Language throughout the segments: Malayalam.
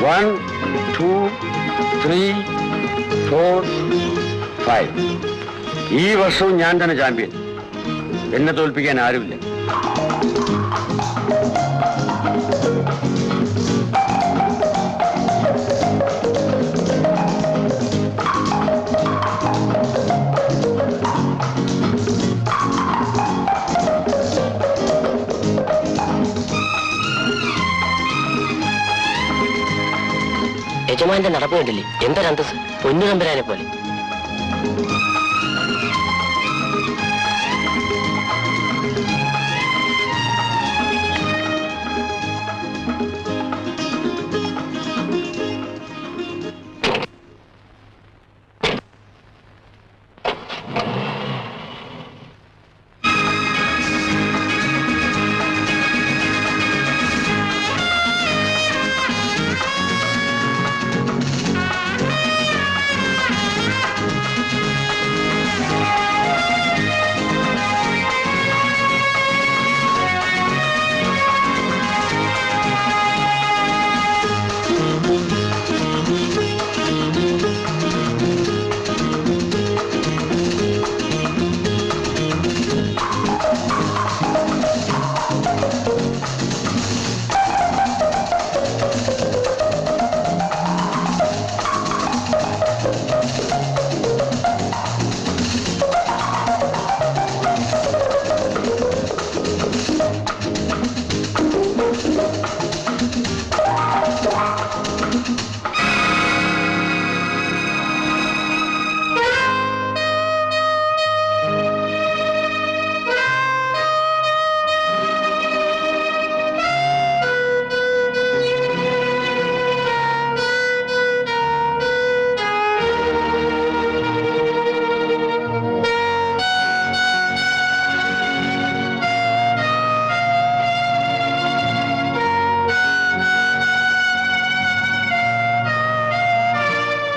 1, 2, 3, 4, 5. ഈ വർഷവും ഞാൻ തന്നെ ചാമ്പ്യൻ. എന്നെ തോൽപ്പിക്കാൻ ആരുമില്ല. യജമാന്റെ നടപ്പ് കണ്ടില്ലേ? എന്തൊരന്തസ്, പൊന്നു തമ്പരാനെ പോലെ.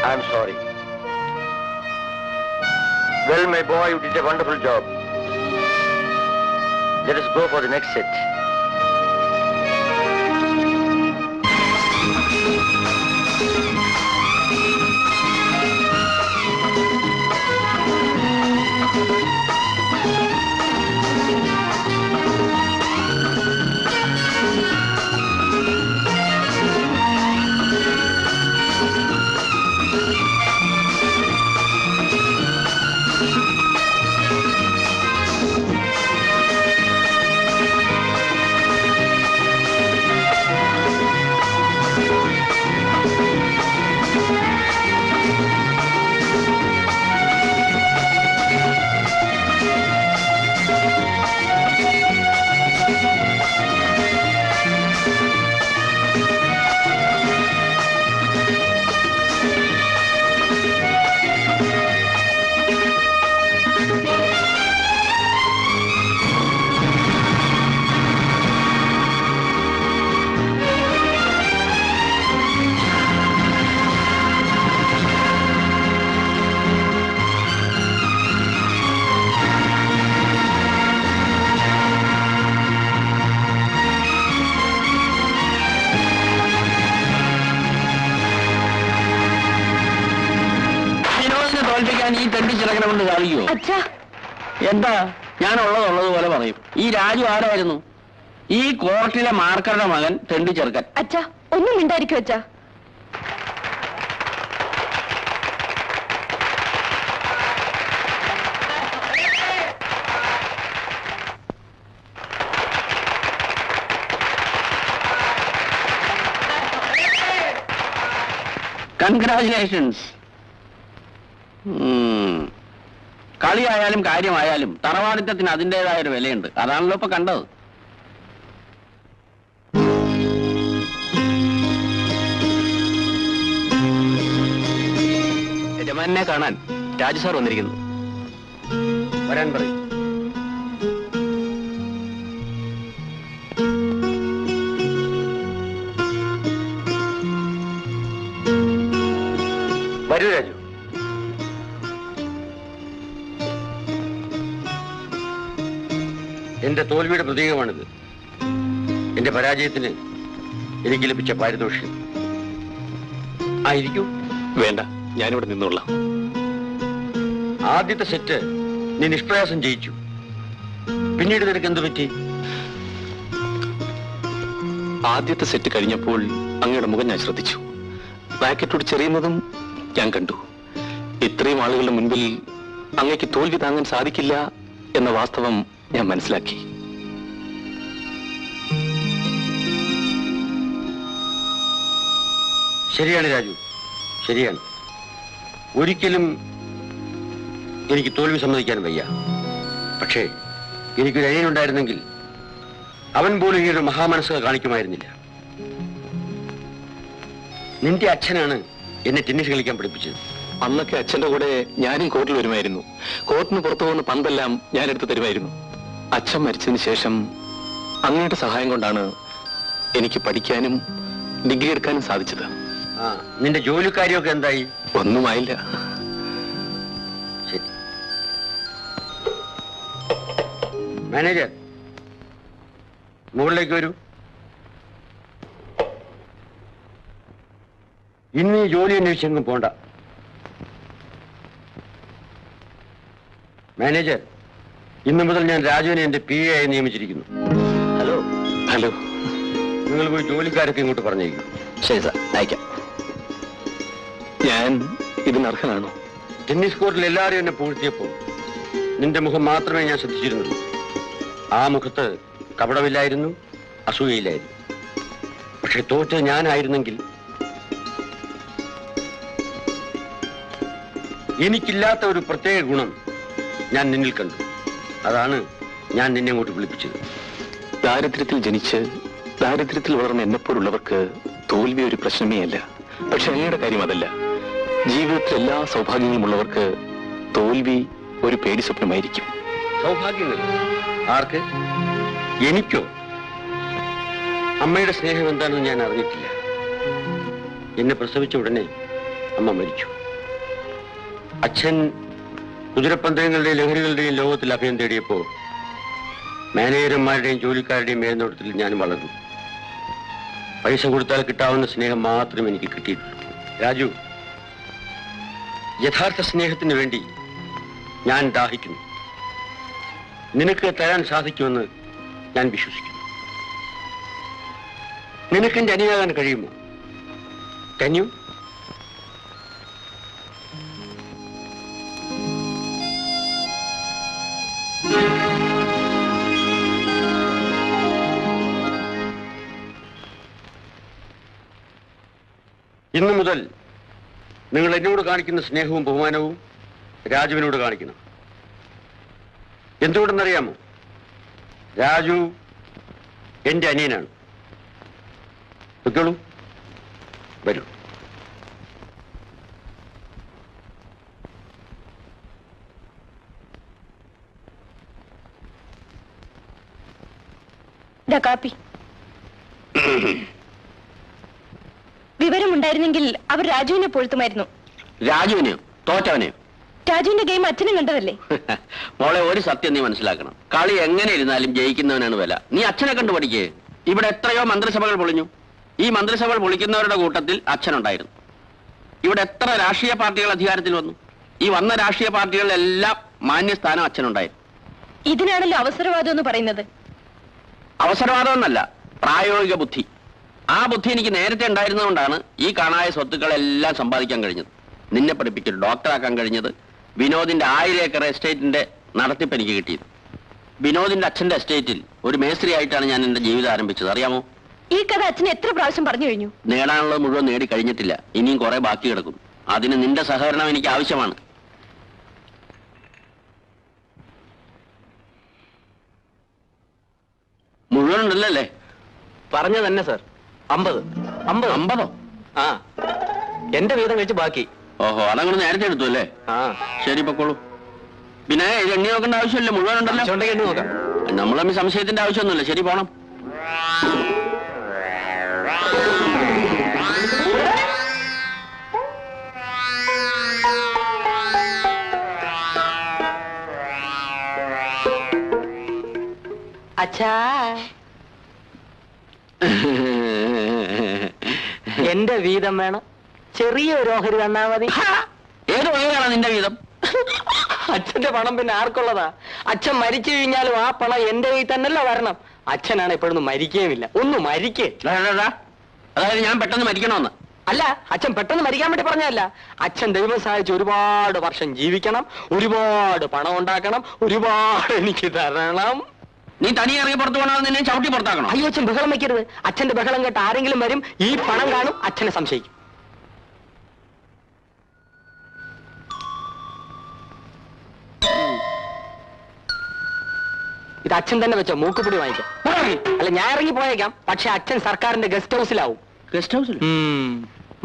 I'm sorry. Well, my boy, you did a wonderful job. Let us go for the next set. ഈ തെണ്ടി ചിറകനെ കൊണ്ട് സാധിക്കുമോ? എന്താ, ഞാൻ ഉള്ളതുപോലെ പറയും. ഈ രാജു ആരായിരുന്നു? ഈ കോർട്ടിലെ മാർക്കറുടെ മകൻ തെണ്ടി ചെറുക്കൻ. അച്ഛാ, ഒന്നും മിണ്ടായിരിക്കും അച്ഛാ. കൺഗ്രാജുലേഷൻസ്. കളിയായാലും കാര്യമായാലും തറവാടിത്തത്തിന് അതിൻ്റെതായ ഒരു വിലയുണ്ട്. അതാണല്ലോ ഇപ്പൊ കണ്ടത്. യജമാനെ കാണാൻ രാജു സാർ വന്നിരിക്കുന്നു. വരാൻ പറയും. വരൂ രാജു. എന്റെ തോൽവിയുടെ പ്രതീകമാണിത്. എന്റെ പരാജയത്തിന് എനിക്ക് ലഭിച്ച പാരിതോഷികം. ആയിരിക്കും. വേണ്ട, ഞാനിവിടെ നിന്നോളാം. ആദ്യത്തെ സെറ്റ് നീ നിഷ്പ്രയാസം ജയിച്ചു. പിന്നീട് നിനക്ക് എന്ത് പറ്റി? ആദ്യത്തെ സെറ്റ് കഴിഞ്ഞപ്പോൾ അങ്ങയുടെ മുഖം ഞാൻ ശ്രദ്ധിച്ചു. റാക്കറ്റോട് ചെറിയുന്നതും ഞാൻ കണ്ടു. ഇത്രയും ആളുകളുടെ മുൻപിൽ അങ്ങയ്ക്ക് തോൽവി താങ്ങാൻ സാധിക്കില്ല എന്ന വാസ്തവം ഞാൻ മനസ്സിലാക്കി. ശരിയാണ് രാജു, ശരിയാണ്. ഒരിക്കലും എനിക്ക് തോൽവി സമ്മതിക്കാൻ വയ്യ. പക്ഷേ എനിക്കൊരു അനിയനുണ്ടായിരുന്നെങ്കിൽ അവൻ പോലും ഈ ഒരു മഹാമനസ്സ് കാണിക്കുമായിരുന്നില്ല. നിന്റെ അച്ഛനാണ് എന്നെ ടെന്നീസ് കളിക്കാൻ പഠിപ്പിച്ചത്. അന്നൊക്കെ അച്ഛന്റെ കൂടെ ഞാനും കോർട്ടിൽ വരുമായിരുന്നു. കോർട്ടിന് പുറത്തു പോകുന്ന പന്തെല്ലാം ഞാൻ എടുത്തു തരുമായിരുന്നു. അച്ഛൻ മരിച്ചതിന് ശേഷം അങ്ങയുടെ സഹായം കൊണ്ടാണ് എനിക്ക് പഠിക്കാനും ഡിഗ്രി എടുക്കാനും സാധിച്ചത്. ആ, നിന്റെ ജോലിക്കാരിയൊക്കെ എന്തായി? ഒന്നുമായില്ല. ശരി. മാനേജർ, മുകളിലേക്ക് വരൂ. ഇന്ന് ഈ ജോലി അന്വേഷിച്ചെങ്ങും പോണ്ട. മാനേജർ, ഇന്നു മുതൽ ഞാൻ രാജുവിനെ എന്റെ PA ആയി നിയമിച്ചിരിക്കുന്നു. ഹലോ. ഹലോ. നിങ്ങൾ പോയി ജോലിക്കാരൊക്കെ ഇങ്ങോട്ട് പറഞ്ഞേക്കും. ശരി സാർ, അയക്കാം. ഞാൻ ഇതിനർഹനാണോ? ടെന്നീസ് കോർട്ടിൽ എല്ലാവരും എന്നെ പൂഴ്ത്തിയപ്പോൾ നിന്റെ മുഖം മാത്രമേ ഞാൻ ശ്രദ്ധിച്ചിരുന്നുള്ളൂ. ആ മുഖത്ത് കപടമില്ലായിരുന്നു, അസൂയയില്ലായിരുന്നു. പക്ഷെ തോറ്റ് ഞാനായിരുന്നെങ്കിൽ എനിക്കില്ലാത്ത ഒരു പ്രത്യേക ഗുണം ഞാൻ നിന്നിൽ കണ്ടു. അതാണ് ഞാൻ നിന്നെ അങ്ങോട്ട് വിളിപ്പിച്ചത്. ദാരിദ്ര്യത്തിൽ ജനിച്ച് ദാരിദ്ര്യത്തിൽ വളർന്ന എന്നെപ്പോലുള്ളവർക്ക് തോൽവി ഒരു പ്രശ്നമേ അല്ല. പക്ഷെ അങ്ങയുടെ കാര്യം അതല്ല. ജീവിതത്തിൽ എല്ലാ സൗഭാഗ്യങ്ങളുമുള്ളവർക്ക് തോൽവി ഒരു പേടി സ്വപ്നമായിരിക്കും. സൗഭാഗ്യങ്ങൾ ആർക്ക്? എനിക്കോ? അമ്മയുടെ സ്നേഹം എന്താണെന്ന് ഞാൻ അറിഞ്ഞിട്ടില്ല. എന്നെ പ്രസവിച്ച ഉടനെ അമ്മ മരിച്ചു. അച്ഛൻ കുതിരപ്പന്തയങ്ങളുടെയും ലഹരികളുടെയും ലോകത്തിൽ അഭയം തേടിയപ്പോ മാനേജർമാരുടെയും ജോലിക്കാരുടെയും മേൽനോട്ടത്തിൽ ഞാൻ വളർന്നു. പൈസ കൊടുത്താൽ കിട്ടാവുന്ന സ്നേഹം മാത്രം എനിക്ക് കിട്ടിയിട്ടുള്ളൂ. രാജു, യഥാർത്ഥ സ്നേഹത്തിന് വേണ്ടി ഞാൻ ദാഹിക്കുന്നു. നിനക്ക് തരാൻ സാധിക്കുമെന്ന് ഞാൻ വിശ്വസിക്കുന്നു. നിനക്ക് എന്റെ അനിയാകാൻ കഴിയുമോ? കന്യു? ഇന്നു മുതൽ നിങ്ങൾ എന്നോട് കാണിക്കുന്ന സ്നേഹവും ബഹുമാനവും രാജുവിനോട് കാണിക്കണം. എന്തുകൊണ്ടെന്നറിയാമോ? രാജു എന്റെ അനിയനാണ്. വെക്കോളൂ, വരൂ. കാപ്പി. വിവരമുണ്ടായിരുന്നെങ്കിൽ അവർ രാജുവിനെ പൊഴുത്തുമായിരുന്നു. രാജുവിനെയോ? തോറ്റവനെയോ? രാജുവിന്റെ ഗെയിം അച്ഛനും കണ്ടതല്ലേ? മോളെ, ഒരു സത്യം നീ മനസ്സിലാക്കണം. കളി എങ്ങനെ ഇരുന്നാലും ജയിക്കുന്നവനാണ് വില. നീ അച്ഛനെ കണ്ടു പഠിക്കേ. ഇവിടെ എത്രയോ മന്ത്രിസഭകൾ പൊളിഞ്ഞു. ഈ മന്ത്രിസഭകൾ പൊളിക്കുന്നവരുടെ കൂട്ടത്തിൽ അച്ഛനുണ്ടായിരുന്നു. ഇവിടെ എത്ര രാഷ്ട്രീയ പാർട്ടികൾ അധികാരത്തിൽ വന്നു. ഈ വന്ന രാഷ്ട്രീയ പാർട്ടികളിലെല്ലാം മാന്യസ്ഥാനം അച്ഛനുണ്ടായിരുന്നു. ഇതിനാണല്ലോ അവസരവാദം എന്ന് പറയുന്നത്. അവസരവാദം എന്നല്ല, പ്രായോഗിക ബുദ്ധി. ആ ബുദ്ധി എനിക്ക് നേരത്തെ ഉണ്ടായിരുന്നതുകൊണ്ടാണ് ഈ കാണായ സ്വത്തുക്കളെല്ലാം സമ്പാദിക്കാൻ കഴിഞ്ഞത്. നിന്നെ പഠിപ്പിച്ചൊരു ഡോക്ടറാക്കാൻ കഴിഞ്ഞത്. വിനോദിന്റെ 1000 ഏക്കർ എസ്റ്റേറ്റിന്റെ നടത്തിപ്പ് എനിക്ക് കിട്ടിയത്. വിനോദിന്റെ അച്ഛന്റെ എസ്റ്റേറ്റിൽ ഒരു മേസ്ത്രി ആയിട്ടാണ് ഞാൻ എന്റെ ജീവിതം ആരംഭിച്ചത്. അറിയാമോ? ഈ കഥ അച്ഛൻ എത്ര പ്രാവശ്യം പറഞ്ഞു കഴിഞ്ഞു. നേടാനുള്ളത് മുഴുവൻ നേടി കഴിഞ്ഞിട്ടില്ല. ഇനിയും കുറെ ബാക്കി കിടക്കും. അതിന് നിന്റെ സഹകരണം എനിക്ക് ആവശ്യമാണ്. മുഴുവൻ ഉണ്ടല്ലേ? പറഞ്ഞ തന്നെ സാർ. 50. 50? ആ, എന്റെ വീതം കഴിച്ച് ബാക്കി. ഓഹോ, അതങ്ങനെ നേരത്തെ എടുത്തു അല്ലേ? ആ, ശരി, പൊക്കോളൂ. പിന്നെ ഇത് എണ്ണി നോക്കേണ്ട ആവശ്യമില്ല, മുഴുവൻ ഉണ്ടല്ലോ. ഉണ്ടെങ്കിൽ എണ്ണി നോക്കാം. നമ്മൾ തമ്മിൽ സംശയത്തിന്റെ ആവശ്യമൊന്നുമില്ല. ശരി, പോണം. അച്ഛാ, എന്റെ വീതം വേണം. ചെറിയൊരു ഓഹരി തന്നാ മതി. ഏത് വകയാണ് നിന്റെ വീതം? അച്ഛന്റെ പണം പിന്നെ ആർക്കുള്ളതാ? അച്ഛൻ മരിച്ചു കഴിഞ്ഞാലും ആ പണം എന്റെ കയ്യിൽ തന്നെയല്ല വരണം. അച്ഛനാണ് എപ്പോഴൊന്നും മരിക്കുകയുമില്ല. ഒന്ന് മരിക്കേ. അതായത് ഞാൻ പെട്ടെന്ന് മരിക്കണമെന്ന്? അല്ല, അച്ഛൻ പെട്ടെന്ന് മരിക്കാൻ വേണ്ടി പറഞ്ഞതല്ല. അച്ഛൻ ദൈവം സഹായിച്ച് ഒരുപാട് വർഷം ജീവിക്കണം, ഒരുപാട് പണം ഉണ്ടാക്കണം, ഒരുപാട് എനിക്ക് തരണം. നീ തനി ഇറങ്ങി പുറത്തു പോകണമെന്ന് നിന്നെ ചവിട്ടി പുറത്താക്കണം. അയ്യോ, അച്ഛൻ ബഹളം വെക്കരുത്. അച്ഛന്റെ ബഹളം കേട്ട് ആരെങ്കിലും വരും, ഈ പണം കാണും, അച്ഛനെ സംശയിക്കും. ഇത് അച്ഛൻ തന്നെ വെച്ചോ, മൂക്കുപിടി വാങ്ങിക്കാം. അല്ല, ഞാൻ ഇറങ്ങി പോയേക്കാം, പക്ഷെ അച്ഛൻ സർക്കാരിന്റെ ഗസ്റ്റ് ഹൗസിലാവും. ഗസ്റ്റ് ഹൗസിൽ?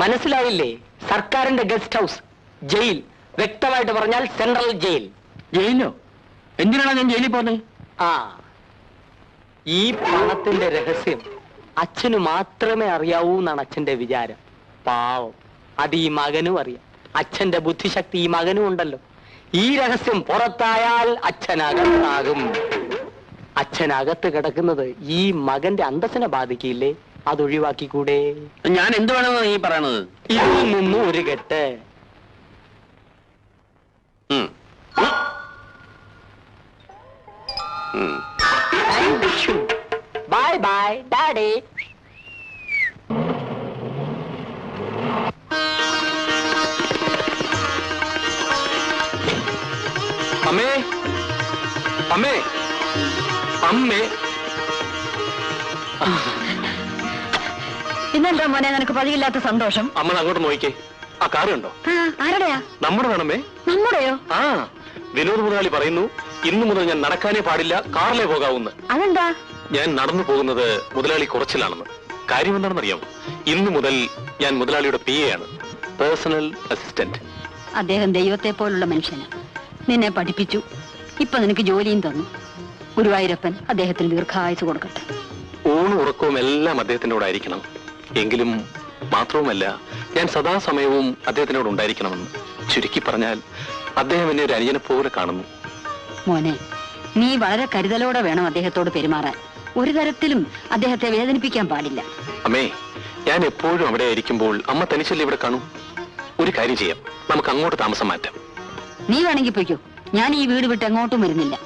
മനസ്സിലായില്ലേ? സർക്കാരിന്റെ ഗസ്റ്റ് ഹൗസ്, ജയിൽ. വ്യക്തമായിട്ട് പറഞ്ഞാൽ സെൻട്രൽ ജയിൽ. ജയിലോ? എന്തിനാണ് ഞാൻ ജയിലിൽ പോകുന്നത്? ആ, ഈ പണത്തിന്റെ രഹസ്യം അച്ഛന് മാത്രമേ അറിയാവൂ എന്നാണ് അച്ഛന്റെ വിചാരം. പാവം, അത് ഈ മകനും അറിയാം. അച്ഛന്റെ ബുദ്ധിശക്തി ഈ മകനും ഉണ്ടല്ലോ. ഈ രഹസ്യം പുറത്തായാൽ അച്ഛനകത്താകും. അച്ഛനകത്ത് കിടക്കുന്നത് ഈ മകന്റെ അന്തസ്സിനെ ബാധിക്കില്ലേ? അതൊഴിവാക്കിക്കൂടെ? ഞാൻ എന്ത് വേണമെന്ന് നീ പറയണത്? ഇതിൽ നിന്നും ഒരു കെട്ട്. Bye bye daddy. അമ്മേ, അമ്മേ, അമ്മേ. ഇന്നെന്താ മോനെ നിനക്ക് പതിയില്ലാത്ത സന്തോഷം? അമ്മ അങ്ങോട്ട് നോക്കിക്കേ. ആ കാറ് കണ്ടോ? ആരുടെയാ? നമ്മുടെ വേണമേ. നമ്മുടെയോ? ആ, വിനോദ് മുതലാളി പറയുന്നു ഇന്നു മുതൽ ഞാൻ നടക്കാനേ പാടില്ല, കാറിലേ പോകാവുന്ന. അതെന്താ? ഞാൻ നടന്നു പോകുന്നത് മുതലാളി കുറച്ചിലാണെന്ന്. കാര്യം എന്താണെന്നറിയാം? ഇന്നു മുതൽ ഞാൻ മുതലാളിയുടെ PA ആണ്, പേഴ്സണൽ അസിസ്റ്റന്റ്. അദ്ദേഹം ദൈവത്തെ പോലുള്ള മനുഷ്യനാണ്. നിന്നെ പഠിപ്പിച്ചു, ഇപ്പൊ നിനക്ക് ജോലിയും തന്നു. ഗുരുവായൂരപ്പൻ അദ്ദേഹത്തിന് ദീർഘായുസ് കൊടുക്കട്ടെ. ഊണും ഉറക്കവും എല്ലാം അദ്ദേഹത്തിനോട് ആയിരിക്കണം. എങ്കിലും മാത്രവുമല്ല, ഞാൻ സദാസമയവും അദ്ദേഹത്തിനോട് ഉണ്ടായിരിക്കണമെന്ന്. ചുരുക്കി പറഞ്ഞാൽ അദ്ദേഹം എന്നെ ഒരു അനുജനെ പോലെ കാണുന്നു. മോനെ, നീ വളരെ കരുതലോടെ വേണം അദ്ദേഹത്തോട് പെരുമാറാൻ. ഒരു തരത്തിലും അദ്ദേഹത്തെ വേദനിപ്പിക്കാൻ പാടില്ല. അമ്മേ, ഞാൻ എപ്പോഴും അവിടെ ആയിരിക്കുമ്പോൾ അമ്മ തനിച്ചല്ലേ ഇവിടെ കാണും. ഒരു കാര്യം ചെയ്യാം, നമുക്ക് അങ്ങോട്ട് താമസം മാറ്റാം. നീ വേണമെങ്കിൽ പൊയ്ക്കോ, ഞാൻ ഈ വീട് വിട്ട് എങ്ങോട്ടും വരുന്നില്ല.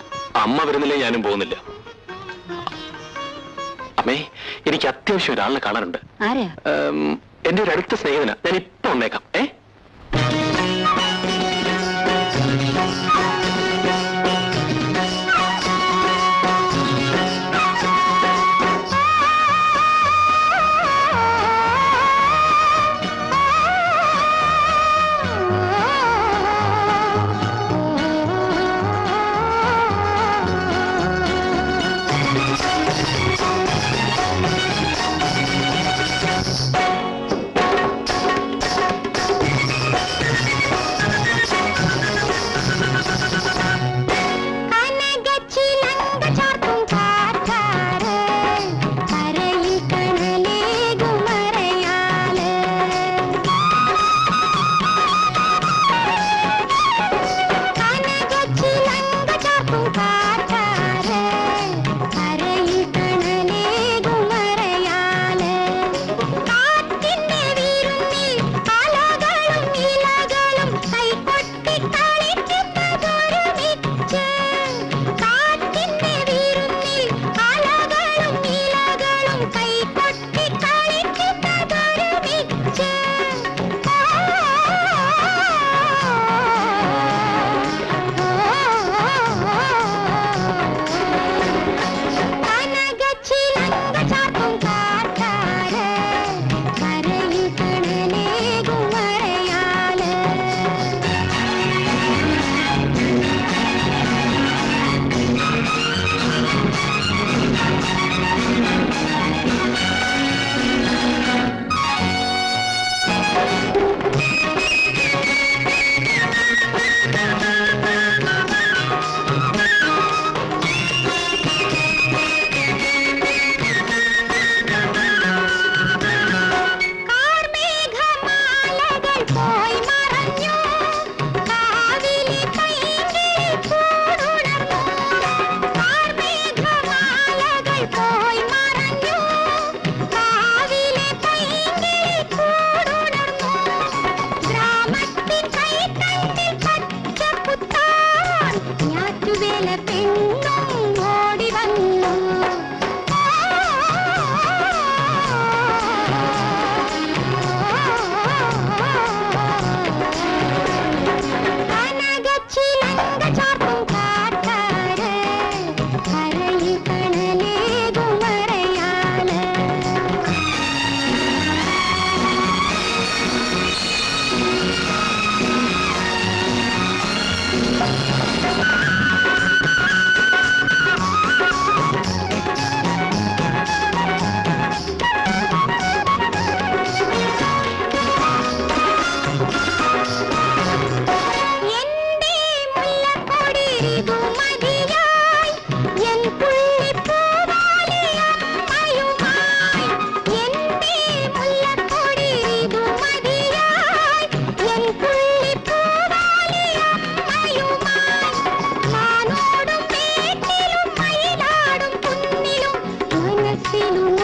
അമ്മ വരുന്നില്ലേ, ഞാനും പോകുന്നില്ല. അമ്മേ, എനിക്ക് അത്യാവശ്യം ഒരാളിനെ കാണാനുണ്ട്. ആരെയാ? എന്റെ ഒരു അടുത്ത സ്നേഹിതനാ. ഞാൻ ഇപ്പൊ വന്നേക്കാം.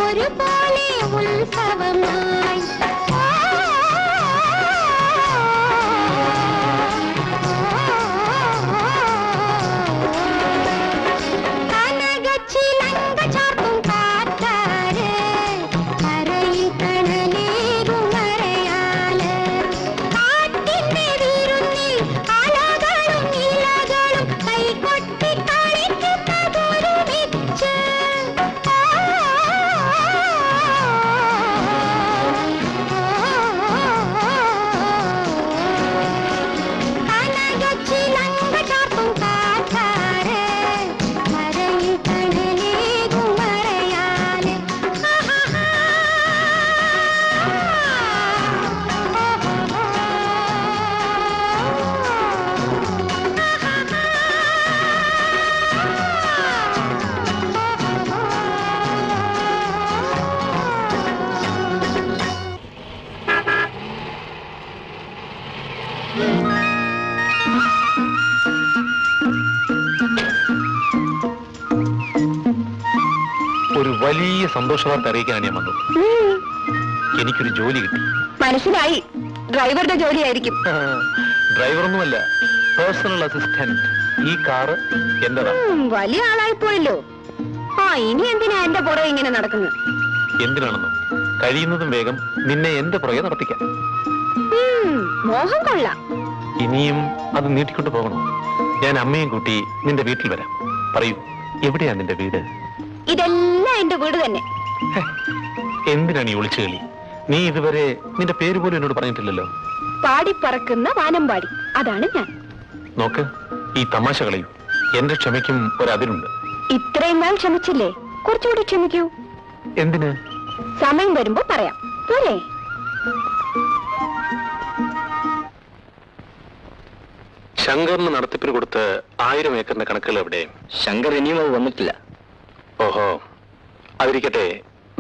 ഒരുപോലെ ഉത്സവമായി കനകച്ചിലങ്ക ചാർത്തും കാറ്റാര് കരയിൽ കണലേകും മറയാല് കാറ്റിന്റെ വിരുന്നിൽ അലകളും ഇലകളും കൈകൊട്ടി കളിക്കുന്നതൊരുമിച്ച് കനകച്ചിലങ്ക ചാർത്തും കാറ്റാര് കരയിൽ കണലേകും മറയാല് ഒരു വലിയ സന്തോഷ വാർത്ത അറിയിക്കാൻ ഞാൻ വന്നത്. എനിക്കൊരു ജോലി കിട്ടി. മനസ്സിലായി, ഡ്രൈവറുടെ ജോലിയായിരിക്കും. ഡ്രൈവറൊന്നുമല്ല, പേഴ്സണൽ അസിസ്റ്റന്റ്. ഈ കാറ് എന്റേതാ. വലിയ ആളായിപ്പോയല്ലോ. ഇനി എന്തിനാ എന്റെ പുറകെ ഇങ്ങനെ നടക്കുന്നത്? എന്തിനാണെന്നോ, കഴിയുന്നതും വേഗം നിന്നെ എന്റെ പുറകെ നടത്തിക്കാം. മോഹം കൊള്ളാം. ഇനിയും അത് നീട്ടിക്കൊണ്ട് പോകണോ? ഞാൻ അമ്മയും കൂട്ടി നിന്റെ വീട്ടിൽ വരാം. പറയൂ, എവിടെയാ നിന്റെ വീട്? ഇതെല്ലാം എന്റെ വീട് തന്നെ. എന്തിനാണ് ഈ ഒളിച്ചു കളി? നീ ഇതുവരെ നിന്റെ പേര് പോലും എന്നോട് പറഞ്ഞിട്ടില്ലല്ലോ. പാടിപ്പറക്കുന്ന വാനമ്പാടി, അതാണ് ഞാൻ. നോക്ക്, ഈ തമാശ കളയൂ. എന്റെ ക്ഷമയ്ക്കും ഒരതിരുണ്ട്. ഇത്രയും നാൾ ക്ഷമിച്ചില്ലേ, കുറച്ചുകൂടി ക്ഷമിക്കൂ. എന്തിന്? സമയം വരുമ്പോ പറയാം, പോരെ? ശങ്കറിന് നടത്തിപ്പിന് കൊടുത്ത് 1000 ഏക്കറിന്റെ കണക്കുകൾ എവിടെ? ശങ്കർ ഇനിയും അത് വന്നിട്ടില്ല. ഓഹോ, അതിരിക്കട്ടെ,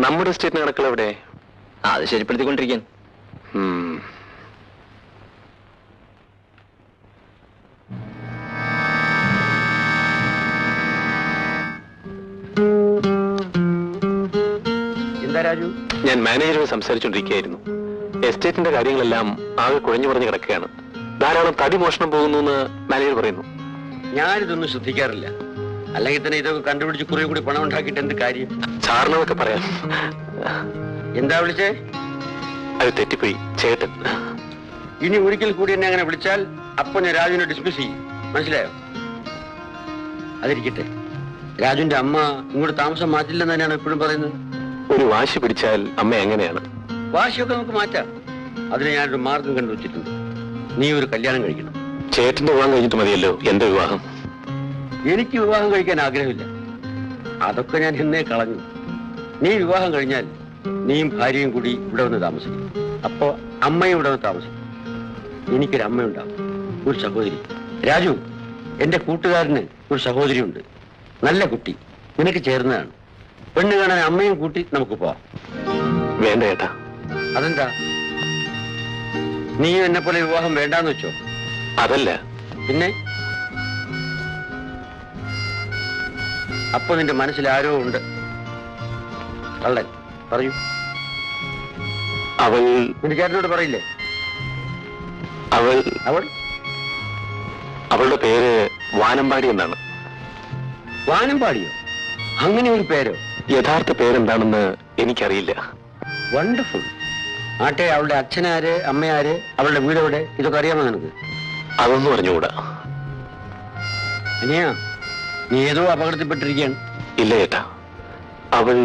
നമ്മുടെ സ്റ്റേറ്റിന് കണക്കുകൾ എവിടെ? അത് ശരിപ്പെടുത്തിക്കൊണ്ടിരിക്കാൻ. എന്താ രാജു? ഞാൻ മാനേജറുമായി സംസാരിച്ചുകൊണ്ടിരിക്കുകയായിരുന്നു. എസ്റ്റേറ്റിന്റെ കാര്യങ്ങളെല്ലാം ആകെ കുഴഞ്ഞു പറഞ്ഞ് കിടക്കുകയാണ്. ധാരാളം തടി മോഷണം പോകുന്നു എന്ന് മാനേജർ പറയുന്നു. ഞാനിതൊന്നും ശ്രദ്ധിക്കാറില്ല. അല്ലെങ്കിൽ തന്നെ ഇതൊക്കെ കണ്ടുപിടിച്ച് കുറെ കൂടി പണം ഉണ്ടാക്കിയിട്ട് എന്ത് കാര്യം? സാറിനൊക്കെ പറയാം. എന്താ വിളിച്ചേ? അത് തെറ്റിപ്പോയി, ചേട്ടൻ. ഇനി ഒരിക്കൽ കൂടി എന്നെ അങ്ങനെ വിളിച്ചാൽ അപ്പൊ ഞാൻ രാജുവിനെ ഡിസ്മിസ് ചെയ്യും, മനസ്സിലായോ? അതിരിക്കട്ടെ, രാജുവിന്റെ അമ്മ ഇങ്ങോട്ട് താമസം മാറ്റില്ലെന്ന് തന്നെയാണ് എപ്പോഴും പറയുന്നത്. ഒരു വാശി പിടിച്ചാൽ അമ്മ എങ്ങനെയാണ്? വാശിയൊക്കെ നമുക്ക് മാറ്റാം. അതിന് ഞാനൊരു മാർഗം കണ്ടുവച്ചിട്ടുണ്ട്. നീ ഒരു കല്യാണം കഴിക്കണം. ചേട്ടന്റെ വിവാഹം കഴിഞ്ഞിട്ട് മതിയല്ലോ എന്റെ വിവാഹം. എനിക്ക് വിവാഹം കഴിക്കാൻ ആഗ്രഹമില്ല. അതൊക്കെ ഞാൻ എന്നേ കളഞ്ഞു. നീ വിവാഹം കഴിഞ്ഞാൽ നീയും ഭാര്യയും കൂടി ഇവിടെ വന്ന് താമസിക്കും. അപ്പോ അമ്മയും ഇവിടെ വന്ന് താമസിക്കും. എനിക്കൊരു അമ്മയുണ്ടാവും, ഒരു സഹോദരി. രാജു, എന്റെ കൂട്ടുകാരന് ഒരു സഹോദരിയുണ്ട്, നല്ല കുട്ടി, നിനക്ക് ചേർന്നതാണ്. പെണ്ണ് കാണാൻ അമ്മയും കൂട്ടി നമുക്ക് പോവാം. വേണ്ട ചേട്ടാ. അതെന്താ? നീയും എന്നെ പോലെ വിവാഹം വേണ്ടാന്ന് വെച്ചോ? അതല്ല, പിന്നെ? അപ്പൊ നിന്റെ മനസ്സിൽ ആരോ ഉണ്ട്. കള്ളൻ, പറയൂ. അവൾ നിന്റെ ചേട്ടനോട് പറയില്ലേ? അവൾ അവൾ അവളുടെ പേര് വാനമ്പാടി എന്നാണ്. വാനമ്പാടിയോ? അങ്ങനെ ഒരു പേരോ? യഥാർത്ഥ പേരെന്താണെന്ന് എനിക്കറിയില്ല. വണ്ടർഫുൾ. ആട്ടെ, അവളുടെ അച്ഛനാര്, അമ്മയാര്, അവളുടെ വീടെവിടെ, ഇതൊക്കെ അറിയാമോ നിനക്ക്? അതൊന്നും അറിഞ്ഞുകൂടാ. അനിയാ, നീ ഏതോ അപകടത്തിൽപ്പെട്ടിരിക്കുകയാണ്. ഇല്ല ചേട്ടാ, അവൾ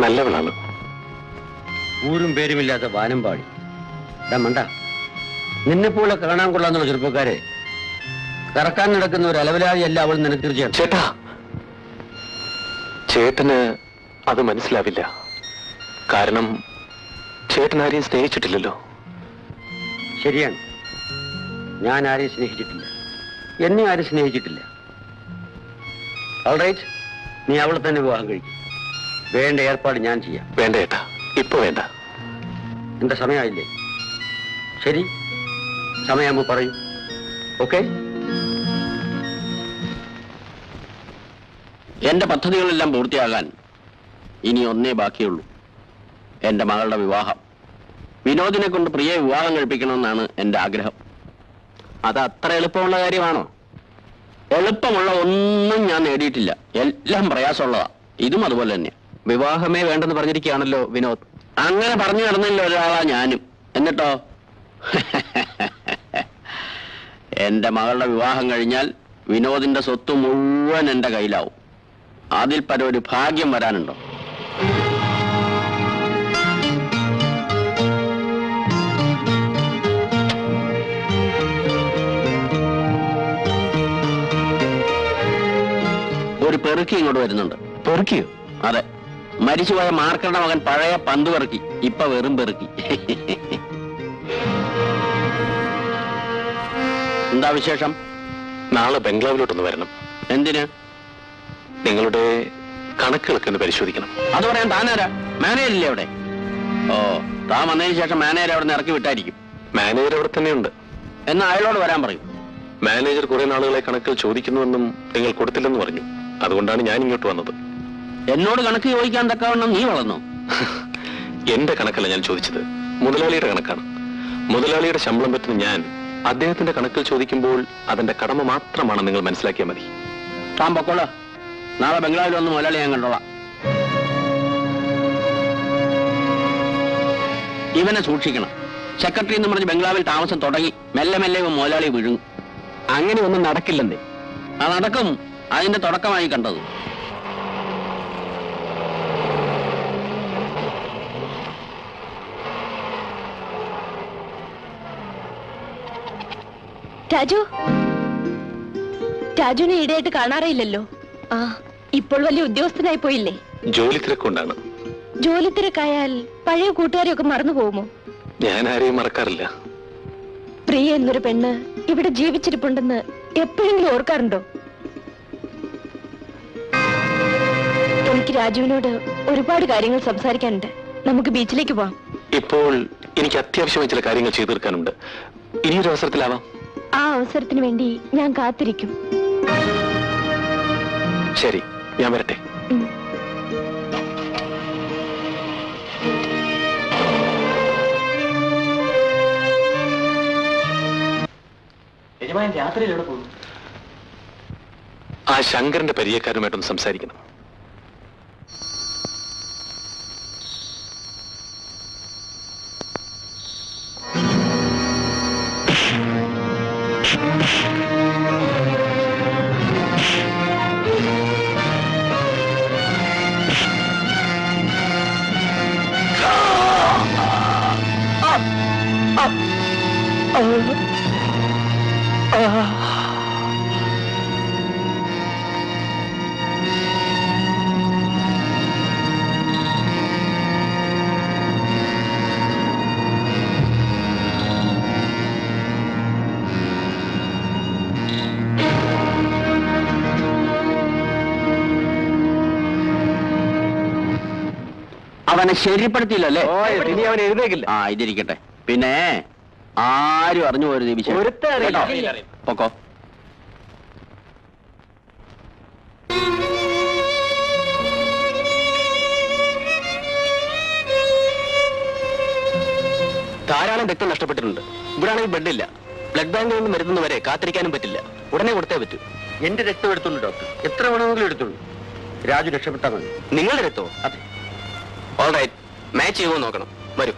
നല്ലവളാണ്. ഊരും പേരുമില്ലാത്ത വാനമ്പാടി. മണ്ട, നിന്നെപ്പോലെ കാണാൻ കൊള്ളാന്നുള്ള ചെറുപ്പക്കാരെ കറക്കാൻ നടക്കുന്ന ഒരു അലവലാതിയല്ല അവൾ നിനക്ക് തീർച്ചയാണ്. ചേട്ടാ, ചേട്ടന് അത് മനസ്സിലാവില്ല. കാരണം ചേട്ടൻ ആരെയും സ്നേഹിച്ചിട്ടില്ലല്ലോ. ശരിയാണ്, ഞാൻ ആരെയും സ്നേഹിച്ചിട്ടില്ല, എന്നെ ആരും സ്നേഹിച്ചിട്ടില്ല. ഓൾറൈറ്റ്, നീ അവളെ തന്നെ വിവാഹം കഴിക്കും. വേണ്ട ഏർപ്പാട് ഞാൻ ചെയ്യാം. വേണ്ട ചേട്ടാ, ഇപ്പൊ വേണ്ട. എന്താ, സമയമായില്ലേ? ശരി, സമയമാകുമ്പോ പറയൂ. ഓക്കെ? എന്റെ പദ്ധതികളെല്ലാം പൂർത്തിയാകാൻ ഇനി ഒന്നേ ബാക്കിയുള്ളൂ, എന്റെ മകളുടെ വിവാഹം. വിനോദിനെ കൊണ്ട് പ്രിയ വിവാഹം കഴിപ്പിക്കണമെന്നാണ് എന്റെ ആഗ്രഹം. അത് അത്ര എളുപ്പമുള്ള കാര്യമാണോ? എളുപ്പമുള്ള ഒന്നും ഞാൻ നേടിയിട്ടില്ല, എല്ലാം പ്രയാസമുള്ളതാ. ഇതും അതുപോലെ തന്നെ. വിവാഹമേ വേണ്ടെന്ന് പറഞ്ഞിരിക്കുകയാണല്ലോ വിനോദ്. അങ്ങനെ പറഞ്ഞു നടന്നില്ല ഒരാളാ ഞാനും. എന്നിട്ടോ എന്റെ മകളുടെ വിവാഹം കഴിഞ്ഞാൽ വിനോദിന്റെ സ്വത്ത് മുഴുവൻ എന്റെ കയ്യിലാവും. അതിൽ പരം ഒരു ഭാഗ്യം വരാനുണ്ടോ? ഒരു പെറുക്കി ഇങ്ങോട്ട് വരുന്നുണ്ട്. പെറുക്കിയോ? അതെ, മരിച്ചുപോയ മാർക്കറുടെ മകൻ പഴയ പന്ത് പെറുക്കി, ഇപ്പൊ വെറും പെറുക്കി. എന്താ വിശേഷം? നാളെ ബംഗ്ലാവിലോട്ടൊന്ന് വരണം. എന്തിന്? നിങ്ങളുടെ കണക്കുകളൊക്കെ ഒന്ന് പരിശോധിക്കണം. അത് പറയാൻ താനാരാ? മാനേജറില്ലേ അവിടെ? ഓ, താൻ വന്നതിന് ശേഷം മാനേജർ അവിടെ നിന്ന് ഇറക്കി വിട്ടായിരിക്കും. മാനേജർ അവിടെ തന്നെയുണ്ട്. എന്നാ അയാളോട് വരാൻ പറയും. മാനേജർ കുറെ നാളുകളെ കണക്കുകൾ ചോദിക്കുന്നുവെന്നും നിങ്ങൾ കൊടുത്തില്ലെന്ന് പറഞ്ഞു. അതുകൊണ്ടാണ് ഞാൻ ഇങ്ങോട്ട് വന്നത്. എന്നോട് കണക്ക് ചോദിക്കാൻ തക്കവണ്ണം നീ വളർന്നു. എന്റെ കണക്കല്ല ഞാൻ ചോദിച്ചത്, മുതലാളിയുടെ കണക്കാണ്. മുതലാളിയുടെ ശമ്പളം പറ്റുന്ന ഞാൻ അദ്ദേഹത്തിന്റെ കണക്കിൽ ചോദിക്കുമ്പോൾ അതെന്റെ കടമ മാത്രമാണ് നിങ്ങൾ മനസ്സിലാക്കിയാൽ മതി. താൻ പൊക്കോളൂ. നാളെ ബംഗ്ലാവിൽ വന്ന് മുതലാളി ഞാൻ കണ്ടോളാം. ഇവനെ സൂക്ഷിക്കണം. സെക്രട്ടറി എന്ന് പറഞ്ഞ് ബംഗ്ലാവിൽ താമസം തുടങ്ങി മെല്ലെ മെല്ലെ ഇവൻ മുതലാളി വിഴുങ്ങും. അങ്ങനെ ഒന്നും നടക്കില്ലെന്നേ. അത് നടക്കും. അതിന്റെ തുടക്കമായി കണ്ടത്. രാജു, രാജുവിനെ ഈടെയായിട്ട് കാണാറില്ലല്ലോ. ആ, ഇപ്പോൾ വലിയ ഉദ്യോഗസ്ഥനായി പോയില്ലേ? ജോലി തിരക്കൊണ്ടാണ്. ജോലി തിരക്കായാൽ പഴയ കൂട്ടുകാരെയൊക്കെ മറന്നു പോകുമോ? ഞാൻ ആരെയും മറക്കാറില്ല. പ്രിയ എന്നൊരു പെണ്ണ് ഇവിടെ ജീവിച്ചിരിപ്പുണ്ടെന്ന് എപ്പോഴെങ്കിലും ഓർക്കാറുണ്ടോ? എനിക്ക് രാജുവിനോട് ഒരുപാട് കാര്യങ്ങൾ സംസാരിക്കാനുണ്ട്. നമുക്ക് ബീച്ചിലേക്ക് പോവാം. ഇപ്പോൾ എനിക്ക് അത്യാവശ്യമായ ചില കാര്യങ്ങൾ ചെയ്തു തീർക്കാനുണ്ട്. ഇനിയൊരു അവസരത്തിലാവാം. ആ അവസരത്തിന് വേണ്ടി ഞാൻ കാത്തിരിക്കും. ശരി, ഞാൻ വരട്ടെ. ഉം. രാത്രിയിലൂടെ പോകുന്നു. ആ ശങ്കരന്റെ പരിചയക്കാരുമായിട്ടൊന്ന് സംസാരിക്കണം. അവനെ ശരിപ്പെടുത്തിയില്ലല്ലേ? ഇനി അവൻ എഴുന്നേക്കില്ല. ആ, ഇതിരിക്കട്ടെ. പിന്നെ ആരും അറിഞ്ഞു പോരുത് ഈ വിഷയം. ഒരുത്തൻ അറിയില്ല. കേട്ടോ? പൊക്കോ. ധാരാളം രക്തം നഷ്ടപ്പെട്ടിട്ടുണ്ട്. ഇവിടെ ആണെങ്കിൽ ബെഡില്ല. ബ്ലഡ് ബാങ്കിൽ നിന്ന് മരുന്ന് വരെ കാത്തിരിക്കാനും പറ്റില്ല. ഉടനെ കൊടുത്തേ പറ്റൂ. എന്റെ രക്തം എടുത്തുള്ളൂ ഡോക്ടർ, എത്ര വേണമെങ്കിലും എടുത്തുള്ളൂ. രാജു രക്ഷപ്പെട്ടാൽ മതി. നിങ്ങളുടെ രക്തമോ? അതെ. ഓൾറൈറ്റ്, മാച്ച് ചെയ്യുമോ നോക്കണം. വരൂ.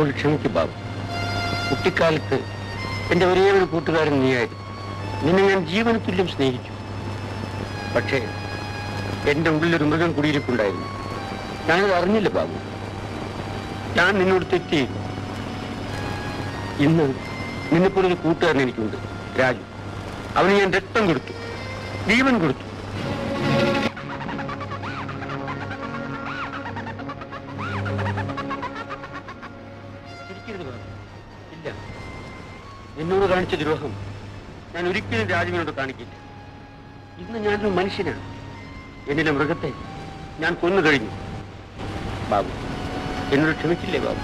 എന്നോട് ക്ഷമിക്കും ബാബു. കുട്ടിക്കാലത്ത് എന്റെ ഒരേ ഒരു കൂട്ടുകാരൻ നീയായിരുന്നു. നിന്നെ ഞാൻ ജീവന തുല്യം സ്നേഹിച്ചു. പക്ഷേ എന്റെ ഉള്ളിലൊരു മൃഗം കുടിയിരിപ്പുണ്ടായിരുന്നു. ഞാനത് അറിഞ്ഞില്ല ബാബു. ഞാൻ നിന്നോട് തെറ്റ് ചെയ്തു. ഇന്ന് നിന്നെപ്പോലൊരു കൂട്ടുകാരൻ എനിക്കുണ്ട്, രാജു. അവന് ഞാൻ രക്തം കൊടുത്തു, ജീവൻ കൊടുത്തു. ചിരിക്കരുത് ബാബു. ഇല്ല, നിന്നോട് കാണിച്ച ദ്രോഹം ഞാൻ ഒരിക്കലും രാജുവിനോട് കാണിക്കില്ല. ഇന്ന് ഞാനൊരു മനുഷ്യനാണ്. എന്നിലെ മൃഗത്തെ ഞാൻ കൊന്നു കഴിഞ്ഞു. ബാബു, എന്നോട് ക്ഷമിച്ചില്ലേ ബാബു?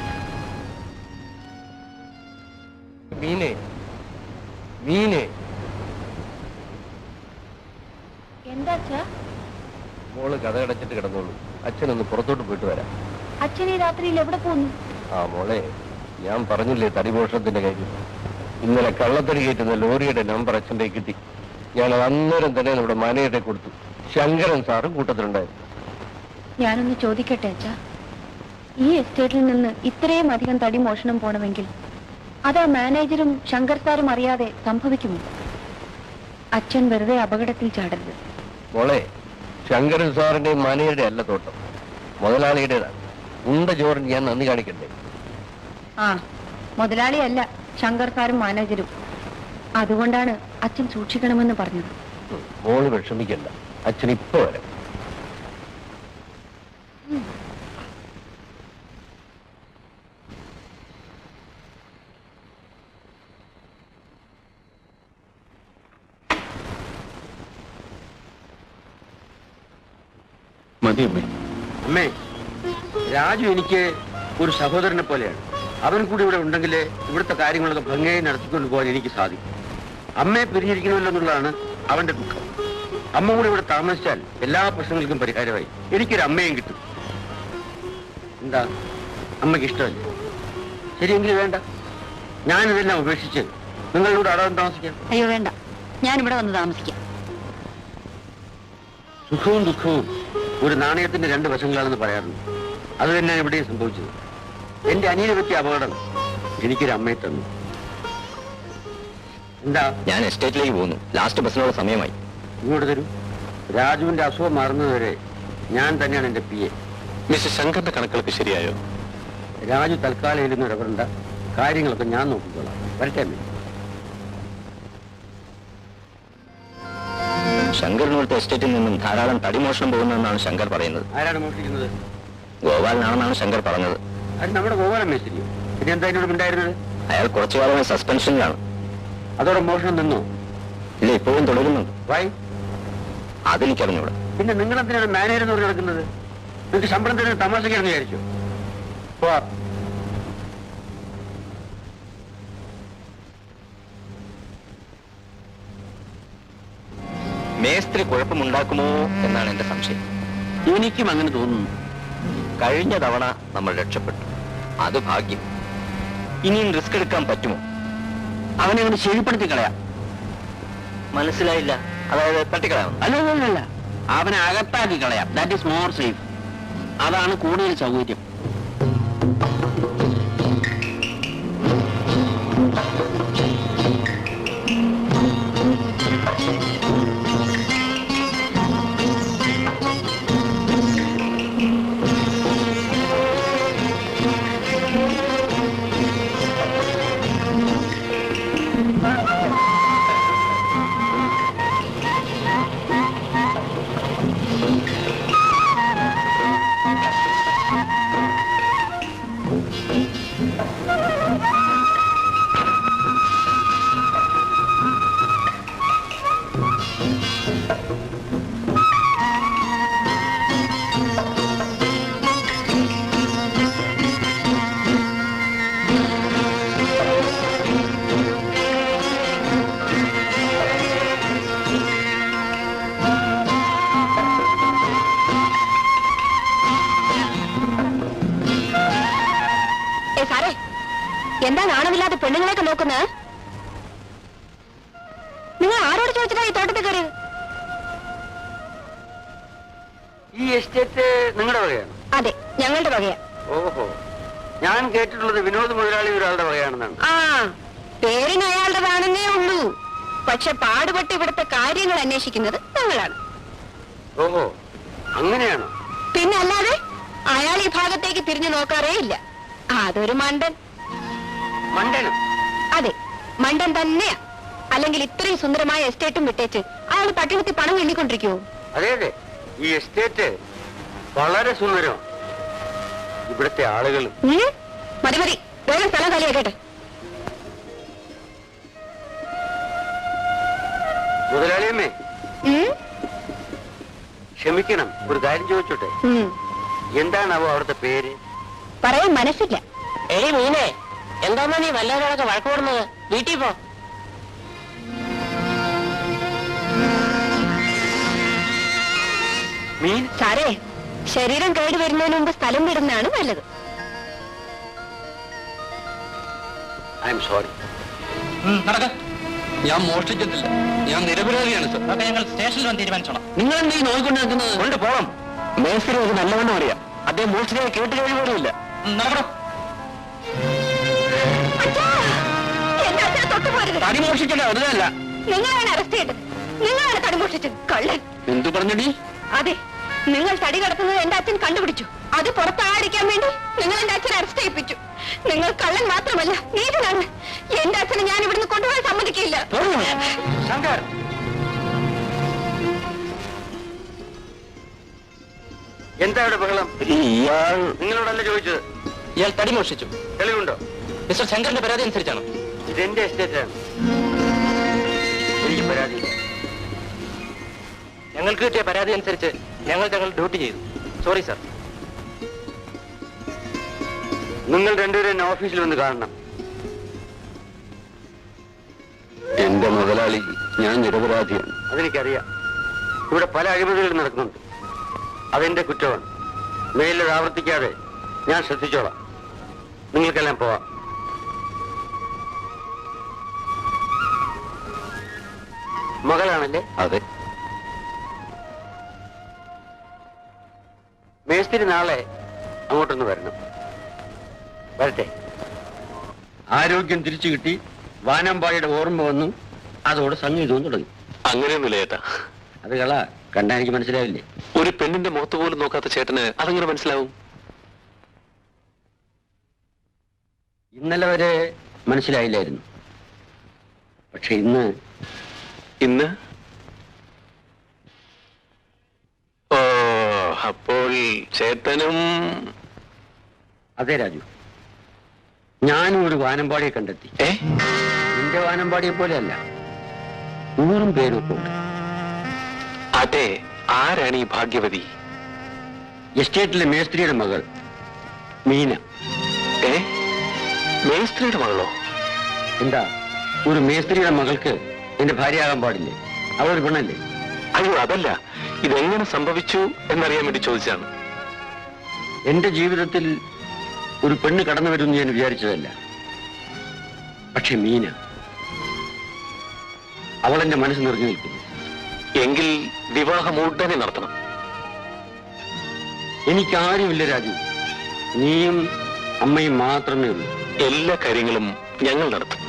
മീനെ, മീനെ, എന്താ അച്ഛാ? മോള് കഥകടച്ചിട്ട് കിടന്നോളൂ. അച്ഛനൊന്ന് പുറത്തോട്ട് പോയിട്ട് വരാം. അച്ഛൻ ഈ രാത്രിയിൽ എവിടെ പോന്നു? ആ മോളെ, ഞാൻ പറഞ്ഞില്ലേ തടിമോഷണത്തിന്റെ കാര്യം. ഇന്നലെ കള്ളത്തടി കയറ്റുന്ന ലോറിയുടെ നമ്പർ അച്ഛൻ്റെ കിട്ടി. ഞാനത് അന്നേരം തന്നെ നമ്മുടെ മാനേജറെ കൊടുത്തു. ശങ്കരൻ സാറും കൂട്ടത്തിലുണ്ടായിരുന്നു. ഞാനൊന്ന് ചോദിക്കട്ടെ അച്ഛാ, ഈ എസ്റ്റേറ്റിൽ നിന്ന് ഇത്രയും അധികം തടി മോഷണം പോണമെങ്കിൽ അത് ആ മാനേജരും ശങ്കർ സാറും അറിയാതെ സംഭവിക്കുമോ? അച്ഛൻ വെറുതെ അപകടത്തിൽ ചാടരുത്. മോളെ, ശങ്കരൻ സാറിന്റെയും മാനേജരുടെ അല്ല തോട്ടം, മുതലാളിയുടേതാണ്. ഉണ്ട ചോറിന് ഞാൻ നന്ദി കാണിക്കണ്ടേ? ആ, മുതലാളിയല്ല ശങ്കർ സാറും മാനേജരും. അതുകൊണ്ടാണ് അച്ഛൻ സൂക്ഷിക്കണമെന്ന് പറഞ്ഞത്. മോള് വിഷമിക്കണ്ട, അച്ഛൻ ഇപ്പൊ വരാം. മതി അമ്മേ. അമ്മേ, രാജു എനിക്ക് ഒരു സഹോദരനെ പോലെയാണ്. അവൻ കൂടി ഇവിടെ ഉണ്ടെങ്കിൽ ഇവിടുത്തെ കാര്യങ്ങളൊക്കെ ഭംഗിയായി നടത്തിക്കൊണ്ട് പോകാൻ എനിക്ക് സാധിക്കും. അമ്മയെ പിരിഞ്ഞിരിക്കണമല്ലോ എന്നുള്ളതാണ് അവന്റെ ദുഃഖം. അമ്മ കൂടി ഇവിടെ താമസിച്ചാൽ എല്ലാ പ്രശ്നങ്ങൾക്കും പരിഹാരമായി. എനിക്കൊരു അമ്മയും കിട്ടും. എന്താ, അമ്മയ്ക്ക് ഇഷ്ടമല്ലേ? ശരിയെങ്കിൽ വേണ്ട, ഞാനിതെല്ലാം ഉപേക്ഷിച്ച് നിങ്ങളുടെ കൂടെ അടവം താമസിക്കാം. അയ്യോ വേണ്ട, ഞാനിവിടെ വന്ന് താമസിക്കാം. സുഖവും ദുഃഖവും ഒരു നാണയത്തിന്റെ രണ്ട് വശങ്ങളാണെന്ന് പറയാറുണ്ട്. അത് തന്നെയാണ് ഇവിടെയും സംഭവിച്ചത്. എന്റെ അനിയനെ പറ്റിയ അപകടം എനിക്കൊരു അമ്മയെ തന്നു. എന്താ, ഞാൻ എസ്റ്റേറ്റിലേക്ക് പോകുന്നു. ലാസ്റ്റ് ബസ്സിനുള്ള സമയമായി. ഇങ്ങോട്ട് തരൂ. രാജുവിന്റെ അസുഖം മാറുന്നതുവരെ ഞാൻ തന്നെയാണ് എന്റെ PA. മിസ്റ്റർ ശങ്കറിന്റെ കണക്കുകളൊക്കെ ശരിയായോ? രാജു തൽക്കാലം ഇരുന്ന് ഇടപെടേണ്ട, കാര്യങ്ങളൊക്കെ ഞാൻ നോക്കിക്കോളാം. വരട്ടെ അമ്മേ. ശങ്കറിനോടത്തെ എസ്റ്റേറ്റിൽ നിന്നും ധാരാളം തടിമോഷണം പോകുന്നതെന്നാണ് ശങ്കർ പറയുന്നത്. ആരാണ് മോഷ്ടിക്കുന്നത്? ഗോപാലനാണെന്നാണ് ശങ്കർ പറഞ്ഞത്. അത് നമ്മുടെ ഗോപാലൻ മേസ്തിരിയോ? പിന്നെ എന്താ എന്നോട് ഉണ്ടായിരുന്നത്? അയാൾ കുറച്ചു കാലമായി സസ്പെൻഷനിലാണ്. അതോടെ മോഷണം നിന്നോ? ഇല്ല, ഇപ്പോഴും തുടരുന്നുണ്ട്. വൈ? അതെനിക്കറിഞ്ഞൂടെ. പിന്നെ നിങ്ങൾ എന്തിനാണ് മാനേജർ എന്ന് പറഞ്ഞ് നടക്കുന്നത്? നിങ്ങൾക്ക് ശമ്പളം തരുന്ന തമാശക്കാരെന്ന് വിചാരിച്ചു? മേസ്ത്രി കുഴപ്പമുണ്ടാക്കുമോ എന്നാണ് എന്റെ സംശയം. എനിക്കും അങ്ങനെ തോന്നുന്നു. കഴിഞ്ഞ തവണ നമ്മൾ രക്ഷപ്പെട്ടു, അത് ഭാഗ്യം. ഇനിയും റിസ്ക് എടുക്കാൻ പറ്റുമോ? അവനെ അങ്ങനെ ശരിപ്പെടുത്തി കളയാം. മനസ്സിലായില്ല. അതായത് തട്ടിക്കളയാം? അല്ല, അവനെ അകത്താക്കി കളയാം. That is more safe. അതാണ് കൂടുതൽ സൗകര്യം. എന്താ നാണമില്ലാതെ പെണ്ണുങ്ങളെയൊക്കെ നോക്കുന്നത്? നിങ്ങൾ ആരോട് ചോദിച്ചിട്ടാ ഈ തോട്ടത്തിൽ കയറി? ഈ എസ്റ്റേറ്റ് നിങ്ങളുടെ വകയാണ്? അതെ, ഞങ്ങളുടെ വകയാ. ഓഹോ, ഞാൻ കേട്ടിട്ടുള്ളത് വിനോദ് മുതലാളി ഒരാളുടെ വകയാണെന്നാണ്. ആ പേരിന് അയാളുടേതാണെന്നേ ഉള്ളൂ. പക്ഷെ പാടുപെട്ട് ഇവിടുത്തെ കാര്യങ്ങൾ അന്വേഷിക്കുന്നത് ഞങ്ങളാണ്. ഓഹോ, അങ്ങനെയാണോ? പിന്നെ അല്ലാതെ അയാൾ ഈ ഭാഗത്തേക്ക് തിരിഞ്ഞു നോക്കാറേ ഇല്ല. അതൊരു മണ്ടൻ. മണ്ടനും? അതെ, മണ്ടൻ തന്നെയാ. അല്ലെങ്കിൽ ഇത്രയും സുന്ദരമായ എസ്റ്റേറ്റും വിട്ടേച്ച് അയാൾ പട്ടണത്തിൽ പണം എണ്ണിക്കൊണ്ടിരിക്കുവോ? അതെ അതെ, ഈ എസ്റ്റേറ്റ് വളരെ സുന്ദരമാണ്. ഇവിടുത്തെ ആളുകളും. മതി മതി, വേഗം സ്ഥലം കാലിയാക്കട്ടെ. മുതലാളിയമ്മേ, ക്ഷമിക്കണം, ഒരു കാര്യം ചോദിച്ചോട്ടെ? എന്താണാവോ അവിടുത്തെ പേര്? പറയാൻ മനസ്സില്ല. എടി മീനെ, എന്താന്നാ നീ വല്ലവരോടൊക്കെ വഴക്ക് കൂടുന്നത്? വീട്ടിൽ പോ. മീൻ? സാറേ, ശരീരം കേടുവരുന്നതിന് മുമ്പ് സ്ഥലം വിടുന്നതാണ് നല്ലത്. I am sorry. ഞാൻ മോഷ്ടിച്ചിട്ടില്ല, ഞാൻ നിരപരാധിയാണ് സർ. ഞങ്ങൾ സ്റ്റേഷനിൽ വന്ന് തീരുമാനിച്ചോളാം. നിങ്ങൾ എന്തെങ്കിലും നോക്കിക്കൊണ്ട് നിൽക്കുന്നത്? കൊണ്ട് പോണം. മേസ്തിരി അത് നല്ലവണ്ണം അറിയാം. അദ്ദേഹം മോഷ്ടിച്ചത് കേട്ട് കഴിയുമ്പോഴുമില്ല. എന്റെ അച്ഛനെ തൊട്ടു പോരുത്. തടി മോഷിച്ചല്ലോ, അതല്ല. നിങ്ങളാണ് അറസ്റ്റ് ചെയ്തത്. നിങ്ങളാണ് തടി മോഷിച്ചത്. കള്ളൻ. എന്തു പറഞ്ഞടി? അതെ, നിങ്ങൾ തടി കടത്തുന്നത് എന്റെ അച്ഛൻ കണ്ടുപിടിച്ചു. അത് പുറത്താടിക്കാൻ വേണ്ടി നിങ്ങൾ എന്റെ അച്ഛനെ അറസ്റ്റ് ചെയ്യിപ്പിച്ചു. നിങ്ങൾ കള്ളൻ മാത്രമല്ല, നീതിനാണ്. എന്റെ അച്ഛനെ ഞാൻ ഇവിടുന്ന് കൊണ്ടുപോകാൻ സമ്മതിക്കില്ല. ശങ്കർ, എന്താ ഇവിടെ ബഹളം? ഇയാൾ നിങ്ങളോടല്ല ചോദിച്ചത്. ഇയാൾ തടി മോഷിച്ചു. തെളിവുണ്ടോ? മിസ്റ്റർ ശങ്കറിന്റെ പരാതി അനുസരിച്ചാണ്. ഇതെന്റെ എസ്റ്റേറ്റാണ്, എനിക്ക് പരാതിയില്ല. ഞങ്ങൾക്ക് കിട്ടിയ പരാതി അനുസരിച്ച് ഞങ്ങൾ ഡ്യൂട്ടി ചെയ്തു. Sorry sir. നിങ്ങൾ രണ്ടുപേരും എന്നെ ഓഫീസിൽ വന്ന് കാണണം. എന്റെ മുതലാളി, ഞാൻ നിരപരാധിയാണ്. അതെനിക്കറിയാം. ഇവിടെ പല അഴിമതികളും നടക്കുന്നുണ്ട്. അതെന്റെ കുറ്റമാണ്. മേലിൽ ആവർത്തിക്കാതെ ഞാൻ ശ്രദ്ധിച്ചോളാം. നിങ്ങൾക്കെല്ലാം പോവാം. മകളാണല്ലേ? അതെ. മേസ്തിരി നാളെ അങ്ങോട്ടൊന്ന് വരണം. വരട്ടെ. ആരോഗ്യം തിരിച്ചു കിട്ടി, വാനമ്പാടിയുടെ ഓർമ്മ വന്നു, അതോടെ സംഗീതവും തുടങ്ങി. അങ്ങനെയൊന്നുമില്ല ചേട്ടാ. അത് കള കണ്ടാ എനിക്ക് മനസ്സിലാവില്ലേ? ഒരു പെണ്ണിന്റെ മുഖത്ത് പോലും നോക്കാത്ത ചേട്ടന് അതെങ്ങനെ മനസ്സിലാവും? ഇന്നലെ വരെ മനസ്സിലായില്ലായിരുന്നു. പക്ഷെ ഇന്ന് ഓ, അപ്പോൾ ചേട്ടനും? അതെ രാജു, ഞാനും ഒരു വാനമ്പാടിയെ കണ്ടെത്തി. നിന്റെ വാനമ്പാടിയെ പോലെയല്ല, 100 പേരൊക്കെ ഉണ്ട്. അതെ, ആരാണ് ഈ ഭാഗ്യവതി? എസ്റ്റേറ്റിലെ മേസ്ത്രിയുടെ മകൾ മീന. മേസ്ത്രിയുടെ മകളോ? എന്താ, ഒരു മേസ്ത്രിയുടെ മകൾക്ക് എന്റെ ഭാര്യയാകാൻ പാടില്ലേ? അവളൊരു പെണ്ണല്ലേ? അയ്യോ, അതല്ല, ഇതെങ്ങനെ സംഭവിച്ചു എന്നറിയാൻ വേണ്ടി ചോദിച്ചാണ്. എന്റെ ജീവിതത്തിൽ ഒരു പെണ്ണ് കടന്നു വരുമെന്ന് ഞാൻ വിചാരിച്ചതല്ല. പക്ഷെ മീന, അവൾ എന്റെ മനസ്സ് നിറഞ്ഞു നിൽക്കുന്നു. എങ്കിൽ വിവാഹം ഉടനെ നടത്തണം. എനിക്കാരുമില്ല രാജു, നീയും അമ്മയും മാത്രമേ ഉള്ളൂ. എല്ലാ കാര്യങ്ങളും ഞങ്ങൾ നടത്തും.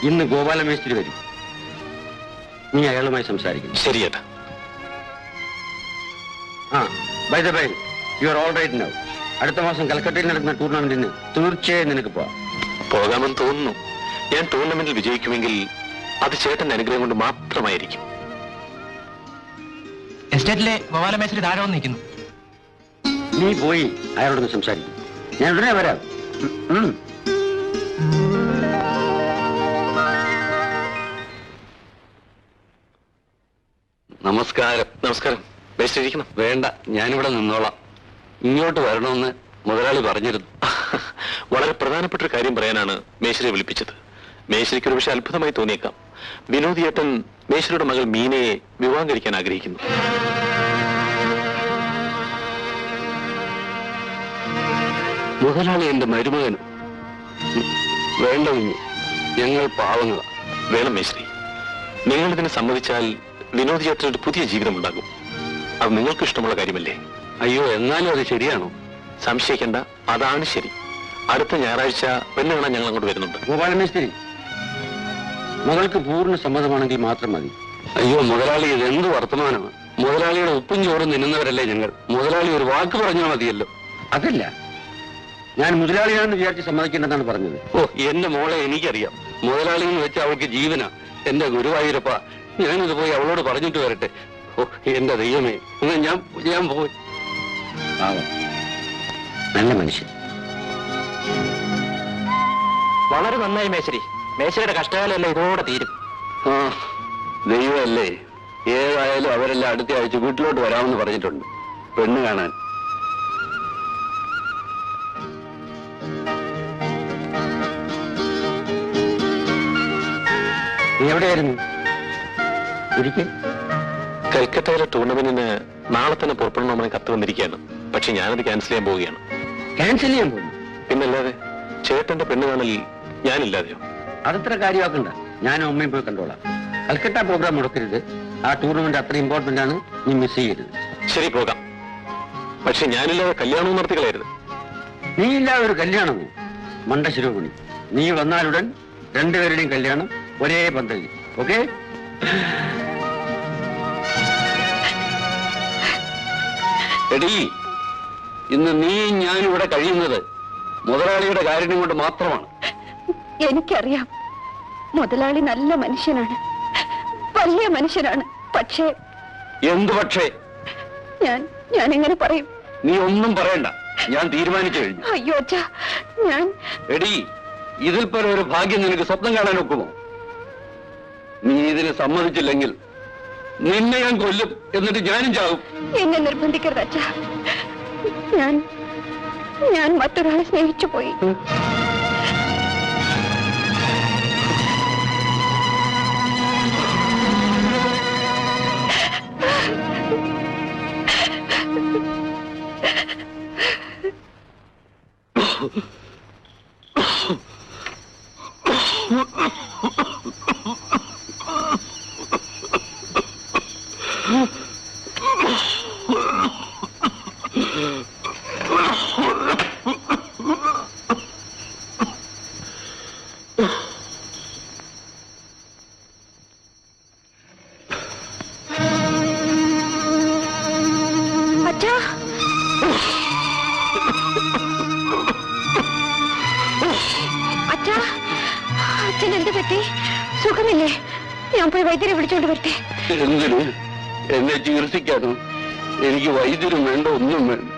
ഇന്ന് ഗോപാലമേസ്ത്രി വരും. നീ അയാളുമായി സംസാരിക്കുന്നു. ശരി ചേട്ടാ. By the by, you are all right now. അടുത്ത മാസം കൽക്കട്ടയിൽ നടക്കുന്ന ടൂർണമെന്റിന് തീർച്ചയായും നിനക്ക് പോകാമെന്ന് തോന്നുന്നു. ഞാൻ ടൂർണമെന്റിൽ വിജയിക്കുമെങ്കിൽ അത് ചേട്ടന്റെ അനുഗ്രഹം കൊണ്ട് മാത്രമായിരിക്കും. എസ്റ്റേറ്റിലെ ഗോപാലമേശ്വരി താഴെ വന്ന് നിൽക്കുന്നു. നീ പോയി അയാളോടൊന്ന് സംസാരിക്കും. ഞാൻ ഉടനെ വരാം. നമസ്കാരം. നമസ്കാരം. ബെസ്റ്റിരിക്കണം. വേണ്ട, ഞാനിവിടെ നിന്നോളാം. ഇങ്ങോട്ട് വരണമെന്ന് മുതലാളി പറഞ്ഞിരുന്നു. വളരെ പ്രധാനപ്പെട്ട ഒരു കാര്യം പറയാനാണ് മേശ്വരിയെ വിളിപ്പിച്ചത്. മേശ്വരിക്ക് ഒരു പക്ഷേ അത്ഭുതമായി തോന്നിയേക്കാം. വിനോദ് ഏട്ടൻ മേശ്വരിയുടെ മകൾ മീനയെ വിവാഹം കഴിക്കാൻ ആഗ്രഹിക്കുന്നു. മുതലാളി എന്റെ മരുമകനും. വേണ്ട കുഞ്ഞ്, ഞങ്ങൾ പാവങ്ങളാ. വേണം മേശ്വരി, നിങ്ങൾ ഇതിനെ സമ്മതിച്ചാൽ വിനോദ് ചേട്ടന് ഒരു പുതിയ ജീവിതമുണ്ടാകും. അത് നിങ്ങൾക്ക് ഇഷ്ടമുള്ള കാര്യമല്ലേ? അയ്യോ, എന്നാലും അത് ശരിയാണോ? സംശയിക്കേണ്ട, അതാണ് ശരി. അടുത്ത ഞായറാഴ്ച പെണ്ണ് കാണാൻ ഞങ്ങൾ അങ്ങോട്ട് വരുന്നുണ്ട്. ഗോപാലമേസ്തിരി, മകൾക്ക് പൂർണ്ണ സമ്മതമാണെങ്കിൽ മാത്രം മതി. അയ്യോ മുതലാളി, ഇതെന്ത് വർത്തമാനമാണ്? മുതലാളിയുടെ ഉപ്പും ചോറും നിന്നുന്നവരല്ലേ ഞങ്ങൾ. മുതലാളി ഒരു വാക്ക് പറഞ്ഞാൽ മതിയല്ലോ. അതല്ല, ഞാൻ മുതലാളിയാണെന്ന് വിചാരിച്ച് സമ്മതിക്കേണ്ടെന്നാണ് പറഞ്ഞത്. ഓ, എന്റെ മോളെ എനിക്കറിയാം. മുതലാളി എന്ന് വെച്ചാൽ അവൾക്ക് ജീവനാ. എന്റെ ഗുരുവായൂരപ്പ, ഞാനിത് പോയി അവളോട് പറഞ്ഞിട്ട് വരട്ടെ. ഓ എന്റെ ദൈവമേ, എന്നാ ഞാൻ പോയി. പാവം, നല്ല മനുഷ്യൻ. വളരെ നന്നായി മേശരി. മേശരിയുടെ കഷ്ടകാലമല്ല ഇതോടെ തീരും. ആ ദൈവമല്ലേ, ഏതായാലും അവരെല്ലാം അടുത്ത ആഴ്ച വീട്ടിലോട്ട് വരാമെന്ന് പറഞ്ഞിട്ടുണ്ട് പെണ്ണ് കാണാൻ. നീ എവിടെയായിരുന്നു? ഇരിക്കെ. കൽക്കത്തയിലെ ടൂർണമെന്റിന് നാളെ തന്നെ പുറപ്പെടണമെന്ന് കത്ത് വന്നിരിക്കുകയാണ്. പക്ഷെ ഞാനത് ക്യാൻസൽ ചെയ്യാൻ പോവുകയാണ്. ക്യാൻസൽ ചെയ്യാൻ പോകുന്നു? പിന്നല്ലാതെ. ചേട്ടന്റെ പെണ്ണ് കാണലിൽ ഞാനില്ലാതെയോ? അതത്ര കാര്യമാക്കണ്ട, ഞാനും അമ്മയും പോയി കണ്ടോളാം. കൽക്കട്ട പ്രോഗ്രാം മുടക്കരുത്. ആ ടൂർണമെന്റ് അത്ര ഇമ്പോർട്ടന്റ് ആണ്, നീ മിസ് ചെയ്യരുത്. ശരി, പോകാം. പക്ഷെ ഞാനില്ലാതെ കല്യാണവും നടത്തി കളയരുത്. നീ ഇല്ലാതെ ഒരു കല്യാണമോ? മണ്ട ശിരോമണി, നീ വന്നാലുടൻ രണ്ടുപേരുടെയും കല്യാണം ഒരേ പന്തലിൽ. ഓക്കെ? എടീ, ഇന്ന് നീ ഞാനിവിടെ കഴിയുന്നത് മുതലാളിയുടെ കാര്യം കൊണ്ട് മാത്രമാണ്. എനിക്കറിയാം, മുതലാളി നല്ല മനുഷ്യനാണ്, വലിയ മനുഷ്യനാണ്. പക്ഷേ എന്തു പക്ഷേ? ഞാൻ എങ്ങനെ പറയും? നീ ഒന്നും പറയണ്ട, ഞാൻ തീരുമാനിച്ചു കഴിഞ്ഞു. അയ്യോ അച്ഛാ, ഞാൻ എടീ, ഇതിൽ പോലെ ഒരു ഭാഗ്യം നിനക്ക് സ്വപ്നം കാണാൻ ഒക്കുമോ? നീ ഇതിന് സമ്മതിച്ചില്ലെങ്കിൽ നിന്നെ ഞാൻ കൊല്ലും, എന്നിട്ട് ഞാനും ചാവും. എന്നെ നിർബന്ധിക്കരുത് അച്ഛാ. ഞാൻ മറ്റൊരാളെ സ്നേഹിച്ചു പോയി. അച്ഛാ, അച്ഛാ, അച്ഛൻ എന്ത് പറ്റി? സുഖമില്ലേ? ഞാൻ പോയി വൈദ്യരെ വിളിച്ചോണ്ട് വരട്ടെ. എന്തിന്? എന്നെ ചികിത്സിക്കാനോ? എനിക്ക് വൈദ്യരും വേണ്ട, ഒന്നും വേണ്ട.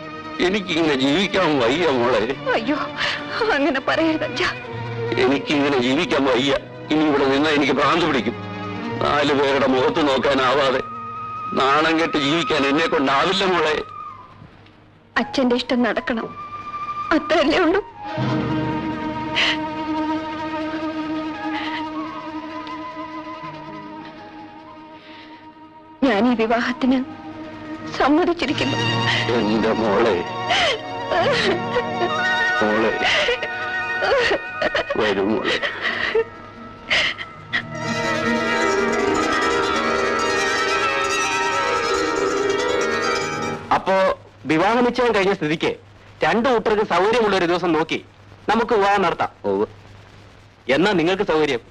എനിക്കിങ്ങനെ ജീവിക്കാൻ വയ്യ മോളെ. അയ്യോ, അങ്ങനെ പറയരുത് അച്ഛാ. എനിക്കിങ്ങനെ ജീവിക്കാൻ വയ്യ. ഇനി ഇവിടെ നിന്ന് എനിക്ക് ഭ്രാന്ത് പിടിക്കും. 4 പേരുടെ മുഖത്ത് നോക്കാനാവാതെ നാണം കെട്ട് ജീവിക്കാൻ എന്നെ കൊണ്ടാവില്ല മോളെ. അച്ഛന്റെ ഇഷ്ടം നടക്കണം, അത്രയല്ലേ ഉള്ളൂ. ഞാൻ ഈ വിവാഹത്തിന് സമ്മതിച്ചിരിക്കുന്നു. എന്റെ മോളെ, മോളെ വരും മോളെ. അപ്പോ വിവാഹ നിശ്ചയം കഴിഞ്ഞ സ്ഥിതിക്ക് രണ്ടു കൂട്ടർക്ക് സൗകര്യമുള്ള ഒരു ദിവസം നോക്കി നമുക്ക് വിവാഹം നടത്താം. എന്നാ നിങ്ങൾക്ക് സൗകര്യം?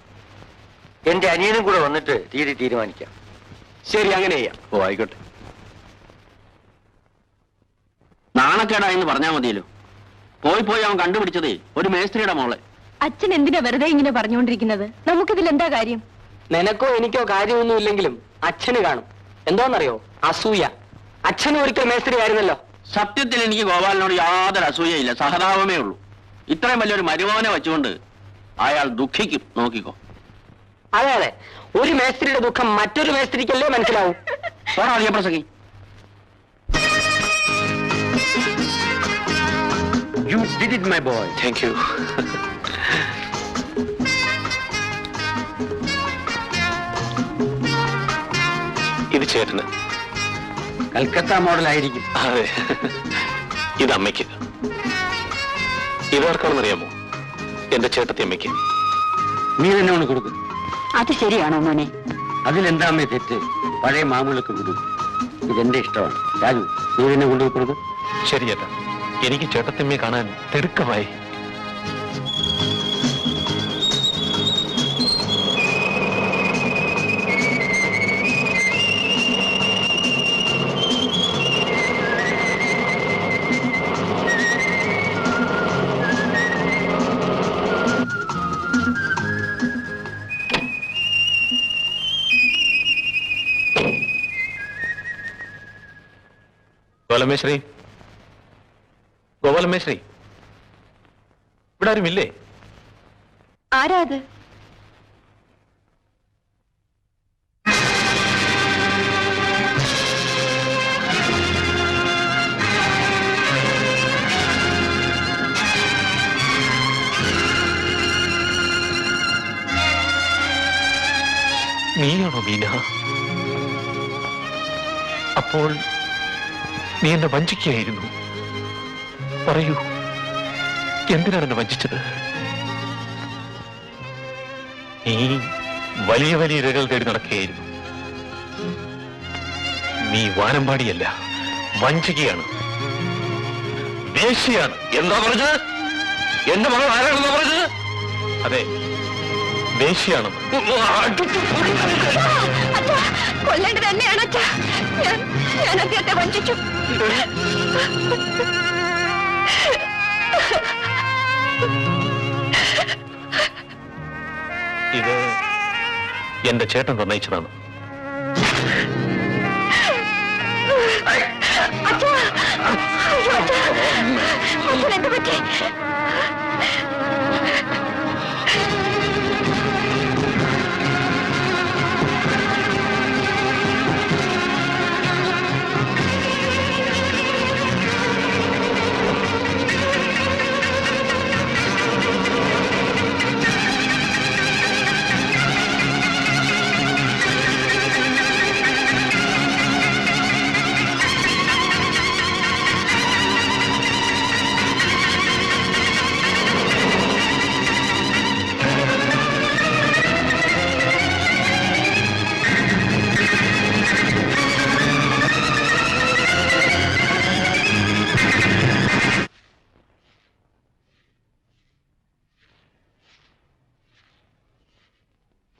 എന്റെ അനിയനും കൂടെ വന്നിട്ട് തീരുമാനിക്കാം. ശരി, അങ്ങനെ ചെയ്യാം. ഓ ആയിക്കോട്ടെ. നാണക്കേടായെന്ന് പറഞ്ഞാൽ മതിയല്ലോ. പോയി അവൻ കണ്ടുപിടിച്ചതേ ഒരു മേസ്ത്രിയുടെ മോളെ. അച്ഛൻ എന്തിനാ വെറുതെ ഇങ്ങനെ പറഞ്ഞുകൊണ്ടിരിക്കുന്നത്? നമുക്കിതിൽ എന്താ കാര്യം? നിനക്കോ എനിക്കോ കാര്യമൊന്നും ഇല്ലെങ്കിലും അച്ഛന് കാണും. എന്തോന്നറിയോ? അസൂയ. അച്ഛനും ഒരിക്കൽ മേസ്ത്രി ആയിരുന്നല്ലോ. സത്യത്തിൽ എനിക്ക് ഗോപാലിനോട് യാതൊരു അസൂയയില്ല, സഹതാപമേ ഉള്ളൂ. ഇത്രയും വലിയൊരു മരുമോനെ വെച്ചുകൊണ്ട് അയാൾ ദുഃഖിക്കും, നോക്കിക്കോ. അതെ, ഒരു മേസ്ത്രിയുടെ ദുഃഖം മറ്റൊരു മേസ്ത്രിക്കല്ലേ മനസ്സിലാവും. അധികം പ്രസംഗി. You did it, my boy. Thank you. ഇത് ചേട്ടന്. കൽക്കത്ത മോഡലായിരിക്കും. അതെ, ഇത് അമ്മയ്ക്ക്. ഇതാർക്കാണെന്നറിയാമോ? എന്റെ ചേട്ടത്തി അമ്മയ്ക്ക്. നീ തന്നെ കൊണ്ട് കൊടുക്കും. അത് ശരിയാണോ മോനെ? അതിലെന്താ അമ്മേ തെറ്റ്? പഴയ മാമൂലൊക്കെ വിടും. ഇതെന്റെ ഇഷ്ടമാണ്. രാജു, നീ തന്നെ കൊണ്ടുപോയി കൊടുക്കും. ശരി ചേട്ടാ, എനിക്ക് ചേട്ടത്തിയമ്മയെ കാണാൻ തിടുക്കമായി. ഗോപാലമേശ്വരി, ഗോപാലമേശ്വരി, ഇവിടെ ആരുമില്ലേ? ആരാ അത്? നീയാണോ മീന? അപ്പോൾ നീ എന്നെ വഞ്ചിക്കുകയായിരുന്നു. പറയൂ, എന്തിനാണ് എന്നെ വഞ്ചിച്ചത്? നീ വലിയ വലിയ ഇരകൾ തേടി നടക്കുകയായിരുന്നു. നീ വാനമ്പാടിയല്ല, വഞ്ചികയാണ്, വേശ്യയാണ്. എന്താ പറഞ്ഞത്? എന്റെ മകൾ ആരാണെന്നാ പറഞ്ഞത്? അതെ, വേശ്യയാണെന്ന്. കൊല്ലേണ്ടത് തന്നെയാണ് അച്ഛാ. ഞാൻ അദ്ദേഹത്തെ വഞ്ചിച്ചു. ഇത് എന്റെ ചേട്ടൻ നിർണയിച്ചതാണ്. എന്ത് പറ്റി?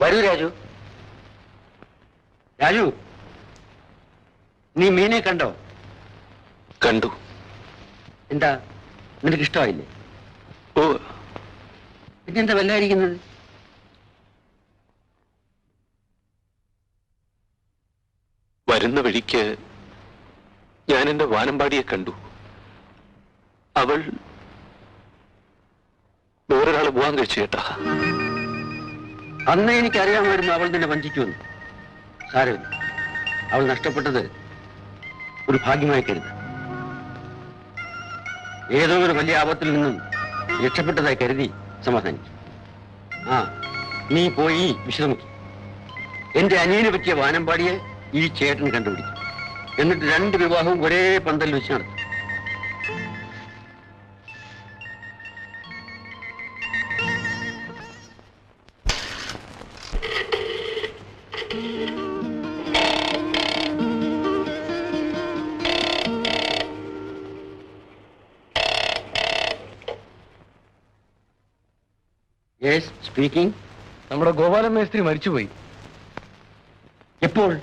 വരൂ രാജു. രാജു, നീ മീനെ കണ്ടോ? കണ്ടു. എന്താ, നിനക്ക് ഇഷ്ടമായില്ലേ? ഓ, പിന്നെന്താ വല്ലായിരിക്കുന്നത്? വരുന്ന വഴിക്ക് ഞാൻ എന്റെ വാനമ്പാടിയെ കണ്ടു. അവൾ വേറൊരാളെ വിവാഹം കഴിച്ചു കേട്ടാ. അന്ന് എനിക്കറിയാമായിരുന്നു അവൾ നിന്നെ വഞ്ചിക്കുമെന്ന്. സാരമില്ല, അവൾ നഷ്ടപ്പെട്ടത് ഒരു ഭാഗ്യമായി കരുത്. ഏതോ ഒരു വലിയ ആപത്തിൽ നിന്നും രക്ഷപ്പെട്ടതായി കരുതി സമാധാനിക്കും. ആ, നീ പോയി വിശ്രമിക്കും. എന്റെ അനിയനെ പറ്റിയ വാനമ്പാടിയെ ഈ ചേട്ടൻ കണ്ടുപിടിക്കും. എന്നിട്ട് 2 വിവാഹവും ഒരേ പന്തലിൽ വെച്ച് നടത്തും. Yes, speaking. നമ്മുടെ ഗോപാലൻ മേസ്ത്രി മരിച്ചുപോയി. എപ്പോൾ?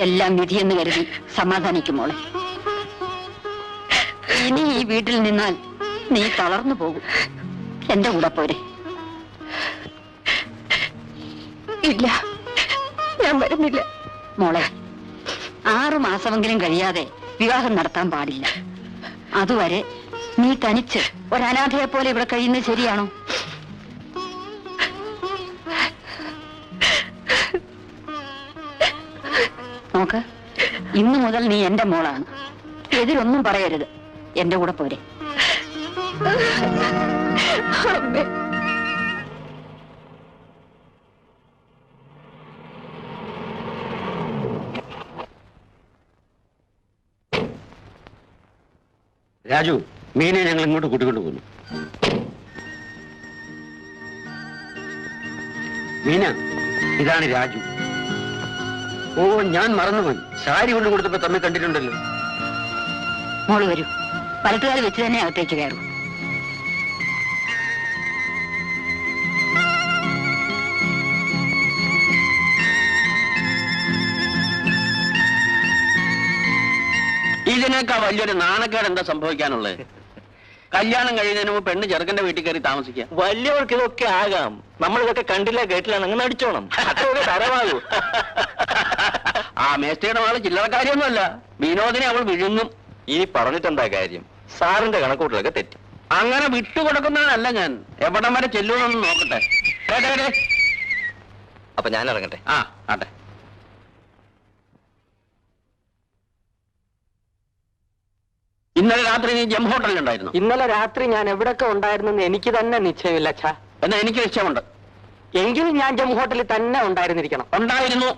എല്ലാം വിധിയെന്ന് കരുതി സമാധാനിക്കും മോളെ. ഇനി ഈ വീട്ടിൽ നിന്നാൽ നീ തളർന്നു പോകും. എന്റെ കൂടെ പോരെ. ഇല്ല, ഞാൻ വരുന്നില്ല. മോളെ, 6 മാസമെങ്കിലും കഴിയാതെ വിവാഹം നടത്താൻ പാടില്ല. അതുവരെ നീ തനിച്ച് ഒരനാഥയെ പോലെ ഇവിടെ കഴിയുന്നത് ശരിയാണോ? നോക്ക്, ഇന്നു മുതൽ നീ എന്റെ മോളാണ്. എതിരൊന്നും പറയരുത്. എന്റെ കൂടെ പോരെ. അമ്മേ, രാജു, മീനെ ഞങ്ങൾ ഇങ്ങോട്ട് കൂട്ടിക്കൊണ്ടു പോകുന്നു. മീന, ഇതാണ് രാജു. ഓ, ഞാൻ മറന്നുപോയി. സാരി കൊണ്ട് കൊടുത്തപ്പോ തമ്മിൽ കണ്ടിട്ടുണ്ടല്ലോ. മോള് വരൂ. വലത്തുകാൽ വെച്ച് തന്നെ അകത്തേക്ക് കയറും. ഇതിനേക്കാൾ വലിയൊരു നാണക്കേട് എന്താ സംഭവിക്കാനുള്ളത്? കല്യാണം കഴിയുന്നതിന് മുമ്പ് പെണ്ണ് ചെറുക്കന്റെ വീട്ടിൽ കയറി താമസിക്കുക. വലിയവർക്ക് ഇതൊക്കെ ആകാം, നമ്മളിതൊക്കെ കണ്ടില്ല കേട്ടില്ല അങ്ങനെ അടിച്ചോണം. അതൊക്കെ തരമാകൂ. ആ മേസ്ത്രിയുടെ മകള് ചില്ലറക്കാരിയൊന്നുമല്ല, വിനോദിനെ അവൾ വിഴുങ്ങും. ഇനി പറഞ്ഞിട്ടെന്താ കാര്യം? സാറിന്റെ കണക്കൂട്ടിലൊക്കെ തെറ്റി. അങ്ങനെ വിട്ടുകൊടുക്കുന്നതല്ല ഞാൻ. എവിടം വരെ ചെല്ലൂന്നൊന്ന് നോക്കട്ടെ. അപ്പൊ ഞാൻ ഇറങ്ങട്ടെ. ആ ആട്ടെ. ഇന്നലെ രാത്രി നീ ജം ഹോട്ടലിലുണ്ടായിരുന്നു. ഇന്നലെ രാത്രി ഞാൻ എവിടൊക്കെ ഉണ്ടായിരുന്നെന്ന് എനിക്ക് തന്നെ നിശ്ചയമില്ല അച്ഛാ. എന്നാ എനിക്ക് നിശ്ചയമുണ്ട്. എങ്കിലും ഞാൻ ജം ഹോട്ടലിൽ തന്നെ ഉണ്ടായിരുന്നിരിക്കണം. ഉണ്ടായിരുന്നു.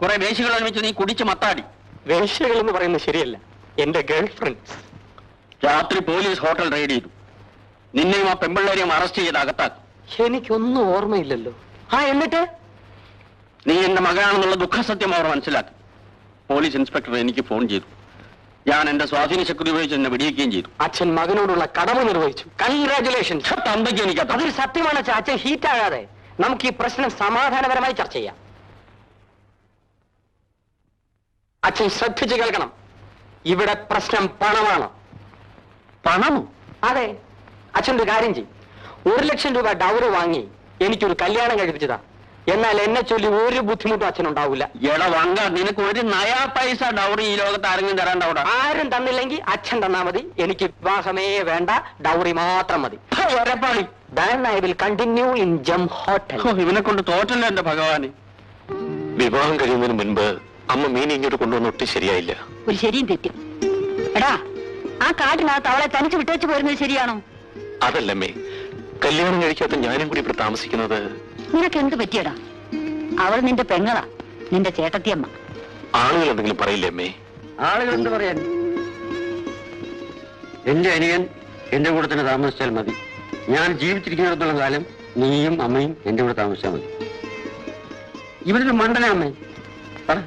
കുറെ വേശികൾ ഒരുമിച്ച് നീ കുടിച്ച് മത്താടി. വേശ്യകൾ എന്ന് പറയുന്നത് ശരിയല്ല, എന്റെ ഗേൾ ഫ്രണ്ട്സ്. രാത്രി പോലീസ് ഹോട്ടൽ റെയ്ഡ് ചെയ്തു. നിന്നെയും ആ പെമ്പിള്ളേരെയും അറസ്റ്റ് ചെയ്ത് അകത്താക്കും. എനിക്കൊന്നും ഓർമ്മയില്ലല്ലോ. എന്നിട്ട് നീ എന്റെ മകനാണെന്നുള്ള ദുഃഖസത്യം അവർ മനസ്സിലാക്കി. പോലീസ് ഇൻസ്പെക്ടർ എനിക്ക് ഫോൺ ചെയ്തു. ഞാൻ എന്റെ സ്വാധീന ശക്തി ഉപയോഗിച്ച് എന്നെ വെടിവെക്കുകയും ചെയ്തു. അച്ഛൻ മകനോടുള്ള കടമ നിർവഹിച്ചു. കൺഗ്രാറ്റുലേഷൻസ്. തന്തയ്ക്ക് എനിക്ക് അതൊരു സത്യമാണ് അച്ഛൻ. അച്ഛൻ ഹീറ്റ് ആകാതെ നമുക്ക് ഈ പ്രശ്നം സമാധാനപരമായി ചർച്ച ചെയ്യാം. അച്ഛൻ ശ്രദ്ധിച്ചു കേൾക്കണം. ഇവിടെ പ്രശ്നം പണമാണ്. പണമോ? അതെ. അച്ഛൻ ഒരു കാര്യം ചെയ്യും. 1,00,000 രൂപ ഡൗറി വാങ്ങി എനിക്കൊരു കല്യാണം കഴിപ്പിച്ചതാ. എന്നാൽ എന്നെ ചൊല്ലി ഒരു ബുദ്ധിമുട്ടും അച്ഛനുണ്ടാവില്ല. വങ്ക, നിനക്ക് ഒരു നയാ പൈസ ഡൗറി ഈ ലോകത്ത് ആരെങ്കിലും തരാണ്ടവിടെ? ആരും തന്നില്ലെങ്കിൽ അച്ഛൻ തന്നാ മതി. എനിക്ക് വിവാഹമേ വേണ്ട, ഡൗറി മാത്രം മതി. ഒരപ്പാളി. Then I will continue in Gem Hotel. ഇവനെ കൊണ്ട് തോറ്റല്ലോ എന്റെ ഭഗവാന്. വിവാഹം കഴിയുന്നതിന് മുൻപ് അമ്മ മീനെ ഇങ്ങോട്ട് കൊണ്ടുവന്ന് ഒട്ടും ശരിയായില്ല. ഒരു ശരിയും തെറ്റും. എടാ, ആ കാട്ടിനകത്ത് അവളെ തനിച്ച് വിട്ടേച്ച് പോരുന്നത് ശരിയാണോ? അതല്ലമ്മേ, കല്യാണം കഴിക്കാത്ത ഞാനും കൂടി ഇവിടെ താമസിക്കുന്നത്. നിനക്ക് എന്ത് പറ്റിയടാ? അവൾ നിന്റെ പെങ്ങളാ, നിന്റെ ചേട്ടത്തിയമ്മ. ആളുകൾ എന്തെങ്കിലും പറയില്ലേ അമ്മേ? ആളുകൾ എന്ത് പറയാൻ? എന്റെ അനിയൻ എന്റെ കൂടെ തന്നെ താമസിച്ചാൽ മതി. ഞാൻ ജീവിച്ചിരിക്കുന്നിടത്തോളം കാലം നീയും അമ്മയും എന്റെ കൂടെ താമസിച്ചാൽ മതി. ഇവരൊരു മണ്ടന അമ്മേ. പറ.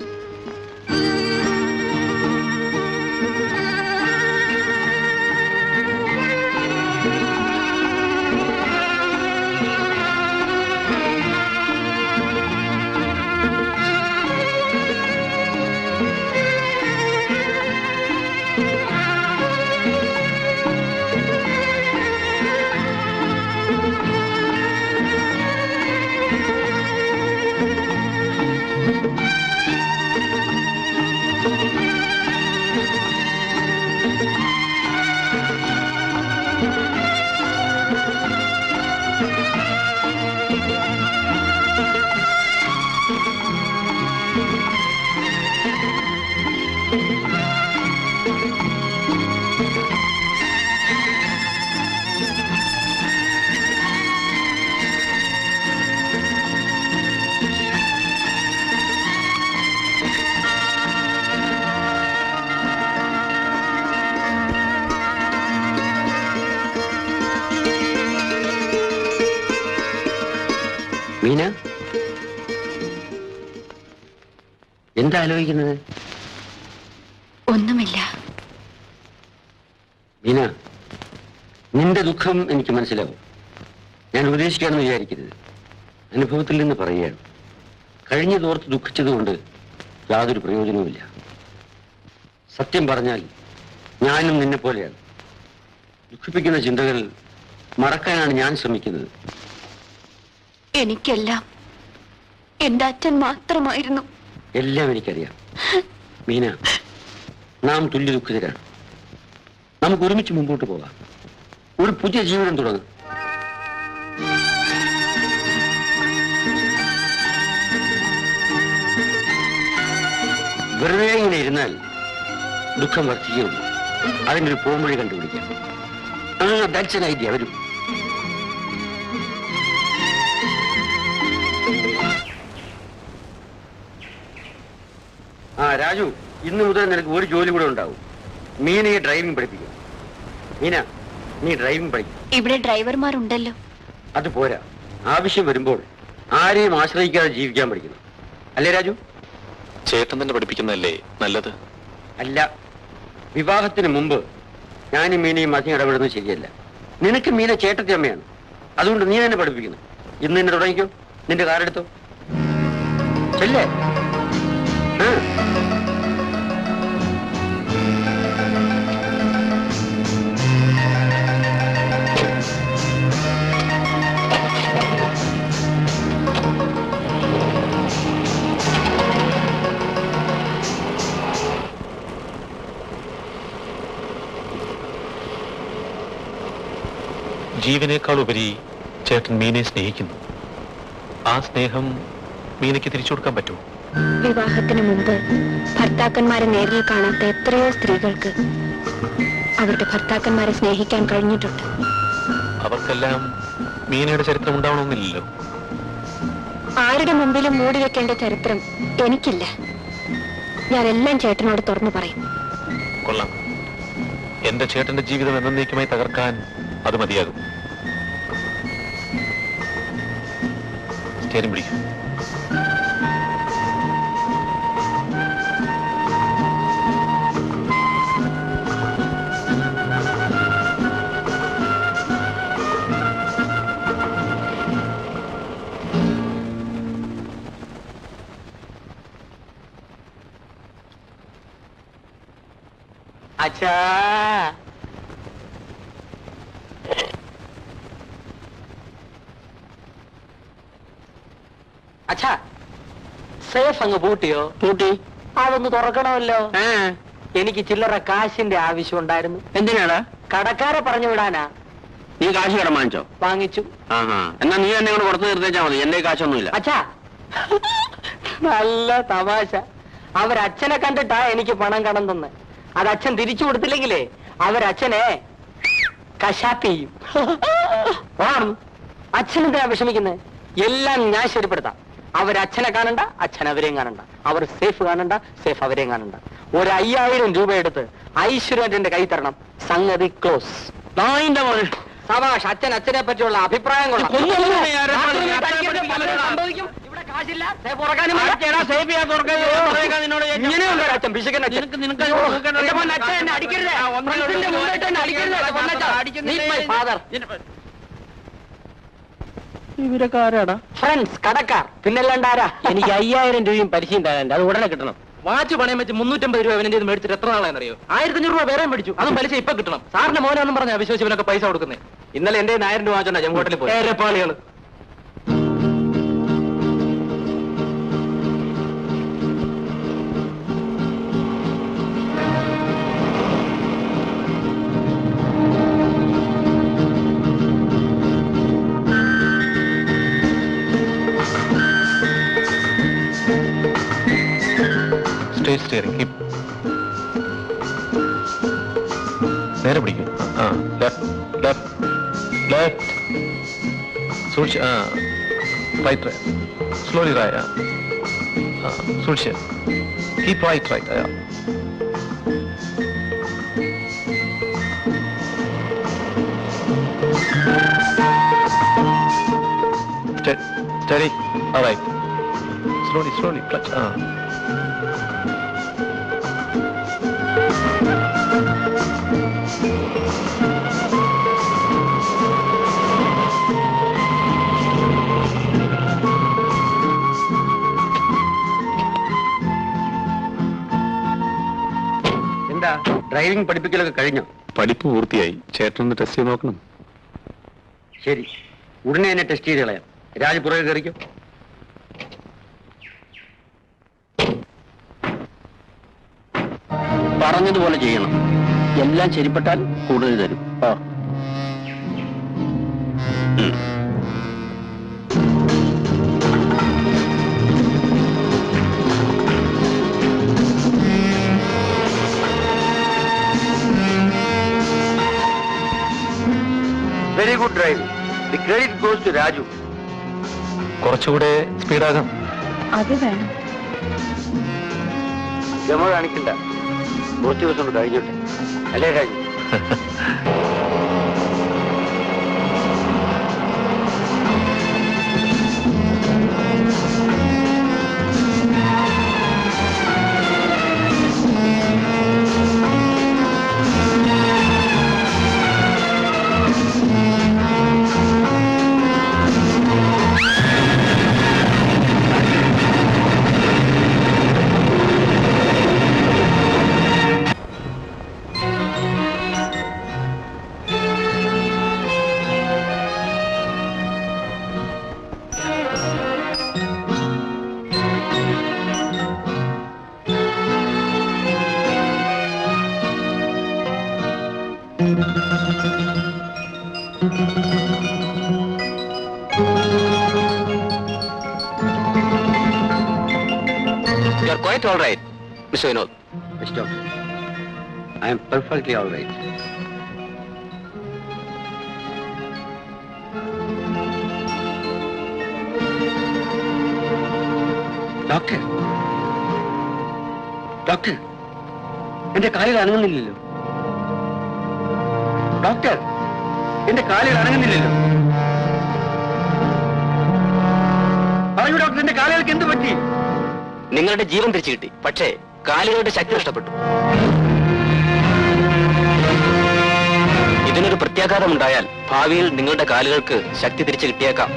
മീന, എന്താ ആലോചിക്കുന്നത്? ഒന്നുമില്ല. മീന, നിന്റെ ദുഃഖം എനിക്ക് മനസ്സിലാവും. ഞാൻ ഉപദേശിക്കാമെന്ന് വിചാരിക്കരുത്. അനുഭവത്തിൽ നിന്ന് പറയുകയാണ്. കഴിഞ്ഞതോർത്ത് ദുഃഖിച്ചതുകൊണ്ട് യാതൊരു പ്രയോജനവുമില്ല. സത്യം പറഞ്ഞാൽ ഞാനും നിന്നെ പോലെയാണ്. ദുഃഖിപ്പിക്കുന്ന ചിന്തകൾ മറക്കാനാണ് ഞാൻ ശ്രമിക്കുന്നത്. എനിക്കെല്ലാം എന്റെ അച്ഛൻ മാത്രമായിരുന്നു. എല്ലാം എനിക്കറിയാം മീന. നാം തുല്യ ദുഃഖിതരാണ്. നമുക്ക് ഒരുമിച്ച് മുമ്പോട്ട് പോകാം. ഒരു പുതിയ ജീവിതം തുടങ്ങും. വെറുതെ ഇങ്ങനെ ഇരുന്നാൽ ദുഃഖം വർദ്ധിക്കുകയുള്ളൂ. അതിനൊരു പോംവഴി കണ്ടുപിടിക്കാം. That's an idea. വരും. രാജു, ഇന്ന് മുതൽ നിനക്ക് ഒരു ജോലി കൂടെ ഉണ്ടാവും. മീനയെ ഡ്രൈവിംഗ് പഠിപ്പിക്കും. മീന, നീ ഡ്രൈവിംഗ് പഠിക്കും. ഇവിടെ ഡ്രൈവർമാരുണ്ടല്ലോ. അത് പോരാ. ആവശ്യം വരുമ്പോൾ ആരെയും ആശ്രയിക്കാതെ ജീവിക്കാൻ പഠിക്കണം. അല്ലേ രാജു? ചേട്ടൻ തന്നെ പഠിപ്പിക്കുന്നതല്ലേ നല്ലത്? അല്ല, വിവാഹത്തിന് മുമ്പ് ഞാനും മീനയും അധികം ഇടപെടുന്നത് ശരിയല്ല. നിനക്ക് മീന ചേട്ടത്തി അമ്മയാണ്. അതുകൊണ്ട് നീ തന്നെ പഠിപ്പിക്കുന്നു. ഇന്ന് തന്നെ തുടങ്ങിക്കോ. നിന്റെ കാറെടുത്തോ. ചെല്ലേ. ജീവനേക്കാൾ ഉപരി ചേട്ടൻ മീനയെ സ്നേഹിക്കുന്നു. ആ സ്നേഹം മീനയ്ക്ക് തിരിച്ചു കൊടുക്കാൻ പറ്റുമോ? വിവാഹത്തിന് മുമ്പ് ഭർത്താക്കന്മാരെ നേരിൽ കാണാത്ത എത്രയോ സ്ത്രീകൾക്ക് അവരുടെ ഭർത്താക്കന്മാരെ സ്നേഹിക്കാൻ കഴിഞ്ഞിട്ടുണ്ട്. അവർക്കെല്ലാം മീനയുടെ ചരിത്രം ഉണ്ടാവണമെന്നില്ലല്ലോ. ആരുടെ മുമ്പിലും മൂടി വെക്കേണ്ട ചരിത്രം എനിക്കില്ല. ഞാനെല്ലാം ചേട്ടനോട് തുറന്നു പറയും. കൊള്ളാം. എന്റെ ചേട്ടന്റെ ജീവിതം എന്നേക്കുമായി തകർക്കാൻ അത് മതിയാകും. സ്റ്റീയറിംഗ് പിടിക്കും. അച്ഛാ, അച്ഛാ, സേഫ് അങ്ങ് പൂട്ടിയോ? പൂട്ടി. അതൊന്ന് തുറക്കണമല്ലോ. എനിക്ക് ചില്ലറ കാശിന്റെ ആവശ്യം ഉണ്ടായിരുന്നു. എന്തിനാടാ? കടക്കാരെ പറഞ്ഞു വിടാനാ. നീ കാശ് കടം വാങ്ങിച്ചോ? വാങ്ങിച്ചു. ആഹാ, എന്നാ നീ എന്നെ കൂടെ കൊടുത്തു തീർത്തേച്ചാ മതി. എന്റെ കാശൊന്നുമില്ല. അച്ഛാ, നല്ല തമാശ. അവരച്ഛനെ കണ്ടിട്ടാ എനിക്ക് പണം കടം തന്നെ. അത് അച്ഛൻ തിരിച്ചു കൊടുത്തില്ലെങ്കിലേ അവരച്ഛനെ കശാപ്പ് ചെയ്യും. അച്ഛനെന്തിനാ വിഷമിക്കുന്നത്? എല്ലാം ഞാൻ ശരിപ്പെടുത്താം. അവരച്ഛനെ കാണണ്ട, അച്ഛൻ അവരെയും കാണണ്ട. അവർ സേഫ് കാണണ്ട, സേഫ് അവരെയും കാണണ്ട. 5000 രൂപ എടുത്ത് ഐശ്വര്യന്റെ കൈ തരണം. സംഗതി ക്ലോസ്. നായിന്റെ മോനെ. സവാഷ്. അച്ഛനെ പറ്റിയുള്ള അഭിപ്രായം കൊള്ളാം. കൊന്നൊന്നും നീ ആരെ രാത്രി പോലെ തനിക്ക് പലതും സംഭവിക്കും. ഇവിടെ കാശില്ല, സേഫ് ഉറക്കാനും വയ്യ. ഇങ്ങനെയുണ്ടോ അച്ഛൻ പിശുക്കൻ അച്ഛൻ? എന്റെ മോൻ അച്ഛൻ എന്നെ അടിക്കരുത്. ഫ്രണ്ട്സിന്റെ മുമ്പിട്ട് എന്നെ അടിക്കരുത്. Meet my father. ഇവരൊക്കാരാടാ? ഫ്രണ്ട്സ്, കടക്കാർ. പിന്നല്ലാണ്ടാരാ? എനിക്ക് 5000 രൂപയും പലിശയും തരാനുണ്ട്. അത് ഉടനെ കിട്ടണം. വാച്ച് പണയം വെച്ച് 350 രൂപ അവനെ മേടിച്ചിട്ട് എത്ര നാളായെന്നറിയോ? 1500 രൂപ വേറെ മേടിച്ചു. അതും പലിശ ഇപ്പൊ കിട്ടണം. സാറിന്റെ മോനാണെന്നും പറഞ്ഞ വിശ്വസിച്ച് ഇവനൊക്കെ പൈസ കൊടുക്കുന്നത്. ഇന്നലെ എന്റെ 1000 രൂപ വാങ്ങിച്ചോണ്ടാ ജംഗോട്ടിൽ പോയി. ഏരപ്പാളികള്. Straight steering. കീപ്. നേരെ പിടിക്കും. Left left left. സൂക്ഷിച്ച്. Right slowly right. സൂക്ഷിച്ച്. Keep right right. Steady. All right. Slowly, slowly. Clutch. എന്താ ഡ്രൈവിംഗ് പഠിപ്പിക്കലൊക്കെ കഴിഞ്ഞോ? പഠിപ്പ് പൂർത്തിയായി. ചേട്ടനൊന്ന് ടെസ്റ്റ് ചെയ്ത് നോക്കണം. ശരി, ഉടനെ എന്നെ ടെസ്റ്റ് ചെയ്ത് കളയാം. രാജ് പുറകെ കയറിക്കോ. പറഞ്ഞതുപോലെ ചെയ്യണം. എല്ലാം ശരിപ്പെട്ടാൽ കൂടുതൽ തരും. Very good driving. The credit goes to Raju. കുറച്ചുകൂടെ സ്പീഡാകാം. അത് വേണം. ഗമ കാണിക്കണ്ട. കുറച്ച് ദിവസം കൊണ്ട് കഴിഞ്ഞോട്ടെ. അല്ലേ Raju? You are quite all right, Mr. Vinod. Yes, doctor. I am perfectly all right. Doctor, doctor, എന്റെ കാലിൽ അനങ്ങുന്നില്ലല്ലോ. ഡോക്ടർ, എന്റെ കാലിൽ അനങ്ങുന്നില്ലല്ലോ. പറയൂ ഡോക്ടർ, എന്റെ കാലുകൾക്ക് എന്ത് പറ്റി? നിങ്ങളുടെ ജീവൻ തിരിച്ചു കിട്ടി, പക്ഷേ കാലുകളുടെ ശക്തി നഷ്ടപ്പെട്ടു. ഇതിനൊരു പ്രത്യാഘാതമുണ്ടായാൽ ഭാവിയിൽ നിങ്ങളുടെ കാലുകൾക്ക് ശക്തി തിരിച്ചു കിട്ടിയേക്കാം.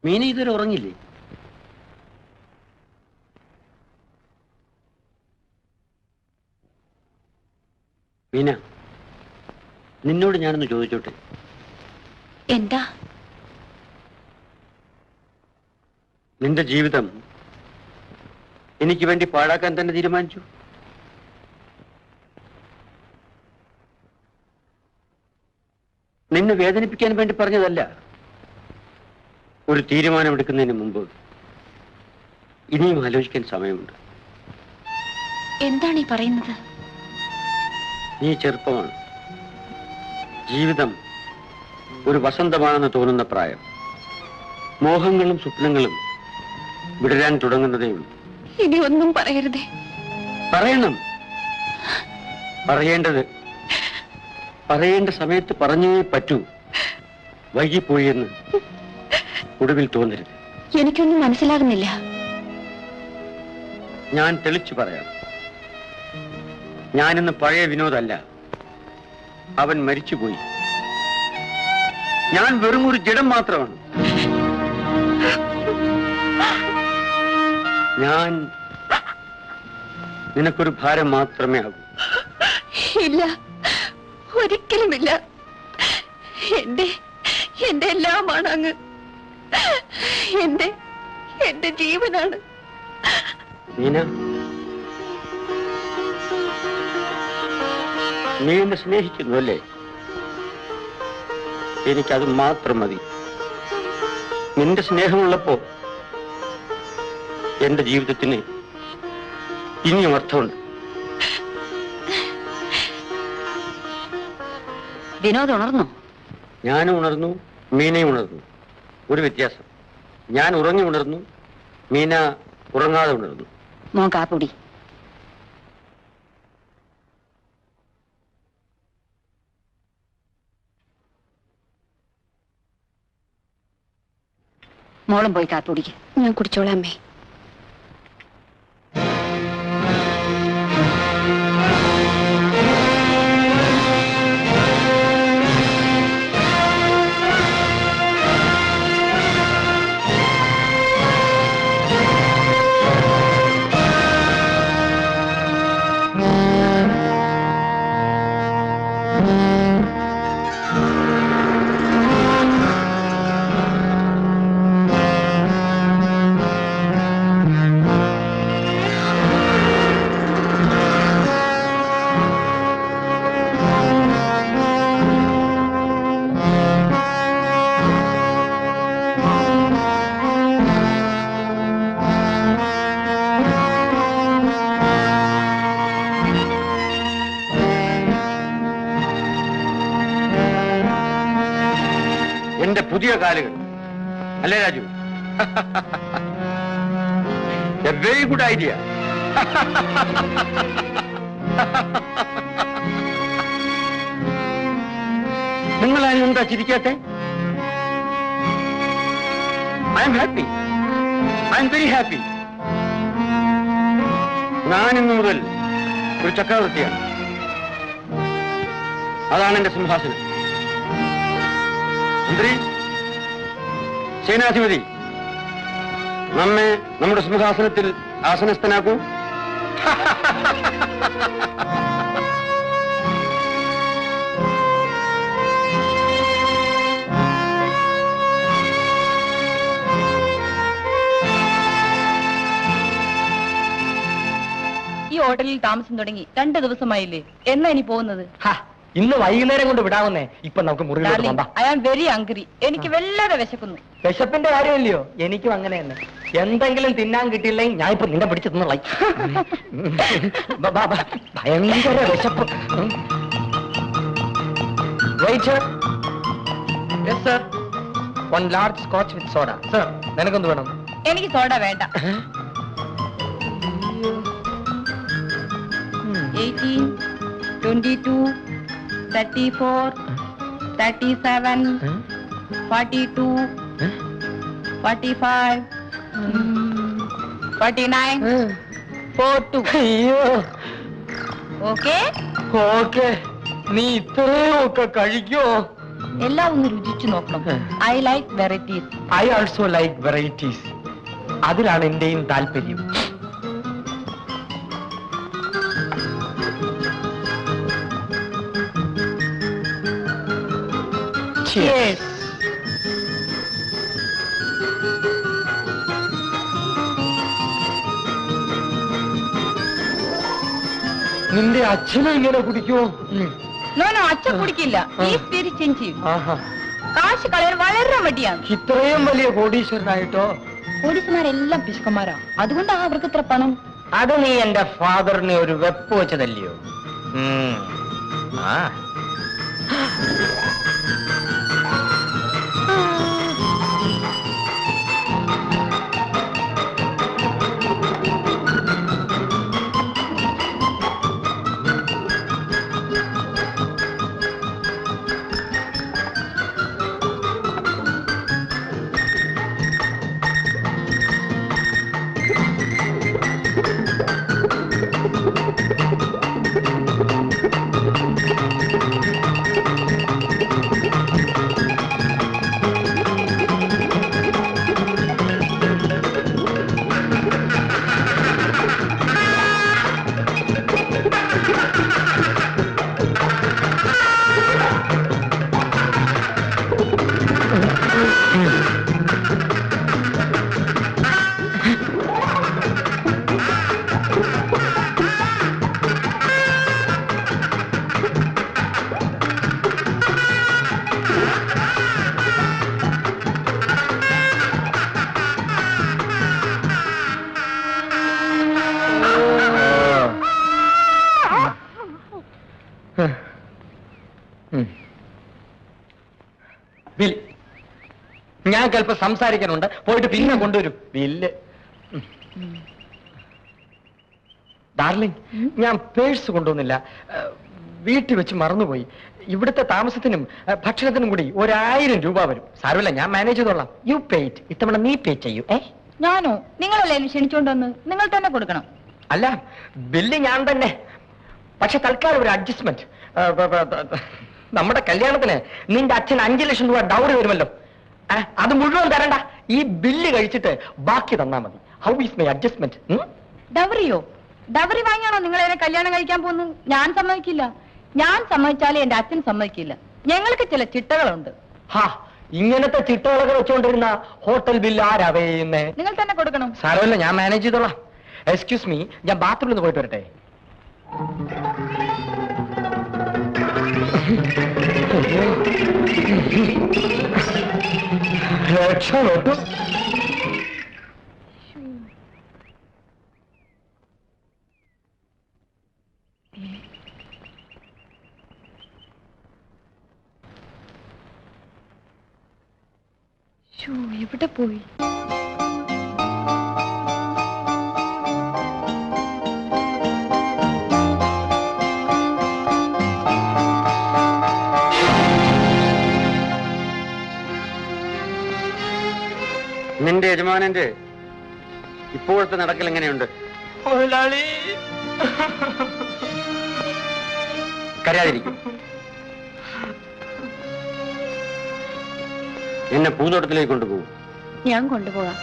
മീന ഇതുവരെ ഉറങ്ങില്ലേ? മീന, നിന്നോട് ഞാനൊന്ന് ചോദിച്ചോട്ടെ? എന്താ? നിന്റെ ജീവിതം എനിക്ക് വേണ്ടി പാഴാക്കാൻ തന്നെ തീരുമാനിച്ചു? നിന്നെ വേദനിപ്പിക്കാൻ വേണ്ടി പറഞ്ഞതല്ല. ഒരു തീരുമാനമെടുക്കുന്നതിന് മുമ്പ് ഇനിയും ആലോചിക്കാൻ സമയമുണ്ട്. എന്താണ് ഈ പറയുന്നത്? നീ ചെറുപ്പമാണ്. ജീവിതം ഒരു വസന്തമാണെന്ന് തോന്നുന്ന പ്രായം. മോഹങ്ങളും സ്വപ്നങ്ങളും വിടരാൻ തുടങ്ങുന്നതേ ഉള്ളൂ. ഇനി ഒന്നും പറയരുതേ. പറയണം. പറയേണ്ട സമയത്ത് പറഞ്ഞേ പറ്റൂ. വൈകിപ്പോയി എന്ന് ഒടുവിൽ തോന്നരുത്. എനിക്കൊന്നും മനസ്സിലാകുന്നില്ല. ഞാൻ തെളിച്ചു പറയാം. ഞാനിന്ന് പഴയ വിനോദല്ല. അവൻ മരിച്ചുപോയി. ഞാൻ വെറും ഒരു ജഡം മാത്രമാണ്. ഞാൻ നിനക്കൊരു ഭാരം മാത്രമേ ആകൂ. ഇല്ല, ഒരിക്കലുമില്ല. എന്റെ എല്ലാമാണ് അങ്ങ്. എന്റെ ജീവനാണ്. നീന, നീ എന്നെ സ്നേഹിക്കുന്നു അല്ലേ? എനിക്കത് മാത്രം മതി. നിന്റെ സ്നേഹമുള്ളപ്പോ എന്റെ ജീവിതത്തിന് ഇനിയും അർത്ഥമുണ്ട്. വിനോദ് ഉണർന്നു? ഞാനും ഉണർന്നു, മീനയും ഉണർന്നു. ഒരു വ്യത്യാസം, ഞാൻ ഉറങ്ങി ഉണർന്നു, മീന ഉറങ്ങാതെ ഉണർന്നു. മോൻ കാപ്പുടി. മോളും പോയി കാപ്പുടിക്ക്. ഞാൻ കുടിച്ചോളാം അമ്മേ. എന്റെ പുതിയ കാലുകൾ അല്ലേ Raju? A very good idea. നിങ്ങൾ അതിനെന്താ ചിരിക്കാത്തെ? I am happy. I am very happy. ഞാൻ ഇന്നു മുതൽ ഒരു ചക്രവർത്തിയാണ്. അതാണ് എന്റെ സിംഹാസനം. മന്ത്രി, സേനാധിപതി, നമ്മെ നമ്മുടെ സിംഹാസനത്തിൽ ആസനസ്ഥനാക്കൂ. ഈ ഹോട്ടലിൽ താമസം തുടങ്ങി 2 ദിവസമായില്ലേ? എന്നാ ഇനി പോകുന്നത്? ഇന്ന് വൈകുന്നേരം കൊണ്ട് വിടാവുന്നേ. ഇപ്പൊ നമുക്ക് മുറിയിലോട്ട് പോകാം. I am very hungry. എനിക്ക് വല്ലാതെ വിശക്കുന്നു. വിശപ്പിന്റെ കാര്യമല്ലയോ? എനിക്കും അങ്ങനെ തന്നെ. എന്തെങ്കിലും തിന്നാൻ കിട്ടിയില്ലെങ്കിൽ ഞാൻ ഇപ്പൊ നിന്നെ പിടിച്ചു തിന്നളായി. ഭയങ്കര വിശപ്പ്. Waiter. Yes sir. 1 large scotch with soda. Sir, നിനക്കെന്ത് വേണം? എനിക്ക് സോഡ വേണ്ട. 18, 22, 34, 37, 42, 45, 49, 42. അയ്യോ. ഓക്കെ? ഓക്കെ. നീ ഇത്രയും ഒക്കെ കഴിക്കോ? എല്ലാം ഒന്ന് രുചിച്ചു നോക്കണം. I like varieties. I also like varieties. അതിലാണ് എന്റെയും താല്പര്യം. Cheers. നിന്റെ അച്ഛനും ഇങ്ങനെ കുടിക്കുമോ? നോ നോ, അച്ഛൻ കുടിക്കില്ല. ഈസ് വെരി ചെഞ്ചീവ്. ആഹാ. കാശ് കളയാൻ വളരെ മടിയാണ്. ഇത്രയും വലിയ കോടീശ്വരനായിട്ടോ? പോലീസുമാരെല്ലാം പിശുക്കന്മാരാ. അതുകൊണ്ടാ അവർക്ക് ഇത്ര പണം. അത് നീ എന്റെ ഫാദറിനെ ഒരു വെപ്പ് വെച്ചതല്ലയോ? ആ. ബിൽ, ഞാൻ ചിലപ്പോ സംസാരിക്കാനുണ്ട്. പോയിട്ട് പിന്നെ കൊണ്ടുവരും ബില്ല്. ഡാർലിംഗ്, ഞാൻ പേഴ്സ് കൊണ്ടുവന്നില്ല. വീട്ടിൽ വെച്ച് മറന്നുപോയി. ഇവിടുത്തെ താമസത്തിനും ഭക്ഷണത്തിനും കൂടി 1000 രൂപ വരും. സാരമില്ല, ഞാൻ മാനേജ് ചെയ്തോളാം. You paid. ഇത്തവണ നീ പേ ചെയ്യൂ. ഞാനോ? നിങ്ങളല്ലേ എന്നെ ക്ഷണിച്ചോണ്ടെന്ന്? നിങ്ങൾ തന്നെ കൊടുക്കണം. അല്ല, ബില്ല് ഞാൻ തന്നെ. പക്ഷെ തൽക്കാലം ഒരു അഡ്ജസ്റ്റ്മെന്റ്. നമ്മുടെ കല്യാണത്തിന് നിന്റെ അച്ഛൻ 5 ലക്ഷം രൂപ ഡൗറി വരുമല്ലോ. അത് മുഴുവൻ തരണ്ട. ഈ ബില്ല് കഴിച്ചിട്ട് ബാക്കി തന്നാ മതി. How is my adjustment? ഡവറിയോ? ഡവറി വാങ്ങിയാണോ നിങ്ങൾ എന്നെ കല്യാണം കഴിക്കാൻ പോകുന്നത്? ഞാൻ സമ്മതിക്കില്ല. ഞാൻ സമ്മതിച്ചാലേ എന്റെ അച്ഛൻ സമ്മതിക്കില്ല. ഞങ്ങൾക്ക് ചില ചിട്ടകളുണ്ട്. ഹാ, ഇങ്ങനത്തെ ചിട്ടകളൊക്കെ വെച്ചുകൊണ്ടിരുന്ന ഹോട്ടൽ ബില്ല് ആരാ ചെയ്യുന്നേ? നിങ്ങൾ തന്നെ കൊടുക്കണം. സാരമല്ല, ഞാൻ മാനേജ് ചെയ്തോളാം. എക്സ്ക്യൂസ് മീ, ഞാൻ ബാത്റൂമിൽ നിന്ന് പോയിട്ട് വരട്ടെ. രക്ഷപ്പെട്ടു. എവിടെ പോയി? നിന്റെ യജമാനന്റെ ഇപ്പോഴത്തെ നടക്കൽ എങ്ങനെയുണ്ട്? മുതലാളി, കരയാതിരിക്കും. എന്നെ പൂന്തോട്ടത്തിലേക്ക് കൊണ്ടുപോകും. ഞാൻ കൊണ്ടുപോകാം.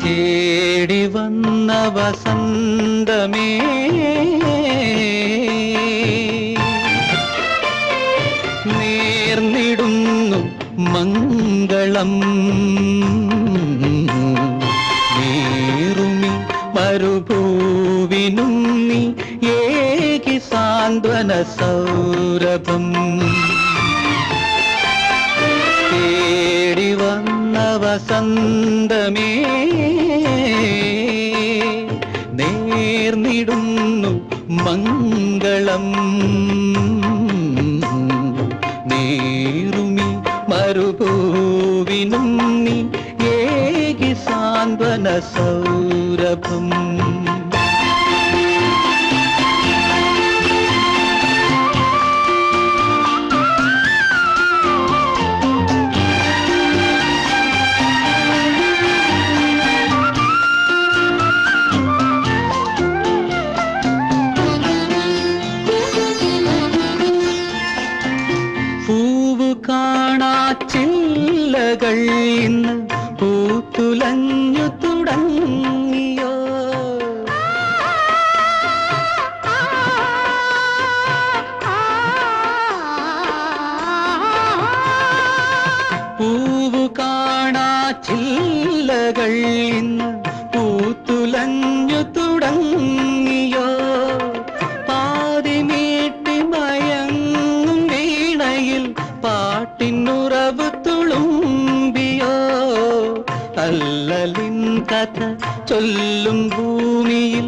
തേടി വന്ന വസന്തമേ നേർന്നിടുന്നു മംഗളം നീറുമി മരുഭൂവിനും നീ ഏകി സാന്ത്വന സൗരഭം തേടി വന്ന വസന്തമേ നേർന്നിടുന്നു മംഗളം നീറുമി മരുഭൂവിനും നീ ഏകി സാന്ത്വന സൗരഭം ചില്ലകൾ ഇന്ന് പൂത്തുലഞ്ഞു തുടങ്ങിയോ പൂവു കാണാ ചില്ലകൾ ഇന്ന് പൂത്തുലഞ്ഞു തുടങ്ങിയോ പാതിമീട്ടി മയങ്ങും വീണയിൽ പാട്ടിനുറവ് തുളുമ്പിയോ അല്ലലിൻ കഥ ചൊല്ലും ഭൂമിയിൽ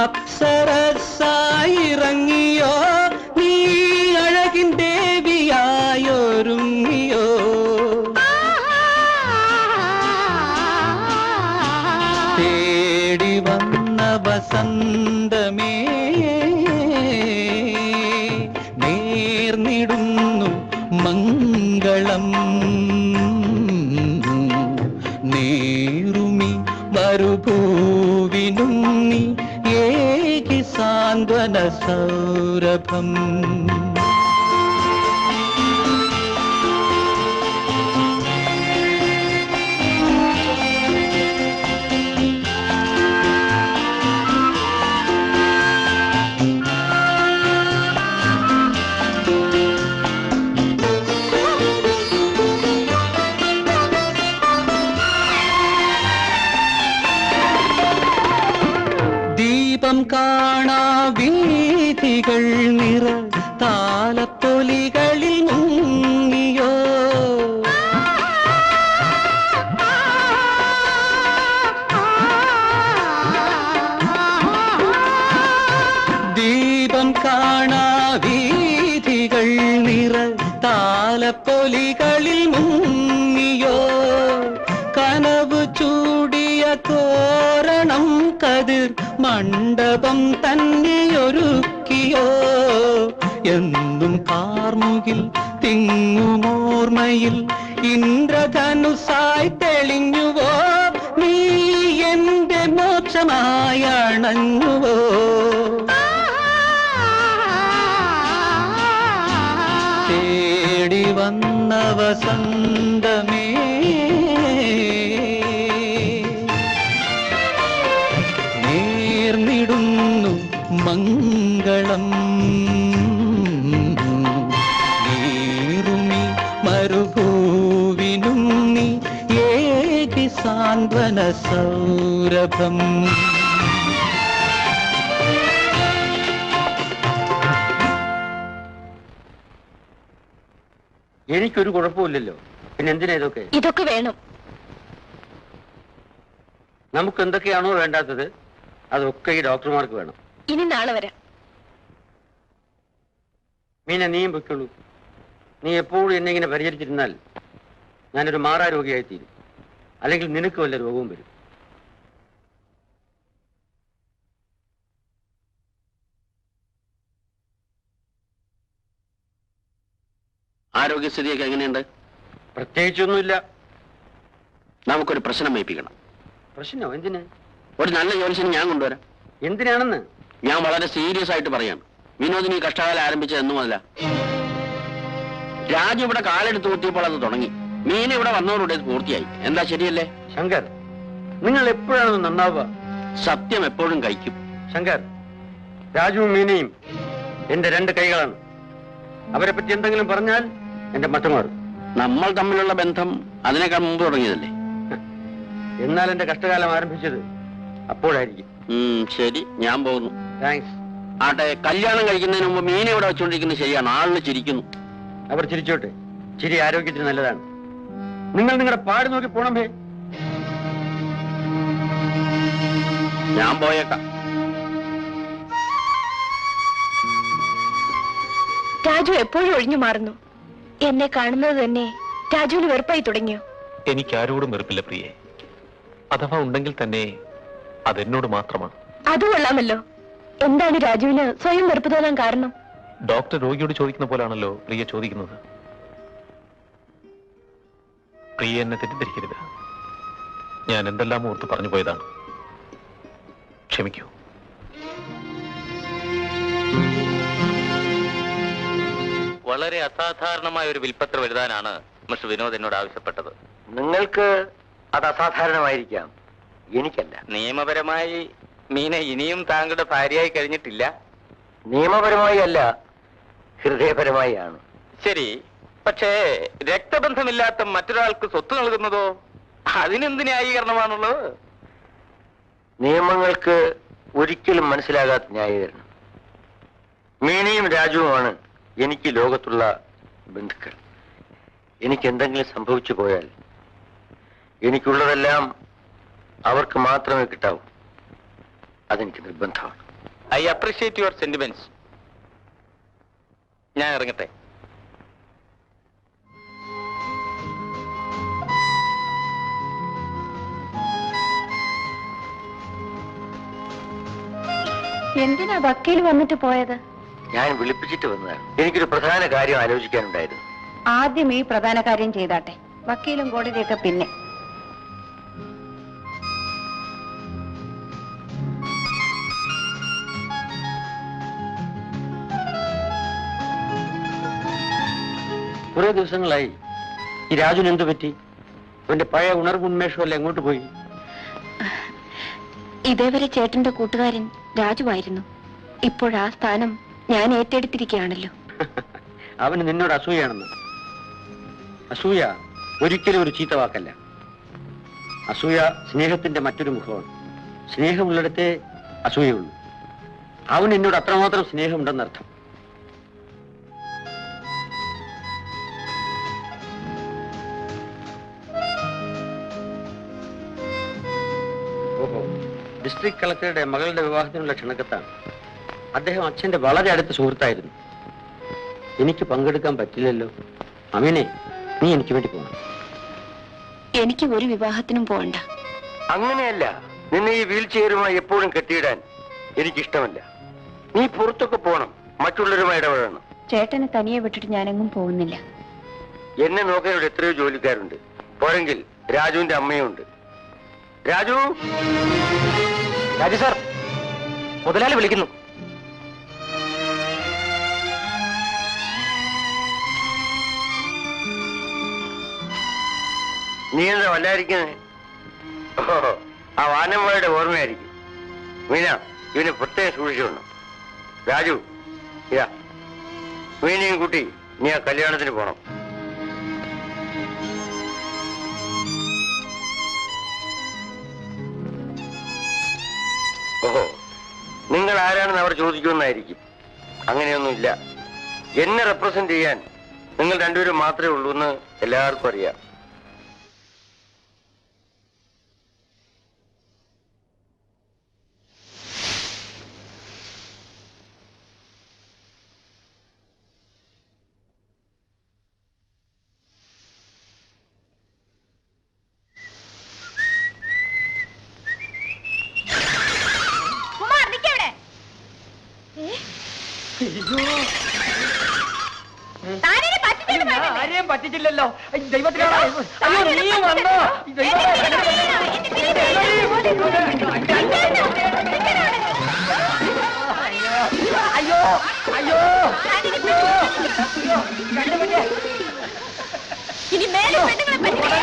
അപ്സരസായിറങ്ങിയോ നീ അഴകിൻ ദേവിയായൊരുങ്ങിയോ തേടി വന്ന വസന്തമേ നേർന്നിടുന്നു മംഗളം നീറുമി മരുഭൂവിനും നീ ഏകി സാന്ത്വന സൗരഭം ദീപം കാണാ വീഥികൾ നിറ താലപ്പൊലികളിൽ മുങ്ങിയോ ദീപം കാണാ വീഥികൾ നിറ താലപ്പൊലികളിൽ മുങ്ങിയോ കനവ് ചൂടിയ തോരണം കതിർ മണ്ഡപം തന്നെയൊരുക്കിയോ എന്നും കാർമുകിൽ തിങ്ങുമോർമ്മയിൽ ഇന്ദ്രധനുസായി തെളിഞ്ഞുവോ നീ എന്റെ മോക്ഷമായി അണഞ്ഞുവോ തേടി വന്ന വസന്തമേ നേർന്നിടുന്നു മംഗളം യൗവന സൗരഭം. എനിക്കൊരു കുഴപ്പമില്ലല്ലോ, പിന്നെ എന്തിനാ ഇതൊക്കെ? ഇതൊക്കെ വേണം. നമുക്ക് എന്തൊക്കെയാണോ വേണ്ടാത്തത് അതൊക്കെ ഈ ഡോക്ടർമാർക്ക് വേണം. ഇനി നാളെ വരാം. മീന, നീയും പൊയ്ക്കുള്ളൂ. നീ എപ്പോഴും എന്നെ ഇങ്ങനെ പരിചരിച്ചിരുന്നാൽ ഞാനൊരു മാറാ രോഗിയായിത്തീരും. അല്ലെങ്കിൽ നിനക്ക് വല്ല രോഗവും വരും. ആരോഗ്യസ്ഥിതിയൊക്കെ എങ്ങനെയുണ്ട്? പ്രത്യേകിച്ചൊന്നുമില്ല. നമുക്കൊരു പ്രശ്നം വയ്പ്പിക്കണം. പ്രശ്നോ? എന്തിന്? ഒരു നല്ല ജോലിസിന് ഞാൻ കൊണ്ടുവരാം. എന്തിനാണെന്ന്? ഞാൻ വളരെ സീരിയസ് ആയിട്ട് പറയാണ്. വിനോദിനി കഷ്ടകാലം ആരംഭിച്ചത് എന്നു മുതല. രാജു ഇവിടെ കാലെടുത്ത് കൂട്ടിയപ്പോൾ അത് തുടങ്ങി. മീന ഇവിടെ വന്നവരുടെ പൂർത്തിയായി. എന്താ ശരിയല്ലേ? ശങ്കർ, നിങ്ങൾ എപ്പോഴാണ് നന്നാവുക? സത്യം എപ്പോഴും കഴിക്കും. ശങ്കർ, രാജുവും മീനയും എന്റെ രണ്ട് കൈകളാണ്. അവരെ പറ്റി എന്തെങ്കിലും പറഞ്ഞാൽ എന്റെ മട്ടമാറും. നമ്മൾ തമ്മിലുള്ള ബന്ധം അതിനേക്കാൾ മുമ്പ് തുടങ്ങിയതല്ലേ? എന്നാൽ എന്റെ കഷ്ടകാലം ആരംഭിച്ചത് അപ്പോഴായിരിക്കും. ശരി, ഞാൻ പോകുന്നു. താങ്ക്സ്. ആട്ടെ, കല്യാണം കഴിക്കുന്നതിന് മുമ്പ് മീനെ ഇവിടെ വെച്ചുകൊണ്ടിരിക്കുന്നത് ശരിയാണ്. ആളിന് ചിരിക്കുന്നു. അവർ ചിരിച്ചോട്ടെ. ചിരി ആരോഗ്യത്തിന് നല്ലതാണ്. നിങ്ങൾ നിങ്ങളുടെ പാട് നോക്കി പോണമേ. ഞാൻ പോയേക്കാം. രാജു എപ്പോഴും ഒഴിഞ്ഞു മാറുന്നു. എന്നെ കാണുന്നത് തന്നെ രാജുവിന് വെറുപ്പായി തുടങ്ങിയോ? എനിക്ക് ആരോടും വെറുപ്പില്ല പ്രിയെ. അഥവാ ഉണ്ടെങ്കിൽ തന്നെ അതെന്നോട് മാത്രമാണ്. അത് കൊള്ളാമല്ലോ. എന്താണ് രാജുവിന് സ്വയം വെറുപ്പ് തോന്നാൻ കാരണം? ഡോക്ടർ രോഗിയോട് ചോദിക്കുന്ന പോലാണല്ലോ പ്രിയ ചോദിക്കുന്നത്. പ്രിയ എന്നെ തെറ്റിദ്ധരിക്കരുത്. ഞാൻ എന്തെല്ലാം ഓർത്ത് പറഞ്ഞു പോയതാണ്. ക്ഷമിക്കൂ. വളരെ അസാധാരണമായ ഒരു വിൽപ്പത്രം എഴുതാനാണ് മിസ്റ്റർ വിനോദ് എന്നോട് ആവശ്യപ്പെട്ടത്. നിങ്ങൾക്ക് അത് അസാധാരണമായിരിക്കാം, എനിക്കല്ല. നിയമപരമായി മീന ഇനിയും താങ്കളുടെ ഭാര്യയായി കഴിഞ്ഞിട്ടില്ല. നിയമപരമായി അല്ല, ഹൃദയപരമായി ആണ്. ശരി, പക്ഷേ രക്തബന്ധമില്ലാത്ത മറ്റൊരാൾക്ക് സ്വത്ത് നൽകുന്നതോ? അതിനെന്ത് ന്യായീകരണമാണുള്ളത്? നിയമങ്ങൾക്ക് ഒരിക്കലും മനസ്സിലാകാത്ത ന്യായീകരണം. മീനയും രാജുവുമാണ് എനിക്ക് ലോകത്തുള്ള ബന്ധുക്കൾ. എനിക്ക് എന്തെങ്കിലും സംഭവിച്ചു പോയാൽ എനിക്കുള്ളതെല്ലാം അവർക്ക് മാത്രമേ കിട്ടാവൂ. അതെനിക്ക് നിർബന്ധമാണ്. I appreciate your sentiments. ഞാൻ ഇറങ്ങട്ടെ. എന്തിനാ വക്കീൽ വന്നിട്ട് പോയത്? ഞാൻ വിളിപ്പിച്ചിട്ട് വന്നതാണ്. എനിക്കൊരു പ്രധാന കാര്യം ആലോചിക്കാനുണ്ടായിരുന്നു. ആദ്യം ഈ പ്രധാന കാര്യം ചെയ്താട്ടെ, വക്കീലും കോടതിയൊക്കെ പിന്നെ. കുറെ ദിവസങ്ങളായി ഈ രാജുന് എന്തു പറ്റി? അവന്റെ പഴയ ഉണർവുന്മേഷമല്ല എങ്ങോട്ട് പോയി? ഇതേവരെ ചേട്ടന്റെ കൂട്ടുകാരൻ രാജുവായിരുന്നു. ഇപ്പോഴാ സ്ഥാനം ഞാൻ ഏറ്റെടുത്തിരിക്കുകയാണല്ലോ. അവന് നിന്നോട് അസൂയാണെന്ന്. അസൂയ ഒരിക്കലും ഒരു ചീത്ത വാക്കല്ല. അസൂയ സ്നേഹത്തിന്റെ മറ്റൊരു മുഖമാണ്. സ്നേഹമുള്ളിടത്തെ അസൂയുള്ളൂ. അവൻ എന്നോട് അത്രമാത്രം സ്നേഹമുണ്ടെന്നർത്ഥം. ഓഹോ, ഡിസ്ട്രിക്ട് കളക്ടറുടെ മകളുടെ വിവാഹത്തിനുള്ള ക്ഷണക്കത്താണ്. അദ്ദേഹം അച്ഛന്റെ വളരെ അടുത്ത സുഹൃത്തായിരുന്നു. എനിക്ക് പങ്കെടുക്കാൻ പറ്റില്ലല്ലോ. അമീനെ, നീ എനിക്ക് വേണ്ടി പോകണം. എനിക്ക് ഒരു വിവാഹത്തിനും പോകണ്ട. അങ്ങനെയല്ല, നിന്നെ ഈ വീൽ ചെയറുമായി എപ്പോഴും കെട്ടിയിടാൻ എനിക്കിഷ്ടമല്ല. നീ പുറത്തൊക്കെ പോകണം, മറ്റുള്ളവരുമായി ഇടപെടണം. ചേട്ടനെ തനിയെ വിട്ടിട്ട് ഞാനെങ്ങും പോകുന്നില്ല. എന്നെ നോക്കാൻ ഇവിടെ എത്രയോ ജോലിക്കാരുണ്ട്. പോരെങ്കിൽ രാജുവിന്റെ അമ്മയും ഉണ്ട്. രാജു! രാജു സാർ, മുതലാളി വിളിക്കുന്നു. നീ എന്താ വല്ലായിരിക്കുന്നേ? ഓ, ആ വാനമ്മയുടെ ഓർമ്മയായിരിക്കും. മീന, ഇവനെ പ്രത്യേകം സൂക്ഷിച്ചോണം. രാജു, യാ, മീനയും കുട്ടി നീ ആ കല്യാണത്തിന് പോണം. ഓഹോ, നിങ്ങൾ ആരാണെന്ന് അവർ ചോദിക്കുമെന്നായിരിക്കും. അങ്ങനെയൊന്നുമില്ല. എന്നെ റെപ്രസെന്റ് ചെയ്യാൻ നിങ്ങൾ രണ്ടുപേരും മാത്രമേ ഉള്ളൂ എന്ന് എല്ലാവർക്കും അറിയാം. ആരെയും പറ്റിച്ചില്ലല്ലോ. ദൈവത്തിനാണ്. അയ്യോ, നീ വന്നോ? അയ്യോ അയ്യോ ഇനി മേലെ പെണ്ണുങ്ങളെ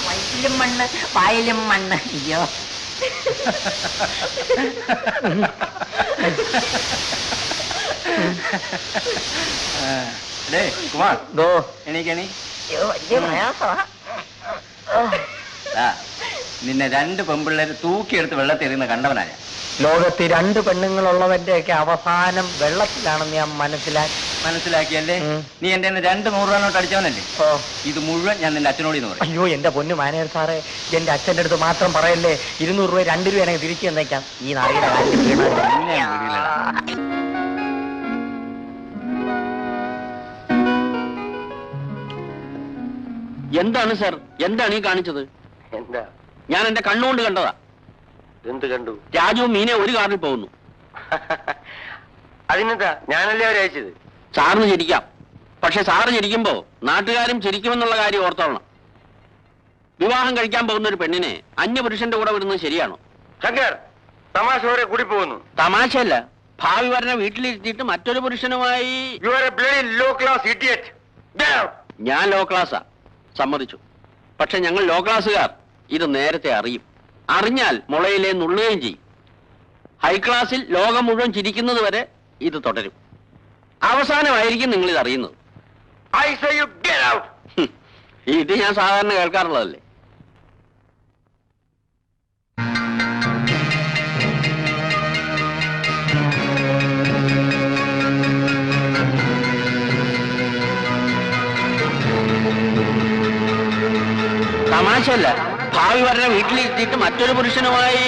വയറ്റിലും മണ്ണ് വായിലും മണ്ണ്. അയ്യോ, കുമാർ എണീക്കണി. നിന്നെ 2 പെമ്പിള്ളേര് തൂക്കിയെടുത്ത് വെള്ളത്തിരുന്ന് കണ്ടവനാ ഞാൻ. ലോകത്ത് 2 പെണ്ണുങ്ങളുള്ളവന്റെ ഒക്കെ അവസാനം വെള്ളത്തിലാണെന്ന് ഞാൻ മനസ്സിലാക്കിയല്ലേ? നീ എന്റെ 2 100 രൂപ നോട്ട് അടിച്ചവനല്ലേ? ഇത് മുഴുവൻ ഞാൻ നിന്റെ അച്ഛനോട് എന്ന് പറയും. അയ്യോ, എന്റെ പൊന്നു മാനേജർ സാറേ, എന്റെ അച്ഛന്റെ അടുത്ത് മാത്രം പറയല്ലേ. 200 രൂപ 2 രൂപ എനിക്ക് തിരിച്ചു തന്നേക്കാം. ഈ നാളിയുടെ എന്താണ് സാർ, എന്താണ് ഈ കാണിച്ചത്? എന്താ? ഞാൻ എന്റെ കണ്ണുകൊണ്ട് കണ്ടതാ. എന്ത് കണ്ടു? രാജുവും മീനെ ഒരു കാറിൽ പോകുന്നു. അതിനെന്താ, ഞാനല്ലേ അവരെ അയച്ചത്. സാറിന് ചിരിക്കാം, പക്ഷെ സാറ് ചിരിക്കുമ്പോ നാട്ടുകാരും ചിരിക്കുമെന്നുള്ള കാര്യം ഓർത്തോളണം. വിവാഹം കഴിക്കാൻ പോകുന്ന ഒരു പെണ്ണിനെ അന്യപുരുഷന്റെ കൂടെ വിടുന്നത് ശരിയാണോ? ശങ്കർ, തമാശ വരെ കൂടി പോകുന്നു. തമാശയല്ല, ഭാവി വരനെ വീട്ടിലിരുത്തിയിട്ട് മറ്റൊരു പുരുഷനുമായി. You are a bloody low class idiot. ഞാൻ ലോ ക്ലാസ്സാ, സമ്മതിച്ചു. പക്ഷെ ഞങ്ങൾ ലോ ക്ലാസ്സുകാർ ഇത് നേരത്തെ അറിയും. അറിഞ്ഞാൽ മുളയിലെ നുള്ളുകയും ചെയ്യും. ഹൈ ക്ലാസ്സിൽ ലോകം മുഴുവൻ ചിരിക്കുന്നത് വരെ ഇത് തുടരും. അവസാനമായിരിക്കും നിങ്ങൾ ഇത് അറിയുന്നത്. ഇത് ഞാൻ സാധാരണ കേൾക്കാറുള്ളതല്ലേ. തമാശയല്ല, ഭാവി വരനെ വീട്ടിലിരുത്തിയിട്ട് മറ്റൊരു പുരുഷനുമായി.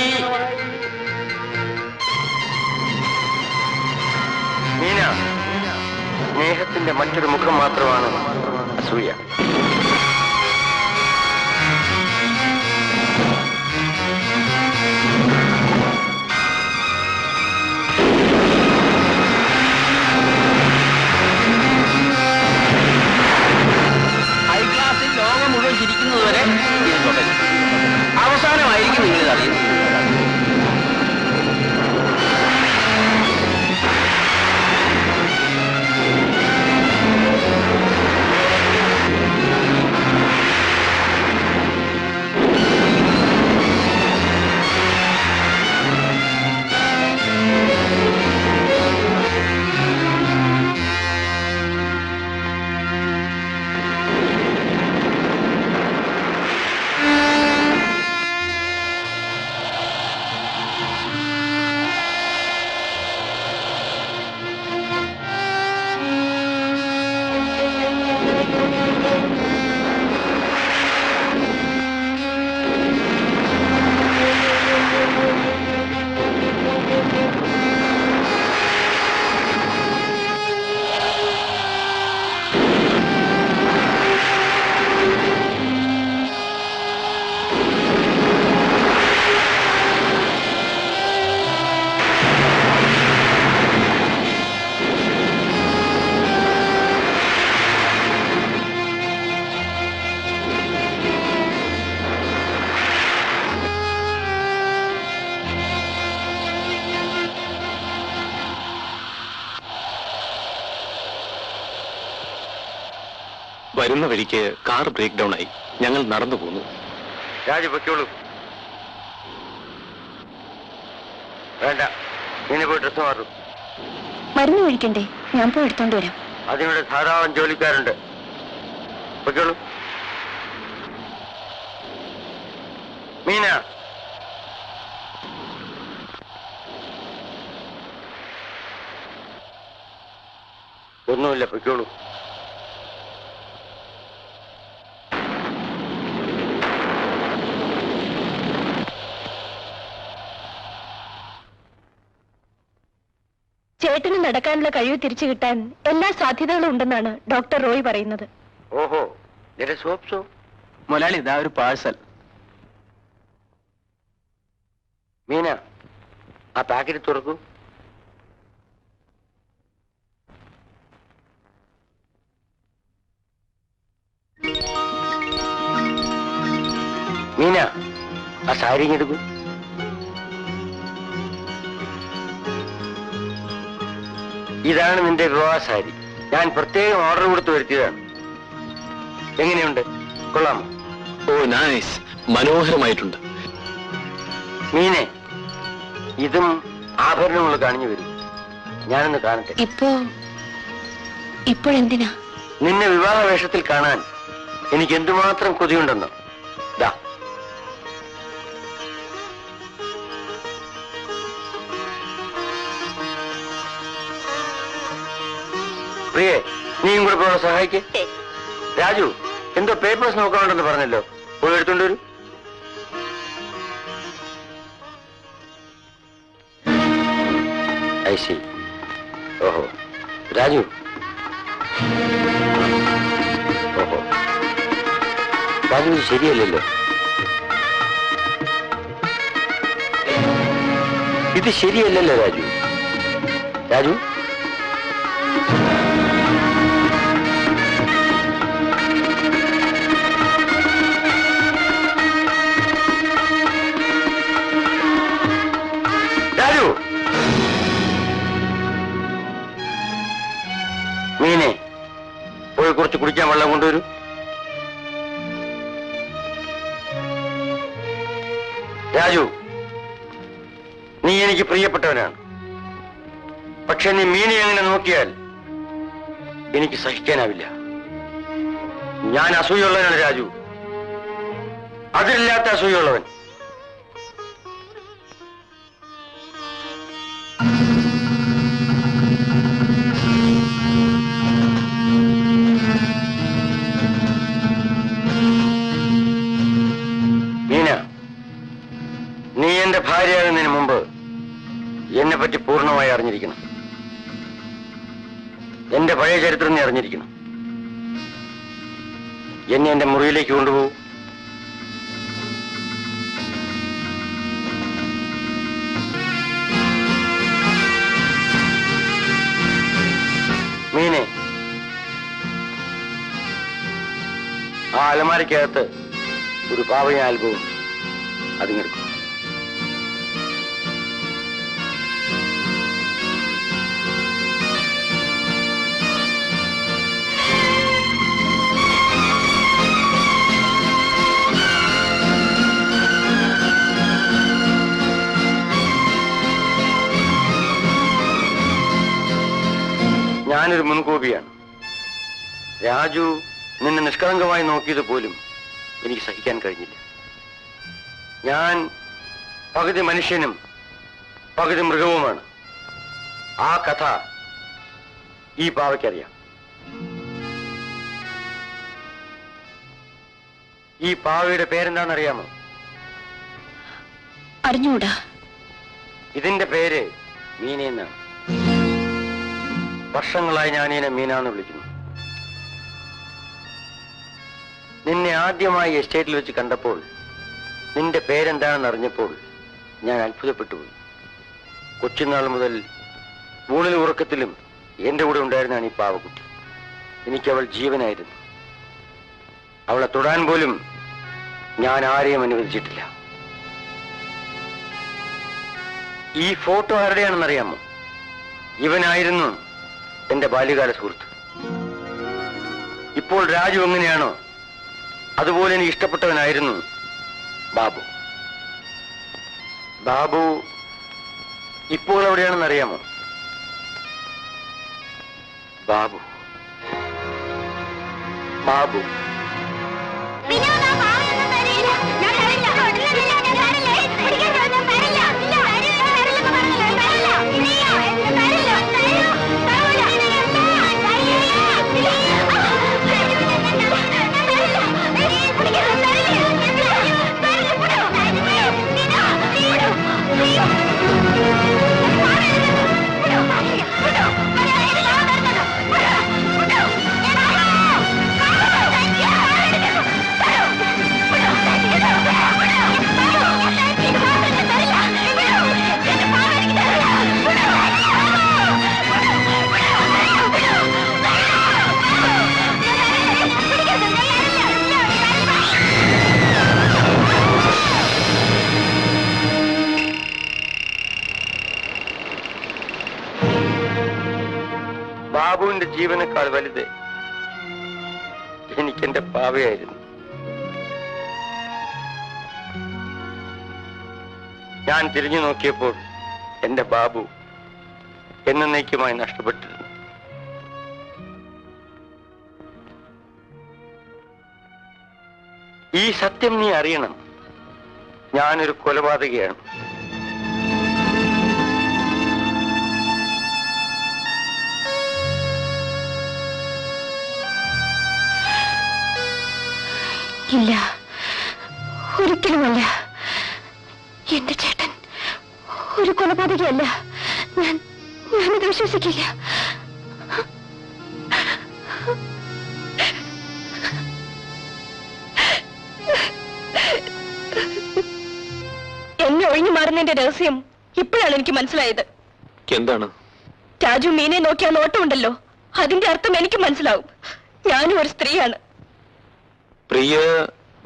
മീന, സ്നേഹത്തിന്റെ മറ്റൊരു മുഖം മാത്രമാണ് അസൂയ. ഹൈ ക്ലാസ്സിൽ ലോകം മുഴുവൻ ചിരിക്കുന്നത് വരെ ഇത് തുടരും. അവസാനമായിരിക്കും നിങ്ങൾ ഇത് അറിയുന്നത്. വരുന്ന വഴിക്ക് കാർ ബ്രേക്ക് ഡൗൺ ആയി. ഞങ്ങൾ നടന്നു പോന്നു. രാജു പൊയ്ക്കോളൂ. വേണ്ട, ഇനി പോയി ഡ്രസ് മാറും. മരുന്ന് കഴിക്കണ്ടേ? ഞാൻ പോയി എടുത്തോണ്ട് വരാം. അതിനുള്ള ധാരാളം ജോലിക്കാരുണ്ട്. പൊയ്ക്കോളൂ. മീന, ഒന്നുമില്ല, പൊയ്ക്കോളൂ. ചേട്ടന് നടക്കാനുള്ള കഴിവ് തിരിച്ചു കിട്ടാൻ എല്ലാ സാധ്യതകളും ഉണ്ടെന്നാണ് ഡോക്ടർ റോയ് പറയുന്നത്. ഓഹോ, സോപ്സോ. മുതലാളി, ഇതാ ഒരു പാഴ്സൽ. മീന, ആ പാക്കറ്റ് തുറക്കൂ. മീന, ആ സാരി എടുക്കൂ. ഇതാണ് നിന്റെ വിവാഹ സാരി. ഞാൻ പ്രത്യേകം ഓർഡർ കൊടുത്ത് വരുത്തിയതാണ്. എങ്ങനെയുണ്ട്? കൊള്ളാമോ? ഓ നൈസ്, മനോഹരമായിട്ടുണ്ട്. മീനെ, ഇതും ആഭരണങ്ങൾ കാണിഞ്ഞു വരും. ഞാനൊന്ന് കാണട്ടെ. ഇപ്പോഴെന്തിനാ? നിന്നെ വിവാഹ വേഷത്തിൽ കാണാൻ എനിക്ക് എന്തുമാത്രം കൊതിയുണ്ടെന്നോ. ദാ, പ്രിയേ, നീയും കൂടെ പോകാൻ സഹായിക്കേ. രാജു, എന്തോ പേപ്പേഴ്സ് നോക്കാനുണ്ടെന്ന് പറഞ്ഞല്ലോ, പോയി എടുത്തോണ്ട് വരൂ. I C. ഓഹോ, രാജു. ഓഹോ, രാജു, ഇത് ശരിയല്ലല്ലോ. ഇത് ശരിയല്ലല്ലോ രാജു. രാജു, രാജു. മീനെ, പോയി കുറച്ച് കുടിക്കാൻ വെള്ളം കൊണ്ടുവരൂ. രാജു, നീ എനിക്ക് പ്രിയപ്പെട്ടവനാണ്. പക്ഷെ നീ മീനെ അങ്ങനെ നോക്കിയാൽ എനിക്ക് സഹിക്കാനാവില്ല. ഞാൻ അസൂയുള്ളവനാണ് രാജു, അതിലില്ലാത്ത അസൂയുള്ളവൻ. മീന, നീ എന്റെ ഭാര്യയാകുന്നതിന് മുമ്പ് എന്നെ പറ്റി പൂർണ്ണമായി അറിഞ്ഞിരിക്കണം. എന്റെ പഴയ ചരിത്രം നീ അറിഞ്ഞിരിക്കണം. എന്നെ എന്റെ മുറിയിലേക്ക് കൊണ്ടുപോകൂ. മീനെ, ആ അലമാരയ്ക്കകത്ത് ഒരു പാവയ ആൽബവും അതിങ്ങെടുക്കും. ഞാനൊരു മുൻകോപിയാണ്. രാജു നിന്നെ നിഷ്കളങ്കമായി നോക്കിയത് പോലും എനിക്ക് സഹിക്കാൻ കഴിഞ്ഞില്ല. ഞാൻ പകുതി മനുഷ്യനും പകുതി മൃഗവുമാണ്. ആ കഥ ഈ പാവയ്ക്കറിയാം. ഈ പാവയുടെ പേരെന്താണെന്നറിയാമോ? അറിഞ്ഞൂടാ. ഇതിന്റെ പേര് മീനയെന്നാണ്. വർഷങ്ങളായി ഞാൻ ഇതിനെ മീനാന്ന് വിളിക്കുന്നു. നിന്നെ ആദ്യമായി എസ്റ്റേറ്റിൽ വെച്ച് കണ്ടപ്പോൾ നിന്റെ പേരെന്താണെന്ന് അറിഞ്ഞപ്പോൾ ഞാൻ അത്ഭുതപ്പെട്ടുപോയി. കൊച്ചുനാൾ മുതൽ ഊണിലും ഉറക്കത്തിലും എന്റെ കൂടെ ഉണ്ടായിരുന്നാണ് ഈ പാവക്കുട്ടി. എനിക്കവൾ ജീവനായിരുന്നു. അവളെ തൊടാൻ പോലും ഞാൻ ആരെയും അനുവദിച്ചിട്ടില്ല. ഈ ഫോട്ടോ ആരുടെയാണെന്നറിയാമോ? ഇവനായിരുന്നു എന്റെ ബാല്യകാല സുഹൃത്ത്. ഇപ്പോൾ രാജു എങ്ങനെയാണോ അതുപോലെ എനിക്ക് ഇഷ്ടപ്പെട്ടവനായിരുന്നു ബാബു. ബാബു ഇപ്പോൾ എവിടെയാണെന്നറിയാമോ? ബാബു ബാബു വിനോദ, പാവയൊന്നും തരില്ല. ഞാൻ തരില്ല. ബാബുവിന്റെ ജീവനേക്കാൾ വലുത് എനിക്കെന്റെ പാവയായിരുന്നു. ഞാൻ തിരിഞ്ഞു നോക്കിയപ്പോൾ എന്റെ ബാബു എന്നേക്കുമായി നഷ്ടപ്പെട്ടിരുന്നു. ഈ സത്യം നീ അറിയണം. ഞാനൊരു കൊലപാതകയാണ്. ഇല്ല, ഒരിക്കലുമല്ല. എന്റെ ചേട്ടൻ ഒരു കൊലപാതകയല്ല. ഞാനത് വിശ്വസിക്കില്ല. എന്നെ ഒഴിഞ്ഞു മാറുന്നതിന്റെ രഹസ്യം ഇപ്പോഴാണ് എനിക്ക് മനസ്സിലായത്. എന്താണ്? രാജു മീനെ നോക്കിയ നോട്ടമുണ്ടല്ലോ, അതിന്റെ അർത്ഥം എനിക്ക് മനസ്സിലാവും. ഞാനും ഒരു സ്ത്രീയാണ്. പ്രിയ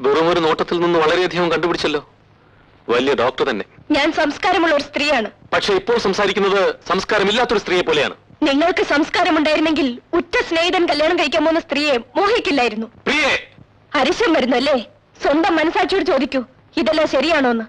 വെറുമൊരു നോട്ടത്തിൽ നിന്ന് വളരെയധികം കണ്ടുപിടിച്ചല്ലോ. വലിയ ഡോക്ടർ തന്നെ. ഞാൻ സംസ്കാരമുള്ള ഒരു സ്ത്രീയാണ്. പക്ഷെ ഇപ്പോൾ സംസാരിക്കുന്നത് സംസ്കാരമില്ലാത്തൊരു സ്ത്രീയെ പോലെയാണ്. നിങ്ങൾക്ക് സംസ്കാരമുണ്ടായിരുന്നെങ്കിൽ ഉറ്റ സ്നേഹിതൻ കല്യാണം കഴിക്കാൻ പോകുന്ന സ്ത്രീയെ മോഹിക്കില്ലായിരുന്നു. പ്രിയേ, അരിശം വരുന്നല്ലേ? സ്വന്തം മനസാക്ഷിയോട് ചോദിക്കൂ, ഇതെല്ലാം ശരിയാണോന്ന്.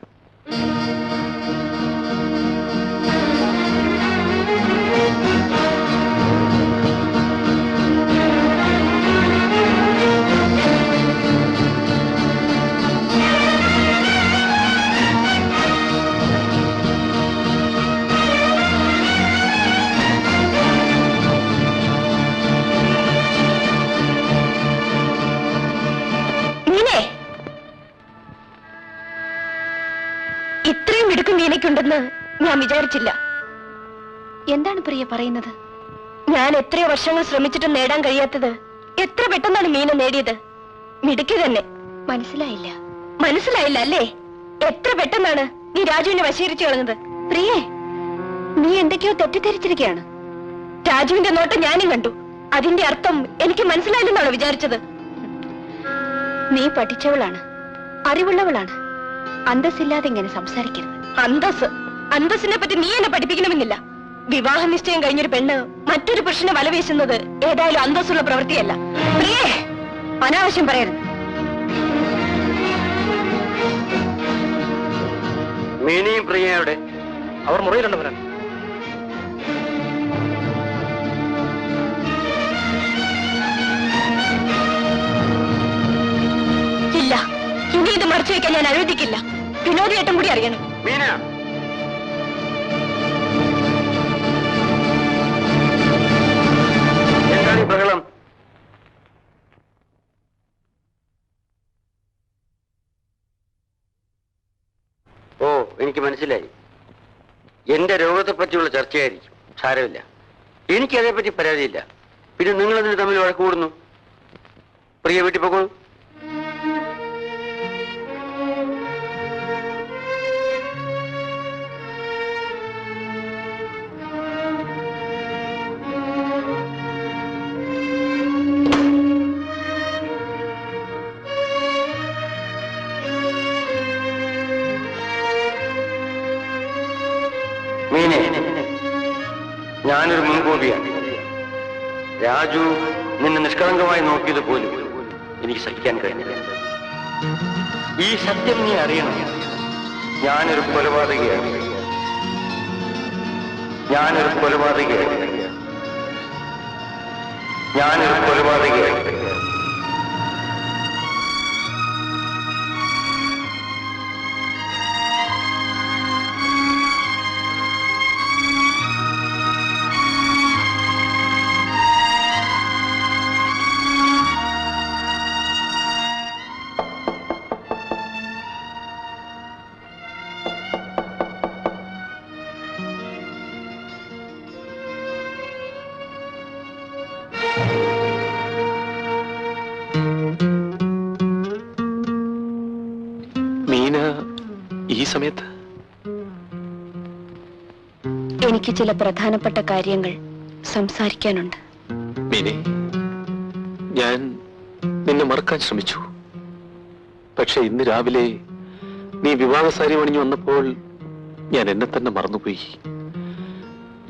ഇത്രയും മിടുക്കും മീനയ്ക്കുണ്ടെന്ന് ഞാൻ വിചാരിച്ചില്ല. എന്താണ് പ്രിയ പറയുന്നത്? ഞാൻ എത്രയോ വർഷങ്ങൾ ശ്രമിച്ചിട്ടും നേടാൻ കഴിയാത്തത് എത്ര പെട്ടെന്നാണ് മീന നേടിയത്. മിടുക്കി തന്നെ. മനസ്സിലായില്ല. മനസ്സിലായില്ല അല്ലേ? എത്ര പെട്ടെന്നാണ് നീ രാജുവിനെ വശീകരിച്ചു കളഞ്ഞത്. പ്രിയേ, നീ എന്തൊക്കെയോ തെറ്റിദ്ധരിച്ചിരിക്കുകയാണ്. രാജുവിന്റെ നോട്ടം ഞാനും കണ്ടു. അതിന്റെ അർത്ഥം എനിക്ക് മനസ്സിലായില്ലെന്നാണോ വിചാരിച്ചത്? നീ പഠിച്ചവളാണ്, അറിവുള്ളവളാണ്. അന്തസ്സില്ലാതെ ഇങ്ങനെ സംസാരിക്കരുത്. അന്തസ്സിനെ പറ്റി നീ എന്നെ പഠിപ്പിക്കണമെന്നില്ല. വിവാഹ നിശ്ചയം കഴിഞ്ഞൊരു പെണ്ണ് മറ്റൊരു പുരുഷനെ വലവീശുന്നത് ഏതായാലും അന്തസ്സുള്ള പ്രവൃത്തിയല്ല. പ്രിയേ, അനാവശ്യം പറയരുത്. മീനയും പ്രിയയുടെ അവർ മുറിയിലുണ്ടവരാണ്. ഇല്ല, ഇനി ഇത് മറച്ചു വെക്കാൻ ഞാൻ അനുവദിക്കില്ല. വിനോദിയേട്ടൻ കൂടി അറിയണം. മീന, എന്താണ് ഈ ബഹളം? ഓ, എനിക്ക് മനസ്സിലായി. എന്റെ രോഗത്തെ പറ്റിയുള്ള ചർച്ചയായിരിക്കും. സാരമില്ല, എനിക്കതേപ്പറ്റി പരാതിയില്ല. പിന്നെ നിങ്ങളതിന് തമ്മിൽ വഴക്ക് കൂടുന്നു. പ്രിയ വീട്ടിൽ പോകോളൂ. മീനെ, ഞാനൊരു മുൻകോപിയാണ്. രാജു നിന്നെ നിഷ്കളങ്കമായി നോക്കിയത് പോലും എനിക്ക് സഹിക്കാൻ കഴിഞ്ഞില്ല. ഈ സത്യം നീ അറിയണം. ഞാനൊരു കൊലപാതകയാണ്. ഞാനൊരു കൊലപാതകയാണ്. ഞാനൊരു കൊലപാതകയാണ്. മീന ഈ സമയത്ത്? എനിക്ക് ചില പ്രധാനപ്പെട്ട കാര്യങ്ങൾ സംസാരിക്കാനുണ്ട്. മീനെ, ഞാൻ നിന്നെ മറക്കാൻ ശ്രമിച്ചു. പക്ഷെ ഇന്ന് രാവിലെ നീ വിവാഹസാരി അണിഞ്ഞു വന്നപ്പോൾ ഞാൻ എന്നെ തന്നെ മറന്നുപോയി.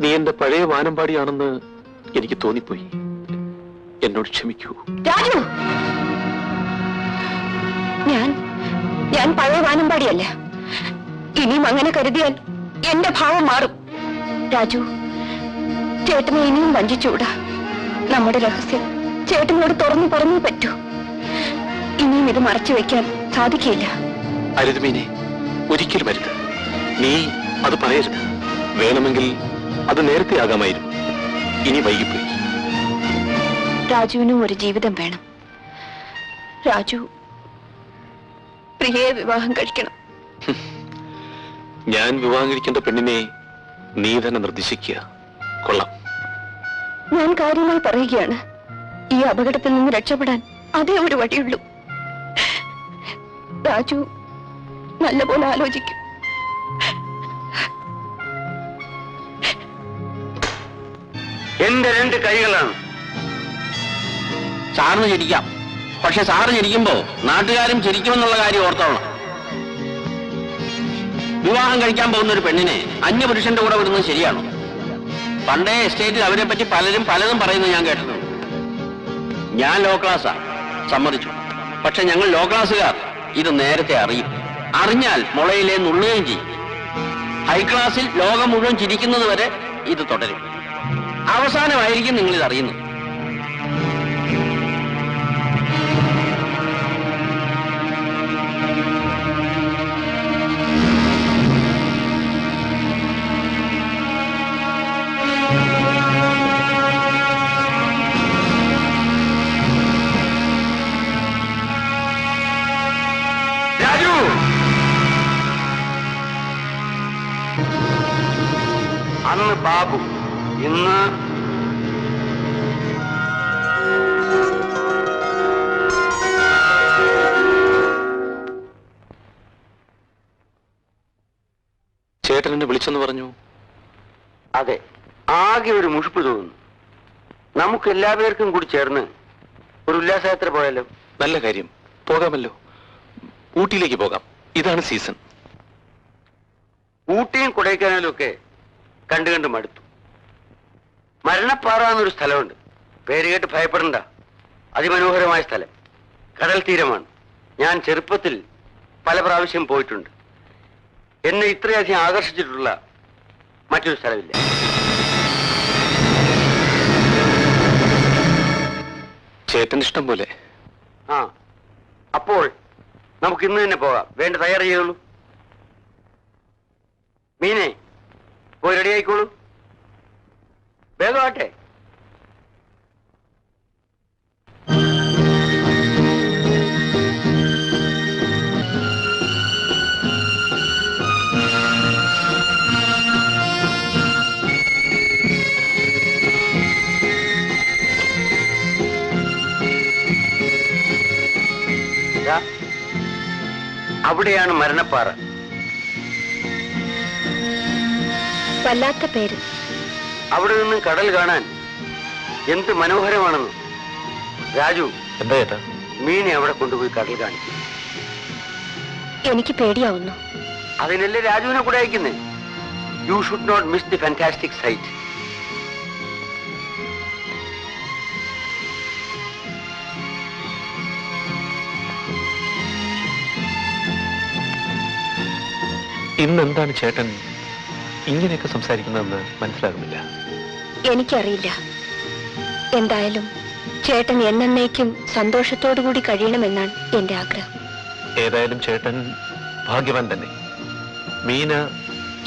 നീ എന്റെ പഴയ വാനമ്പാടിയാണെന്ന് എനിക്ക് തോന്നിപ്പോയി. എന്നോട് ക്ഷമിക്കൂ. രാജു, ഞാൻ പഴയ വാനമ്പാടിയല്ല. ഇനിയും അങ്ങനെ കരുതിയാൽ എന്റെ ഭാവം മാറും. രാജു, ചേട്ടനെ ഇനിയും വഞ്ചിച്ചൂടാ. നമ്മുടെ രഹസ്യം ചേട്ടനോട് തുറന്നു പറഞ്ഞേ പറ്റൂ. ഇനിയും ഇത് മറച്ചു വെക്കാൻ സാധിക്കില്ല. അരുത് മീനെ, ഒരിക്കലും അരുത്. നീ അത് പറയരുത്. വേണമെങ്കിൽ അത് നേരത്തെ ആകാമായിരുന്നു. ഇനി വൈകിപ്പോയി. രാജുവിനും ഒരു ജീവിതം വേണം. രാജു പ്രിയയെ വിവാഹം കഴിക്കണം. ഞാൻ വിവാഹം കഴിക്കേണ്ട പെണ്ണിനെ നീ തന്നെ നിർദ്ദേശിക്കുക. കൊള്ളാം. ഞാൻ കാര്യമായി പറയുകയാണ്. ഈ അപകടത്തിൽ നിന്ന് രക്ഷപ്പെടാൻ അതേ ഒരു വഴിയുള്ളൂ. രാജു നല്ലപോലെ ആലോചിക്കും. എന്റെ 2 കൈകളാണ്. സാറിന് ചിരിക്കാം, പക്ഷെ സാറ് ചിരിക്കുമ്പോ നാട്ടുകാരും ചിരിക്കുമെന്നുള്ള കാര്യം ഓർത്തോളണം. വിവാഹം കഴിക്കാൻ പോകുന്ന ഒരു പെണ്ണിനെ അന്യപുരുഷന്റെ കൂടെ വിടുന്നത് ശരിയാണോ? പണ്ടേ എസ്റ്റേറ്റിൽ അവരെ പറ്റി പലരും പലതും പറയുന്നത് ഞാൻ കേട്ടിട്ടുണ്ട്. ഞാൻ ലോ ക്ലാസ്സാ, സമ്മതിച്ചു. പക്ഷെ ഞങ്ങൾ ലോ ക്ലാസ്സുകാർ ഇത് നേരത്തെ അറിയും. അറിഞ്ഞാൽ മുളയിലെ നുള്ളുകയും ചെയ്യും. ഹൈ ക്ലാസ്സിൽ ലോകം മുഴുവൻ ചിരിക്കുന്നത് വരെ ഇത് തുടരും. അവസാനമായിരിക്കും നിങ്ങൾ ഇത് അറിയുന്നത്. രാജു, അന്ന് ബാബു, ഇന്ന് ചേട്ടൻ എന്നെ വിളിച്ചെന്ന് പറഞ്ഞു. അതെ, ആകെ ഒരു മുഷിപ്പ് തോന്നുന്നു. നമുക്ക് എല്ലാവർക്കും കൂടി ചേർന്ന് ഒരു ഉല്ലാസയാത്ര പോയാലോ? നല്ല കാര്യം, പോകാമല്ലോ. ഊട്ടിയിലേക്ക് പോകാം. ഇതാണ് സീസൺ. ഊട്ടിയും കൊടൈക്കനാലും ഒക്കെ കണ്ടു കണ്ട് മടുത്തു. മരണപ്പാറ എന്നൊരു സ്ഥലമുണ്ട്. പേര് കേട്ട് ഭയപ്പെടണ്ട. അതിമനോഹരമായ സ്ഥലം. കടൽ തീരമാണ്. ഞാൻ ചെറുപ്പത്തിൽ പല പ്രാവശ്യം പോയിട്ടുണ്ട്. എന്നെ ഇത്രയധികം ആകർഷിച്ചിട്ടുള്ള മറ്റൊരു സ്ഥലമില്ല. ചേട്ടൻ ഇഷ്ടം പോലെ. ആ, അപ്പോൾ നമുക്ക് ഇന്ന് തന്നെ പോകാം. വേണ്ട തയ്യാറ് ചെയ്യുള്ളൂ. മീനെ, പോയി റെഡി ആയിക്കോളൂ. വേഗമാട്ടെ. അവിടെയാണ് മരണപ്പാറ. വല്ലാത്ത പേര്. അവിടെ നിന്നും കടൽ കാണാൻ എന്ത് മനോഹരമാണെന്ന്. രാജു, എന്താ ചേട്ടാ? മീനെ അവിടെ കൊണ്ടുപോയി കടൽ കാണിക്കും. എനിക്ക് പേടിയാവുന്നു. അതിനല്ലേ രാജുവിനെ കൂടെ അയക്കുന്നേ. You should not miss the fantastic sight. ഇന്നെന്താണ് ചേട്ടൻ ഇങ്ങനെയൊക്കെ സംസാരിക്കുന്നതെന്ന് മനസ്സിലാകുന്നില്ല. എനിക്കറിയില്ല. എന്തായാലും ചേട്ടൻ എന്നേക്കും സന്തോഷത്തോടു കൂടി കഴിയണമെന്നാണ് എന്റെ ആഗ്രഹം. ഏതായാലും ചേട്ടൻ ഭാഗ്യവാൻ തന്നെ. മീന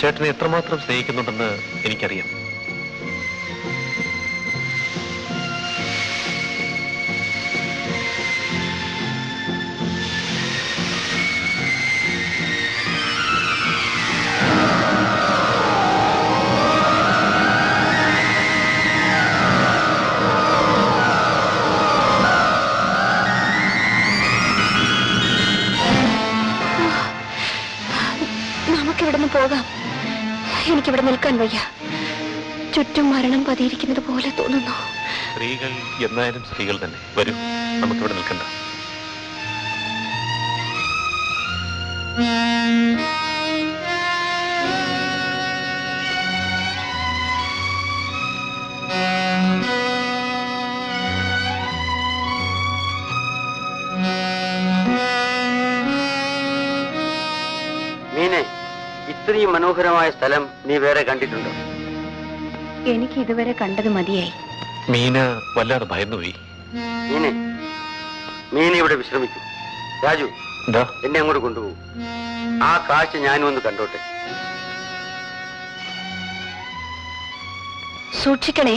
ചേട്ടനെ എത്രമാത്രം സ്നേഹിക്കുന്നുണ്ടെന്ന് എനിക്കറിയാം. നമുക്കിവിടുന്ന് പോകാം. എനിക്കിവിടെ നിൽക്കാൻ വയ്യ. ചുറ്റും മരണം പതിയിരിക്കുന്നത് പോലെ തോന്നുന്നു. സ്ത്രീകൾ എന്നാലും സ്ത്രീകൾ തന്നെ. വരൂ, നമുക്കിവിടെ നിൽക്കണ്ട. ഈ മനോഹരമായ സ്ഥലം നീ വേറെ കണ്ടിട്ടുണ്ടോ? എനിക്ക് ഇതുവരെ കണ്ടത് മതിയായി. മീന വല്ലാതെ ഭയന്നുപോയി. മീന ഇവിടെ വിശ്രമിക്കും. രാജു, എന്താ? എന്നെ അങ്ങോട്ട് കൊണ്ടുപോകും. ആ കാഴ്ച ഞാനും ഒന്ന് കണ്ടോട്ടെ. സൂക്ഷിക്കണേ.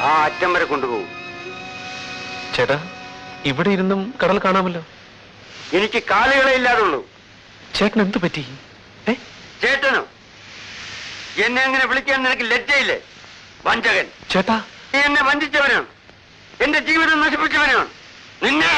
ആ അറ്റം വരെ കൊണ്ടുപോകും. ചേട്ടാ, ഇവിടെ ഇരുന്നും കടൽ കാണാമല്ലോ. എനിക്ക് കാലുകളെ ഇല്ലാതുള്ളൂ. ചേട്ടൻ എന്തു പറ്റി? ചേട്ടനോ? എന്നെ അങ്ങനെ വിളിക്കാൻ നിനക്ക് ലജ്ജയില്ലേ? വഞ്ചകൻ! ചേട്ടാ, നീ എന്നെ വഞ്ചിച്ചവനാണ്. എന്റെ ജീവിതം നശിപ്പിച്ചവനാണ്. നിന്നെ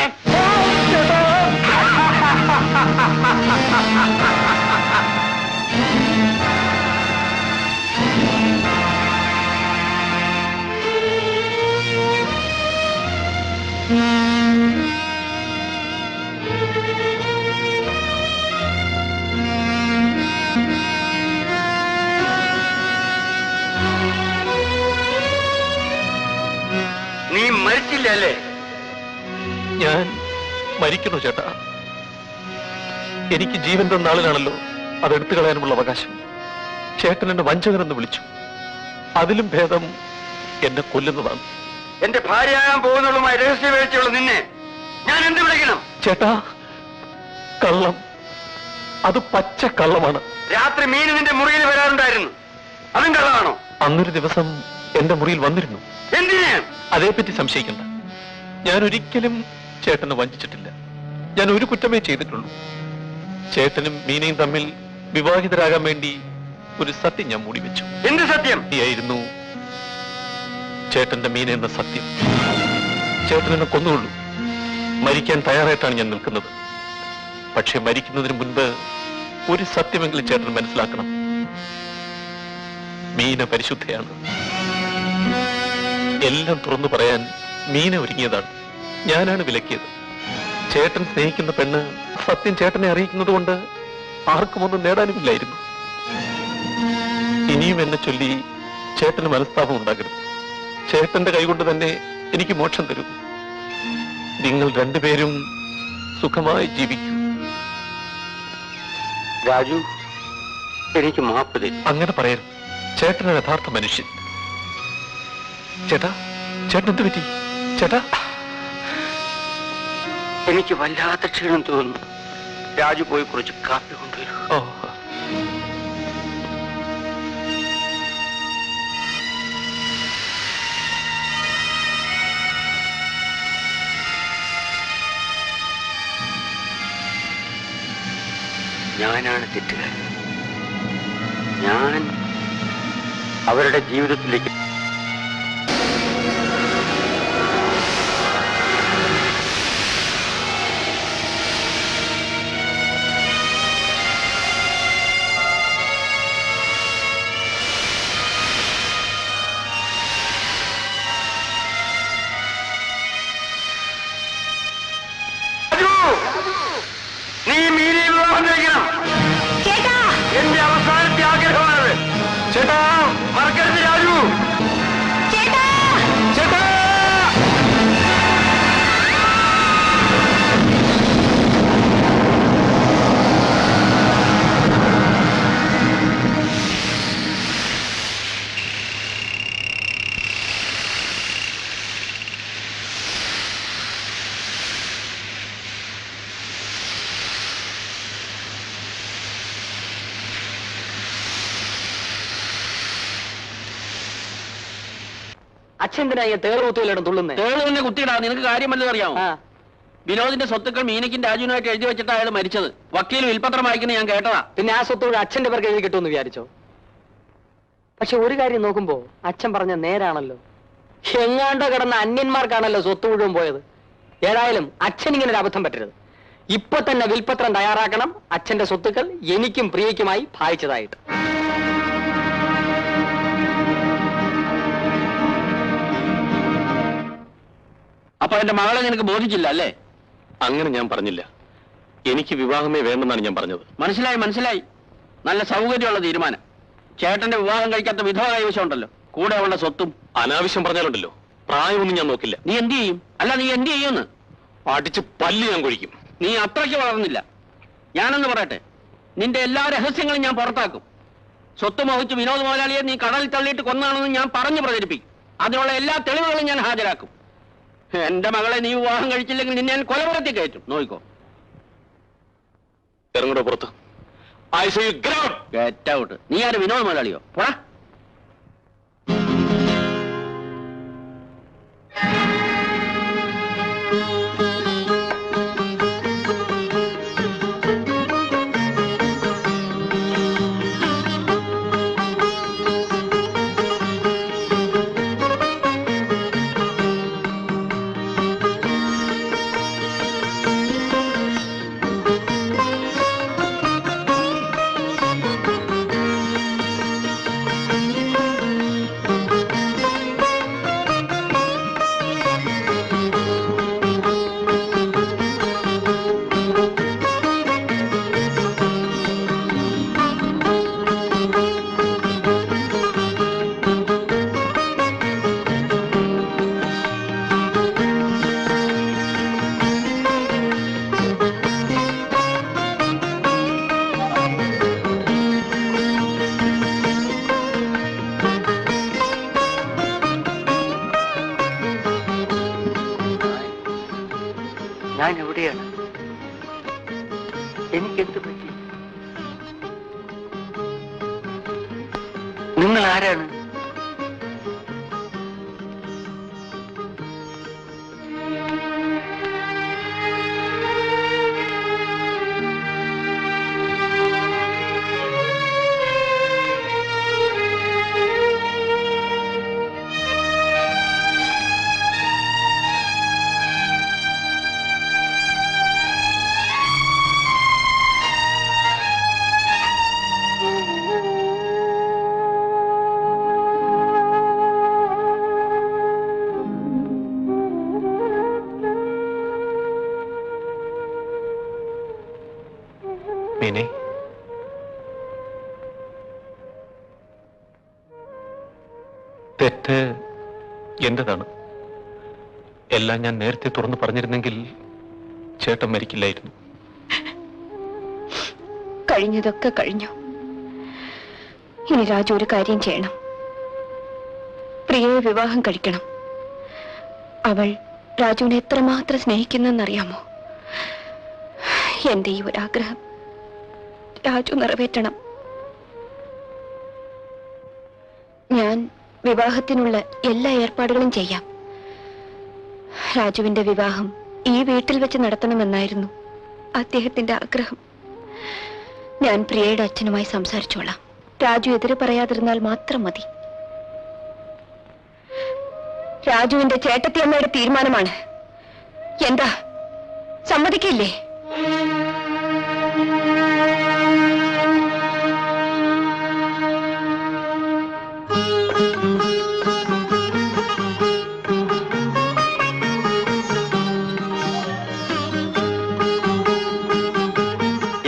നീ മരിച്ചില്ല അല്ലേ? ഞാൻ മരിക്കണോ ചേട്ടാ? എനിക്ക് ജീവൻ തന്ന ആളിനാണല്ലോ അതെടുത്തു കളയാനുമുള്ള അവകാശം. ചേട്ടൻ എന്നെ വഞ്ചകനെന്ന് വിളിച്ചു. അതിലും ഭേദം എന്നെ കൊല്ലുന്നതാണ്. എന്റെ ഭാര്യയാകാൻ പോകുന്നതുമായി രഹസ്യ വീഴ്ചയുള്ള നിന്നെ ഞാൻ എന്ത് വിളിക്കണം? ചേട്ടാ, കള്ളം. അത് പച്ച കള്ളമാണ്. രാത്രി മീൻ നിന്റെ മുറിയിൽ വരാറുണ്ടായിരുന്നു. അതും കള്ളമാണോ? അന്നൊരു ദിവസം എന്റെ മുറിയിൽ വന്നിരുന്നു. എന്തിനാ? അതേപ്പറ്റി സംശയിക്കണ്ട. ഞാൻ ഒരിക്കലും ചേട്ടനെ വഞ്ചിച്ചിട്ടില്ല. ഞാൻ ഒരു കുറ്റമേ ചെയ്തിട്ടുള്ളൂ. ചേട്ടനും മീനയും തമ്മിൽ വിവാഹിതരാകാൻ വേണ്ടി ഒരു സത്യം ഞാൻ മൂടി വെച്ചു. എന്ത് സത്യം? ആയിരുന്നു ചേട്ടന്റെ മീന എന്ന സത്യം. ചേട്ടനെന്നെ കൊന്നുകൊള്ളൂ. മരിക്കാൻ തയ്യാറായിട്ടാണ് ഞാൻ നിൽക്കുന്നത്. പക്ഷെ മരിക്കുന്നതിന് മുൻപ് ഒരു സത്യമെങ്കിലും ചേട്ടൻ മനസ്സിലാക്കണം. മീന പരിശുദ്ധയാണ്. എല്ലാം തുറന്നു പറയാൻ മീന ഒരുങ്ങിയതാണ്. ഞാനാണ് വിലക്കിയത്. ചേട്ടൻ സ്നേഹിക്കുന്ന പെണ്ണ് സത്യം ചേട്ടനെ അറിയിക്കുന്നത് കൊണ്ട് ആർക്കും ഒന്നും നേടാനുമില്ലായിരുന്നു. ഇനിയും എന്നെ ചൊല്ലി ചേട്ടന് മനസ്താപം ഉണ്ടാകരുത്. ചേട്ടന്റെ കൈകൊണ്ട് തന്നെ എനിക്ക് മോക്ഷം തരൂ. നിങ്ങൾ രണ്ടുപേരും സുഖമായി ജീവിക്കൂ. രാജു, എനിക്ക് മാപ്പ് തരും. അങ്ങനെ പറയരുത്. ചേട്ടന് യഥാർത്ഥ മനുഷ്യൻ. ചേട്ടാ, ചേട്ടൻ എന്ത് പറ്റി? ചേട്ടാ, എനിക്ക് വല്ലാത്ത ക്ഷീണം തോന്നുന്നു. രാജു പോയി കുറച്ച് കാപ്പി കൊണ്ടുവരൂ. ഓ, ഞാനാണ് തെറ്റുകാരൻ. ഞാൻ അവരുടെ ജീവിതത്തിലേക്ക് നീ മീനെ വിവാഹം കഴിക്കണം. എന്റെ അവസാനത്തെ ആഗ്രഹമാണ്. ചേട്ടാ, മറക്കരുത് രാജു. ചേട്ടാ, അച്ഛൻ തേളുകുത്തിയിലിടം തുള്ളുന്നേ. തേള് തന്നെ കുത്തിയിടാ. നിനക്ക് കാര്യം വല്ലതും അറിയാമോ? വിനോദിന്റെ സ്വത്തുക്കൾ മീനയ്ക്കും രാജുവിനായിട്ട് എഴുതി വെച്ചിട്ട് അയാൾ മരിച്ചത്. വക്കീൽ വിൽപത്രം വായിക്കുന്നത് ഞാൻ കേട്ടതാ. പിന്നെ ആ സ്വത്തോട് അച്ഛന്റെ പേർക്ക് എഴുതി കിട്ടുമെന്ന് വിചാരിച്ചോ? പക്ഷെ ഒരു കാര്യം നോക്കുമ്പോ അച്ഛൻ പറഞ്ഞ നേരാണല്ലോ. എങ്ങാണ്ടോ കിടന്ന അന്യന്മാർക്കാണല്ലോ സ്വത്ത് മുഴുവൻ പോയത്. ഏതായാലും അച്ഛൻ ഇങ്ങനെ ഒരു അബദ്ധം പറ്റരുത്. ഇപ്പൊ തന്നെ വിൽപത്രം തയ്യാറാക്കണം. അച്ഛന്റെ സ്വത്തുക്കൾ എനിക്കും പ്രിയയ്ക്കുമായി ഭാഗിച്ചതായിട്ട്. അപ്പൊ എന്റെ മകളെ നിനക്ക് ബോധിച്ചില്ല അല്ലേ? അങ്ങനെ ഞാൻ പറഞ്ഞില്ല. എനിക്ക് വിവാഹമേ വേണ്ടെന്നാണ് ഞാൻ പറഞ്ഞത്. മനസ്സിലായി. നല്ല സൗകര്യമുള്ള തീരുമാനം. ചേട്ടന്റെ വിവാഹം കഴിക്കാത്ത വിധവ കൈവശം ഉണ്ടല്ലോ, കൂടെ ഉള്ള സ്വത്തും. അനാവശ്യം പറഞ്ഞാലുണ്ടല്ലോ, പ്രായമൊന്നും ഞാൻ നോക്കില്ല. നീ എന്ത് ചെയ്യും? അല്ല, നീ എന്ത് ചെയ്യുമെന്ന്? അടിച്ച് പല്ല് ഞാൻ കൊഴിക്കും. നീ അത്രയ്ക്ക് വളർന്നില്ല. ഞാനെന്ന് പറയട്ടെ, നിന്റെ എല്ലാ രഹസ്യങ്ങളും ഞാൻ പുറത്താക്കും. സ്വത്ത് മോഹിച്ച് വിനോദ് മുതലാളിയെ നീ കടലിൽ തള്ളിയിട്ട് കൊന്നാണെന്ന് ഞാൻ പറഞ്ഞു പ്രചരിപ്പിക്കും. അതിനുള്ള എല്ലാ തെളിവുകളും ഞാൻ ഹാജരാക്കും. എന്റെ മകളെ നീ വിവാഹം കഴിച്ചില്ലെങ്കിൽ നിന്നെ ഞാൻ കൊലപുറത്തി കയറ്റും. നോയിക്കോ. ഇറങ്ങടോ പുറത്ത്. I say you get out. നീ ആര്, വിനോദ് മുതലാളിയോ? പോടാ. ഞാൻ എവിടെയാണ്? എനിക്കെന്ത് പറ്റി? നിങ്ങൾ ആരാണ്? മീനെ, തെറ്റ് എന്റേതാണ്. എല്ലാം ഞാൻ നേരത്തെ തുറന്നു പറഞ്ഞിരുന്നെങ്കിൽ ചേട്ടൻ മരിക്കില്ലായിരുന്നു. കഴിഞ്ഞതൊക്കെ കഴിഞ്ഞു. ഇനി രാജു ഒരു കാര്യം ചെയ്യണം. പ്രിയയെ വിവാഹം കഴിക്കണം. അവൾ രാജുവിനെ എത്രമാത്രം സ്നേഹിക്കുന്നെന്നറിയാമോ? എന്റെ ഈ ഒരാഗ്രഹം രാജു നിറവേറ്റണം. ഞാൻ വിവാഹത്തിനുള്ള എല്ലാ ഏർപ്പാടുകളും ചെയ്യാം. രാജുവിന്റെ വിവാഹം ഈ വീട്ടിൽ വെച്ച് നടത്തണമെന്നായിരുന്നു അദ്ദേഹത്തിന്റെ ആഗ്രഹം. ഞാൻ പ്രിയയുടെ അച്ഛനുമായി സംസാരിച്ചോളാം. രാജു എതിര് പറയാതിരുന്നാൽ മാത്രം മതി. രാജുവിന്റെ ചേട്ടത്തിയമ്മയുടെ തീരുമാനമാണ്. എന്താ, സമ്മതിക്കില്ലേ?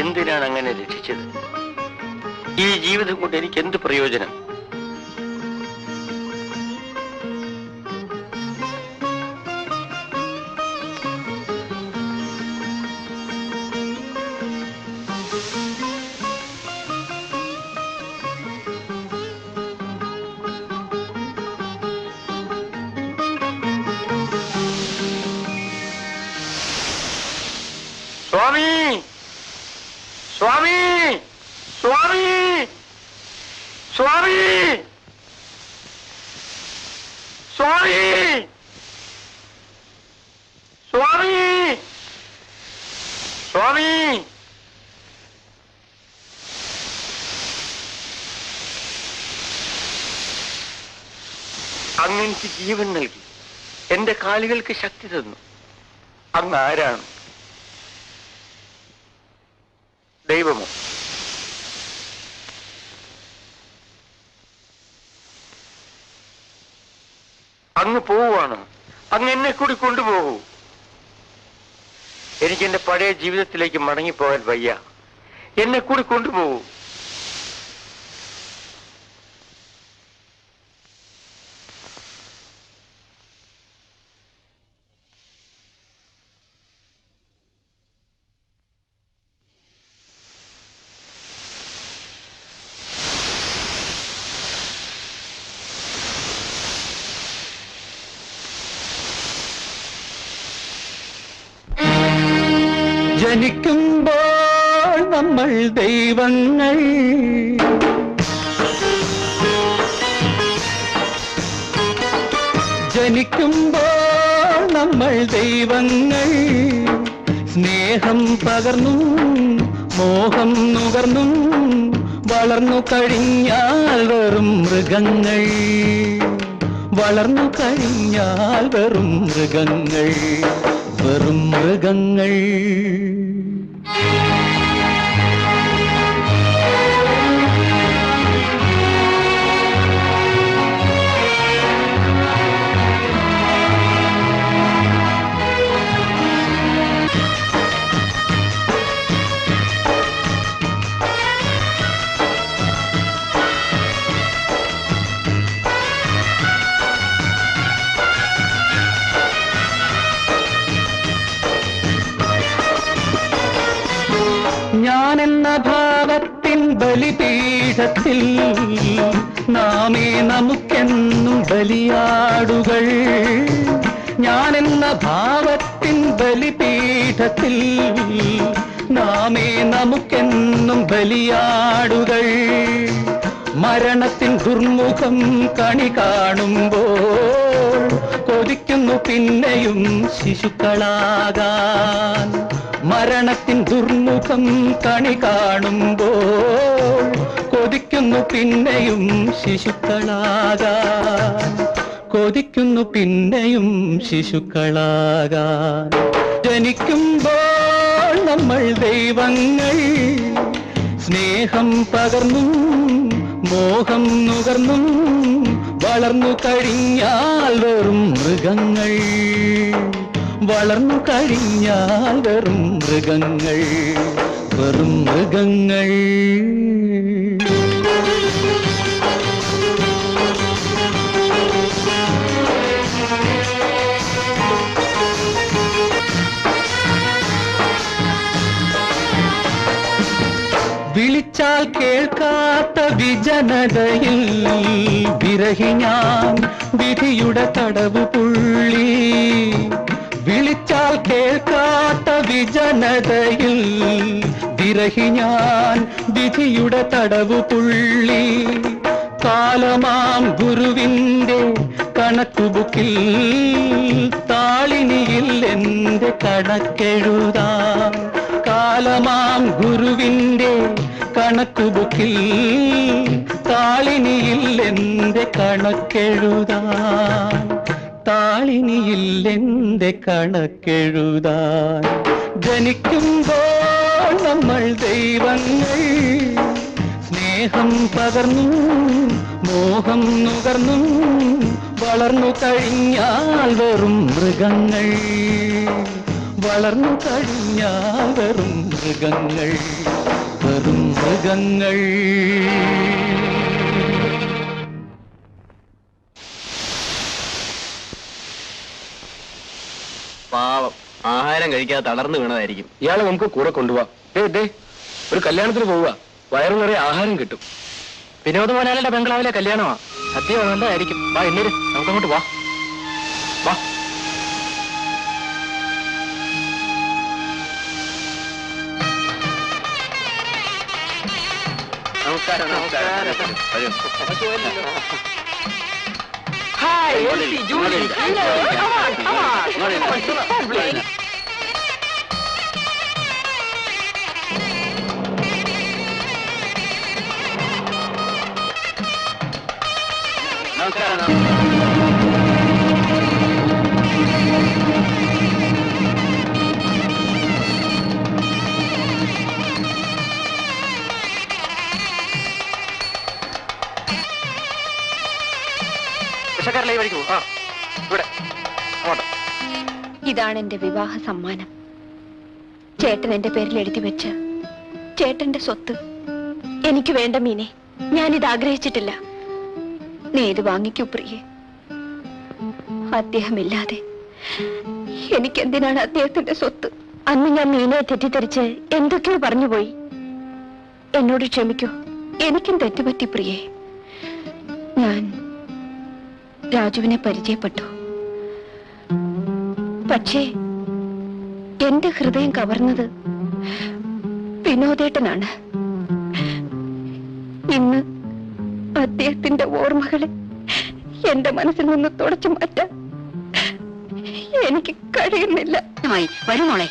എന്തിനാണ് അങ്ങനെ രക്ഷിച്ചത്? ഈ ജീവിതം കൊണ്ട് എനിക്ക് എന്ത് പ്രയോജനം? സ്വാമി, സ്വാമി, സ്വാമി, സ്വാമി, സ്വാമി, സ്വാമി, സ്വാമി. അങ്ങ് എനിക്ക് ജീവൻ നൽകി, എന്റെ കാലുകൾക്ക് ശക്തി തന്നു. അങ്ങ് ആരാണ്? ദൈവമോ? അങ്ങ് പോവുകയാണോ? അങ്ങ് എന്നെ കൂടി കൊണ്ടുപോകൂ. എനിക്ക് എന്റെ പഴയ ജീവിതത്തിലേക്ക് മടങ്ങിപ്പോകാൻ വയ്യ. എന്നെ കൂടി കൊണ്ടുപോകൂ. ജനിക്കുമ്പോൾ നമ്മൾ ദൈവങ്ങൾ, ജനിക്കുമ്പോൾ നമ്മൾ ദൈവങ്ങൾ, സ്നേഹം പകർന്നും മോഹം നുകർന്നും വളർന്നു കഴിഞ്ഞാൽ വെറും മൃഗങ്ങൾ, വളർന്നു കഴിഞ്ഞാൽ വെറും മൃഗങ്ങൾ, വെറും മൃഗങ്ങൾ. ഞാനെന്ന ഭാവത്തിൻ ബലിപീഠത്തിൽ നാമേ നമുക്കെന്നും ബലിയാടുകൾ, ഞാനെന്ന ഭാവത്തിൻ ബലിപീഠത്തിൽ നാമേ നമുക്കെന്നും ബലിയാടുകൾ. മരണത്തിൻ ദുർമുഖം കണി കാണുമ്പോൾ കൊതിക്കുന്നു പിന്നെയും ശിശുക്കളാകാൻ, മരണത്തിൻ ദുർമുഖം കണി കാണുമ്പോൾ കൊതിക്കുന്നു പിന്നെയും ശിശുക്കളാകാൻ, കൊതിക്കുന്നു പിന്നെയും ശിശുക്കളാകാൻ. ജനിക്കുമ്പോൾ നമ്മൾ ദൈവങ്ങൾ, സ്നേഹം പകർന്നും മോഹം നുകർന്നും വളർന്നു കഴിഞ്ഞാൽ വെറും മൃഗങ്ങൾ, വളർന്നു കഴിഞ്ഞാൽ വെറും മൃഗങ്ങൾ, വെറും മൃഗങ്ങൾ. വിളിച്ചാൽ കേൾക്കാത്ത വിജനതയിൽ വിരഹി ഞാൻ വിധിയുടെ തടവു പുള്ളി, വിളിച്ചാൽ കേൾക്കാത്ത വിജനതയിൽ വിരഹി ഞാൻ വിധിയുടെ തടവു പുള്ളി. കാലമാം ഗുരുവിന്റെ കണക്കുബുക്കിൽ താളിനിയിൽ എന്റെ കണക്കെഴുതാം, കാലമാം ഗുരുവിന്റെ കണക്കുബുക്കിൽ താളിനിയിൽ എന്റെ കണക്കെഴുതാൻ, താളിനിയിൽ എന്റെ കണക്കെഴുതാൻ. ജനിക്കുമ്പോൾ നമ്മൾ ദൈവങ്ങൾ, സ്നേഹം പകർന്നും മോഹം നുകർന്നും വളർന്നു കഴിഞ്ഞാൽ വെറും മൃഗങ്ങൾ, വളർന്നു കഴിഞ്ഞാൽ വെറും മൃഗങ്ങൾ, വെറും മൃഗങ്ങൾ. പാവം, ആഹാരം കഴിക്കാതെ തളർന്നു വീണതായിരിക്കും. ഇയാളെ നമുക്ക് കൂടെ കൊണ്ടുപോവാം. ഒരു കല്യാണത്തിന് പോവുക, വയറു നിറയെ ആഹാരം കിട്ടും. വിനോദ മോനാലിന്റെ ബംഗ്ലാവിലെ കല്യാണമാ, സദ്യ നല്ലതായിരിക്കും. വാ എന്നേര്, നമുക്കങ്ങോട്ട് വാ. വാ. നമസ്കാരം, നമസ്കാരം. Hi, Elsie, Julie. Hello. Come on, come on. നമസ്കാരം. ഇതാണ് എന്റെ വിവാഹ സമ്മാനം. ചേട്ടൻ എന്റെ പേരിൽ എഴുതി വെച്ച് ചേട്ടന്റെ സ്വത്ത്. എനിക്ക് വേണ്ട മീനെ, ഞാനിത് ആഗ്രഹിച്ചിട്ടില്ല. നീ ഇത് വാങ്ങിക്കൂ പ്രിയെ. അദ്ദേഹമില്ലാതെ എനിക്കെന്തിനാണ് അദ്ദേഹത്തിന്റെ സ്വത്ത്? അന്ന് ഞാൻ മീനെ തെറ്റിദ്ധരിച്ച് എന്തൊക്കെയോ പറഞ്ഞുപോയി. എന്നോട് ക്ഷമിക്കൂ, എനിക്കും തെറ്റുപറ്റി പ്രിയെ. ഞാൻ രാജുവിനെ പരിചയപ്പെട്ടു. പക്ഷേ എന്റെ ഹൃദയം കവർന്നത് വിനോദേട്ടനാണ്. ഇന്ന് അദ്ദേഹത്തിന്റെ ഓർമ്മകളെ എന്റെ മനസ്സിൽ നിന്ന് തുടച്ചു മാറ്റാൻ എനിക്ക് കഴിയുന്നില്ല. വരുമോളെ.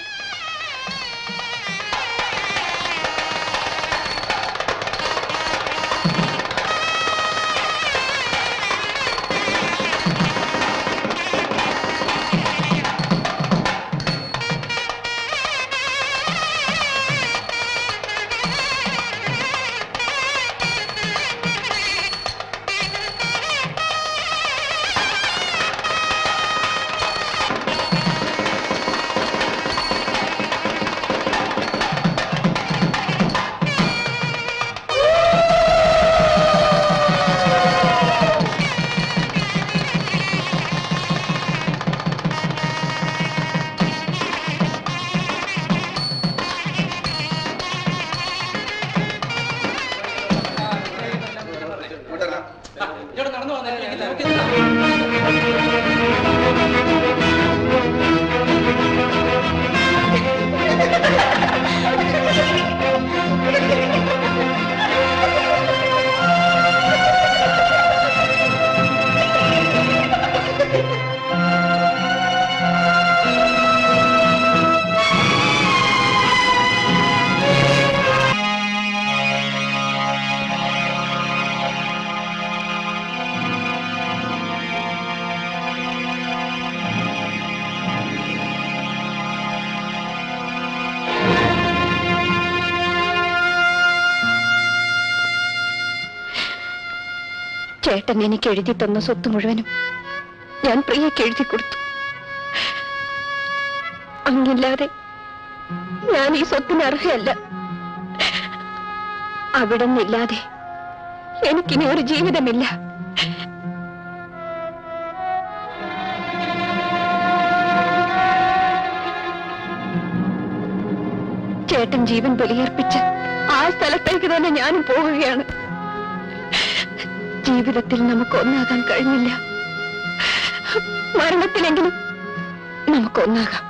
ചേട്ടൻ എനിക്ക് എഴുതി തന്ന സ്വത്ത് മുഴുവനും ഞാൻ പ്രിയയ്ക്ക് എഴുതി കൊടുത്തു. അങ്ങില്ലാതെ ഞാൻ ഈ സ്വത്തിന് അർഹയല്ല. അവിടെ നിന്നില്ലാതെ എനിക്കിനി ഒരു ജീവിതമില്ല. ചേട്ടൻ ജീവൻ ബലിയർപ്പിച്ച് ആ സ്ഥലത്തേക്ക് തന്നെ ഞാനും പോവുകയാണ്. ജീവിതത്തിൽ നമുക്ക് ഒന്നാകാൻ കഴിഞ്ഞില്ല, മരണത്തിലെങ്കിലും നമുക്ക് ഒന്നാകാം.